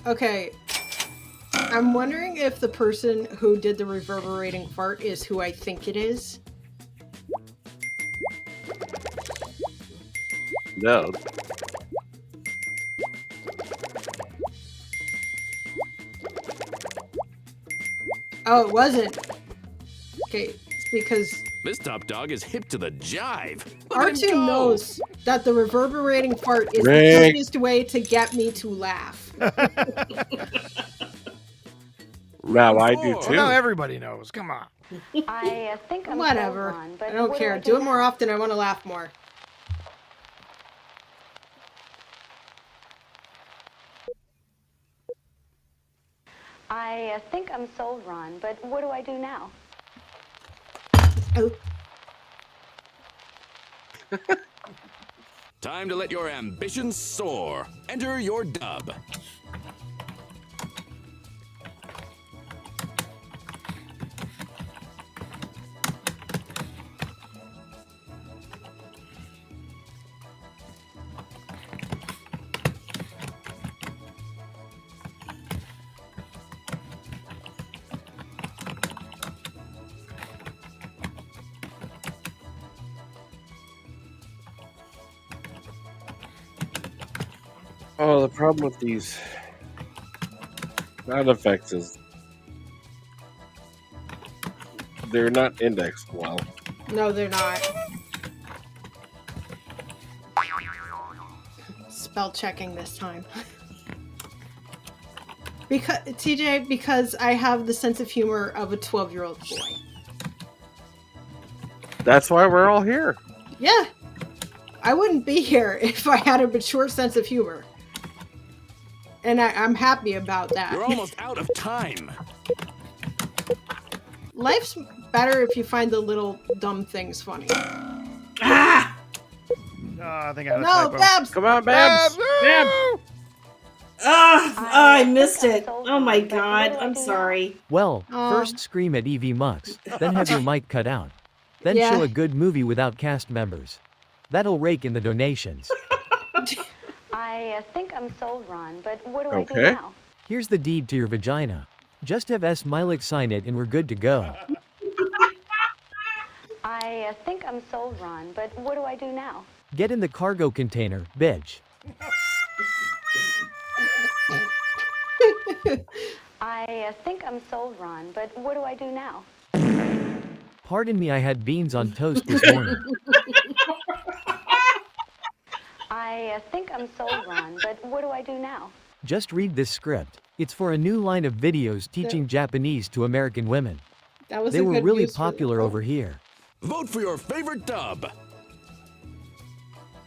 Okay. I'm wondering if the person who did the reverberating fart is who I think it is. No. Oh, it wasn't. Okay, because This top dog is hip to the jive. Look at him Artoo go. knows that the reverberating fart is Rick. the easiest way to get me to laugh. Now I do Well, too. now everybody knows. Come on. I think I'm Whatever. sold on, but I don't what care. do Do it more often. I want to laugh more. I think I'm sold, Ron, but what do I do now? Oh. Time to let your ambitions soar. Enter your dub. Oh, the problem with these sound effects is they're not indexed well. No, they're not. Spell checking this time. Because TJ, because I have the sense of humor of a 12-year-old boy. That's why we're all here. Yeah. I wouldn't be here if I had a mature sense of humor. And I'm happy about that. You're almost out of time. Life's better if you find the little dumb things funny. I think I had a No, typo. Babs! Come on, Babs! Babs! I missed it. Oh my god. I'm sorry. Well, first scream at EV Mux, then have your mic cut out. Then Yeah. show a good movie without cast members. That'll rake in the donations. I think I'm sold, Ron, but what do I do Okay. now? Here's the deed to your vagina. Just have Smylexx sign it and we're good to go. I think I'm sold, Ron, but what do I do now? Get in the cargo container, bitch. I think I'm sold, Ron, but what do I do now? Pardon me, I had beans on toast this morning. I think I'm sold, Ron, but what do I do now? Just read this script. It's for a new line of videos teaching Japanese to American women. That was They a were good really use for popular over here. Vote for your favorite dub.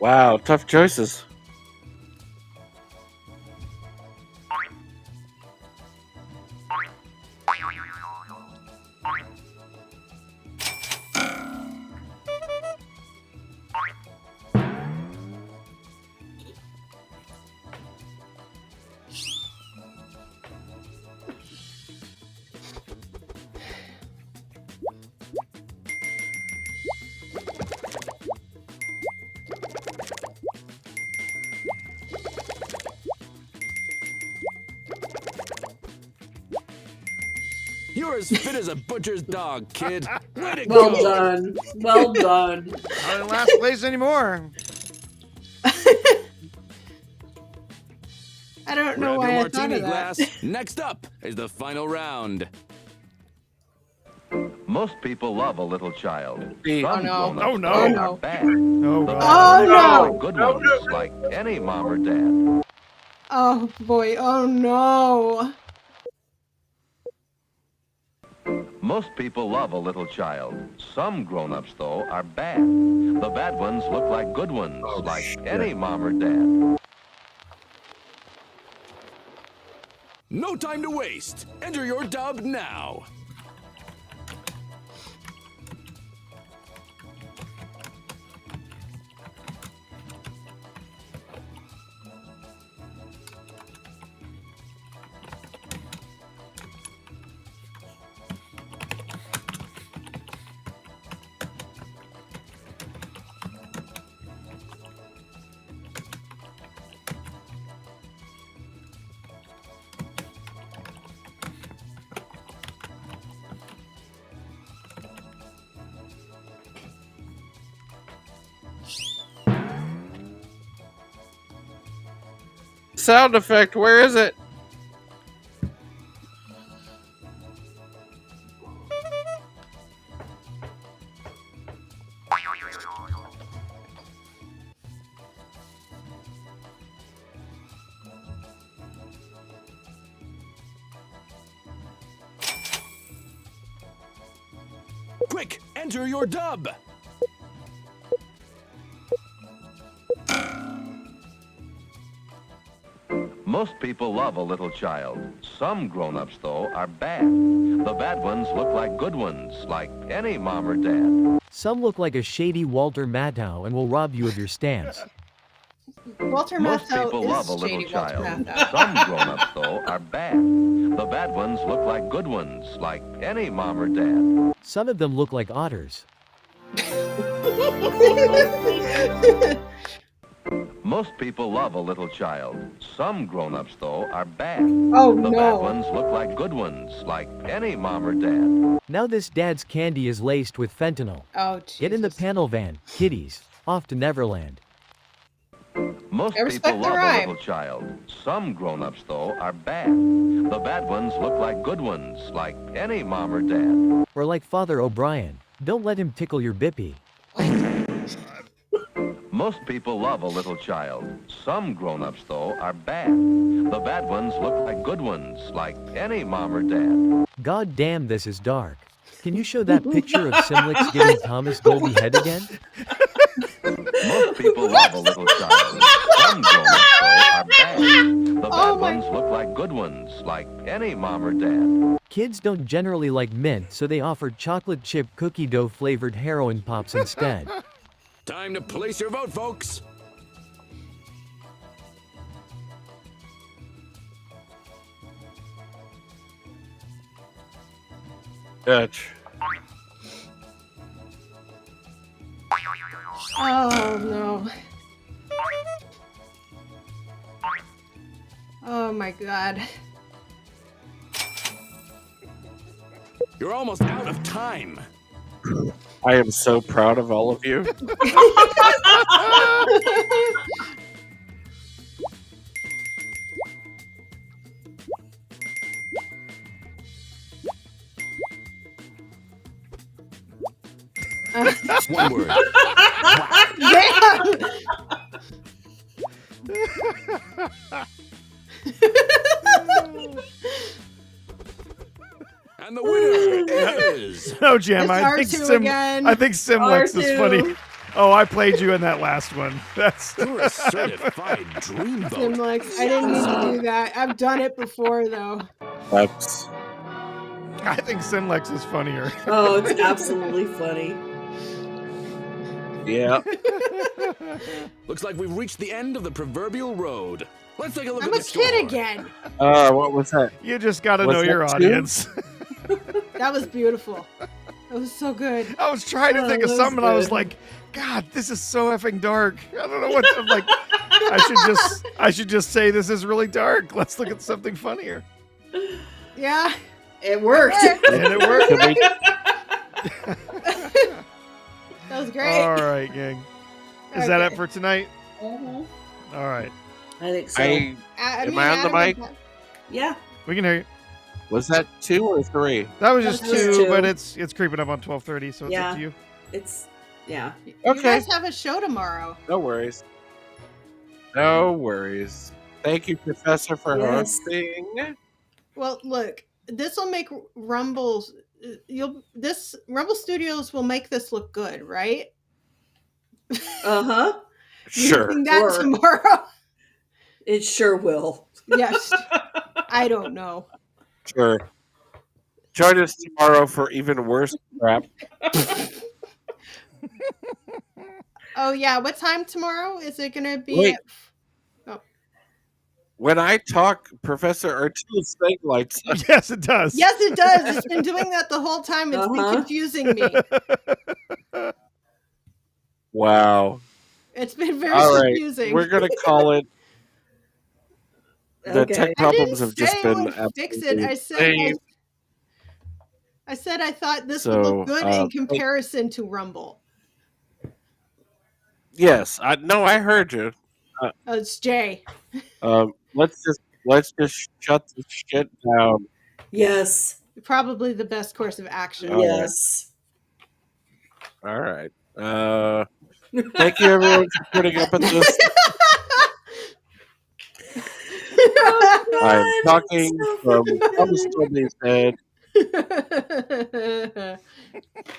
Wow, tough choices. You're as fit as a butcher's dog, kid. Way to Well go. done. Well done. Not in last place anymore. I don't know Grab why your I thought martini of that. glass. Next up is the final round. Most people love a little child. Oh, Some no. grown-ups, Oh, no. though, Oh, no. are bad. No. The Oh, bad ones no. are good ones, like any mom or dad. Oh boy, oh no. Most people love a little child. Some grown-ups, though, are bad. The bad ones look like good ones, like any mom or dad. No time to waste. Enter your dub now. Sound effect, where is it? Enter your dub. Most people love a little child. Some grown-ups, though, are bad. The bad ones look like good ones, like any mom or dad. Some look like a shady Walter Matthau and will rob you of your stamps. Walter Most Matthau people is love a little shady Walter child. Matthau. Some grown-ups, though, are bad. The bad ones look like good ones, like any mom or dad. Some of them look like otters. Most people love a little child. Some grown-ups, though, are bad. Oh, the no. bad ones look like good ones, like any mom or dad. Now this dad's candy is laced with fentanyl. Oh, Get in the panel van, kiddies, off to Neverland. Most I respect people the love a rhyme. little child. Some grown-ups, though, are bad. The bad ones look like good ones, like any mom or dad. Or like Father O'Brien. Don't let him tickle your bippy. Most people love a little child. Some grown-ups, though, are bad. The bad ones look like good ones, like any mom or dad. God damn, this is dark. Can you show that picture of Smylexx giving Thomas Goldie head again? Most people love a little child. Some grown-ups, though, are bad. The bad ones look like good ones, like any mom or dad. Kids don't generally like mint, so they offer chocolate chip cookie dough flavored heroin pops instead. Time to place your vote, folks. Dutch. Oh, no. Oh, my God. You're almost out of time. I am so proud of all of you. One word. Damn! And the winner is... No, Jim, It's I think Artoo again. Smylexx is Artoo. funny. Oh, I played you in that last one. That's You're a certified dreamboat. Smylexx, I didn't mean to do that. I've done it before, though. That's I think Smylexx is funnier. Oh, it's absolutely funny. yeah. Looks like we've reached the end of the proverbial road. Let's take a look I'm at a the score. kid again. What was that? You just got to Was know your that two? audience. That was beautiful. That was so good. I was trying to think of that was something, and I was good. like, God, this is so effing dark. I don't know what. I'm like, I should just say this is really dark. Let's look at something funnier. Yeah. It worked. And it worked. Can we- That was great. All right, gang. Is that Okay. it for tonight? Mhm. All right. I think so. am I on the mic? Yeah. We can hear you. Was that 2 or 3? That was just That was two, two. but it's creeping up on 12:30, so it's up Yeah. to you. It's yeah. You Okay. guys have a show tomorrow. No worries. No worries. Thank you, Professor, for Yes. hosting. Well, look, this will make Rumble's. Rumble Studios will make this look good, right? Uh-huh. Sure. Using that Or- tomorrow. It sure will. Yes. I don't know. Sure. Join us tomorrow for even worse crap. Oh yeah, what time tomorrow? Is it gonna be? Wait. Oh. When I talk, Professor Artoo's thing lights up. Yes, it does. Yes, it does. It's been doing that the whole time. It's been Uh-huh. confusing me. Wow. It's been very All right. confusing. We're going to call it. The Okay. tech I problems didn't have just say been would fix it. absolutely I said I thought this So, would look good in thank- comparison to Rumble. Yes. I heard you. Oh, it's Jay. Let's just shut this shit down. Yes. Probably the best course of action. All right. Yes. All right. Thank you, everyone, for putting up with this. I'm talking from Thomas Goldie's head.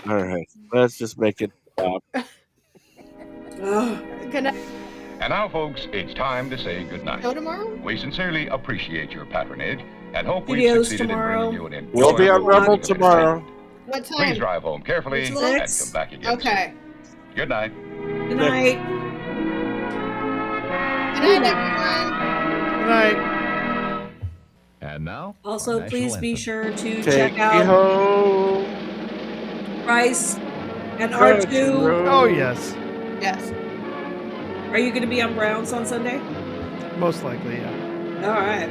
All right, let's just make it stop. Good night. And now, folks, it's time to say goodnight. Show tomorrow? We sincerely appreciate your patronage and hope we've Studios succeeded tomorrow. in bringing you an We'll be on enjoyable Rebel evening of tomorrow. What time? Please drive home carefully and 6? come back again. Okay. soon. Good night. Good night. Good night, everyone. Good night. And now, Also, our please national be anthem. sure to Take check me out home. Bryce and Country R2. road. Oh, yes. Yes. Are you going to be on Browns on Sunday? Most likely, yeah. All right.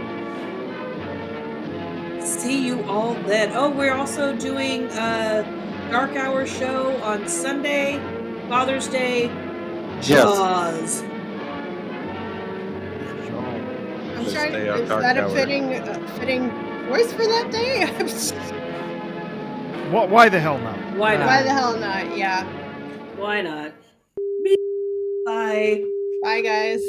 See you all then. Oh, we're also doing a Dark Hour show on Sunday, Father's Day. Jaws. I'm Just trying. stay on Is Dark that a Hour. fitting voice for that day? Why the hell not? Why not? Why the hell not? Yeah. Why not? Bye. Bye, guys.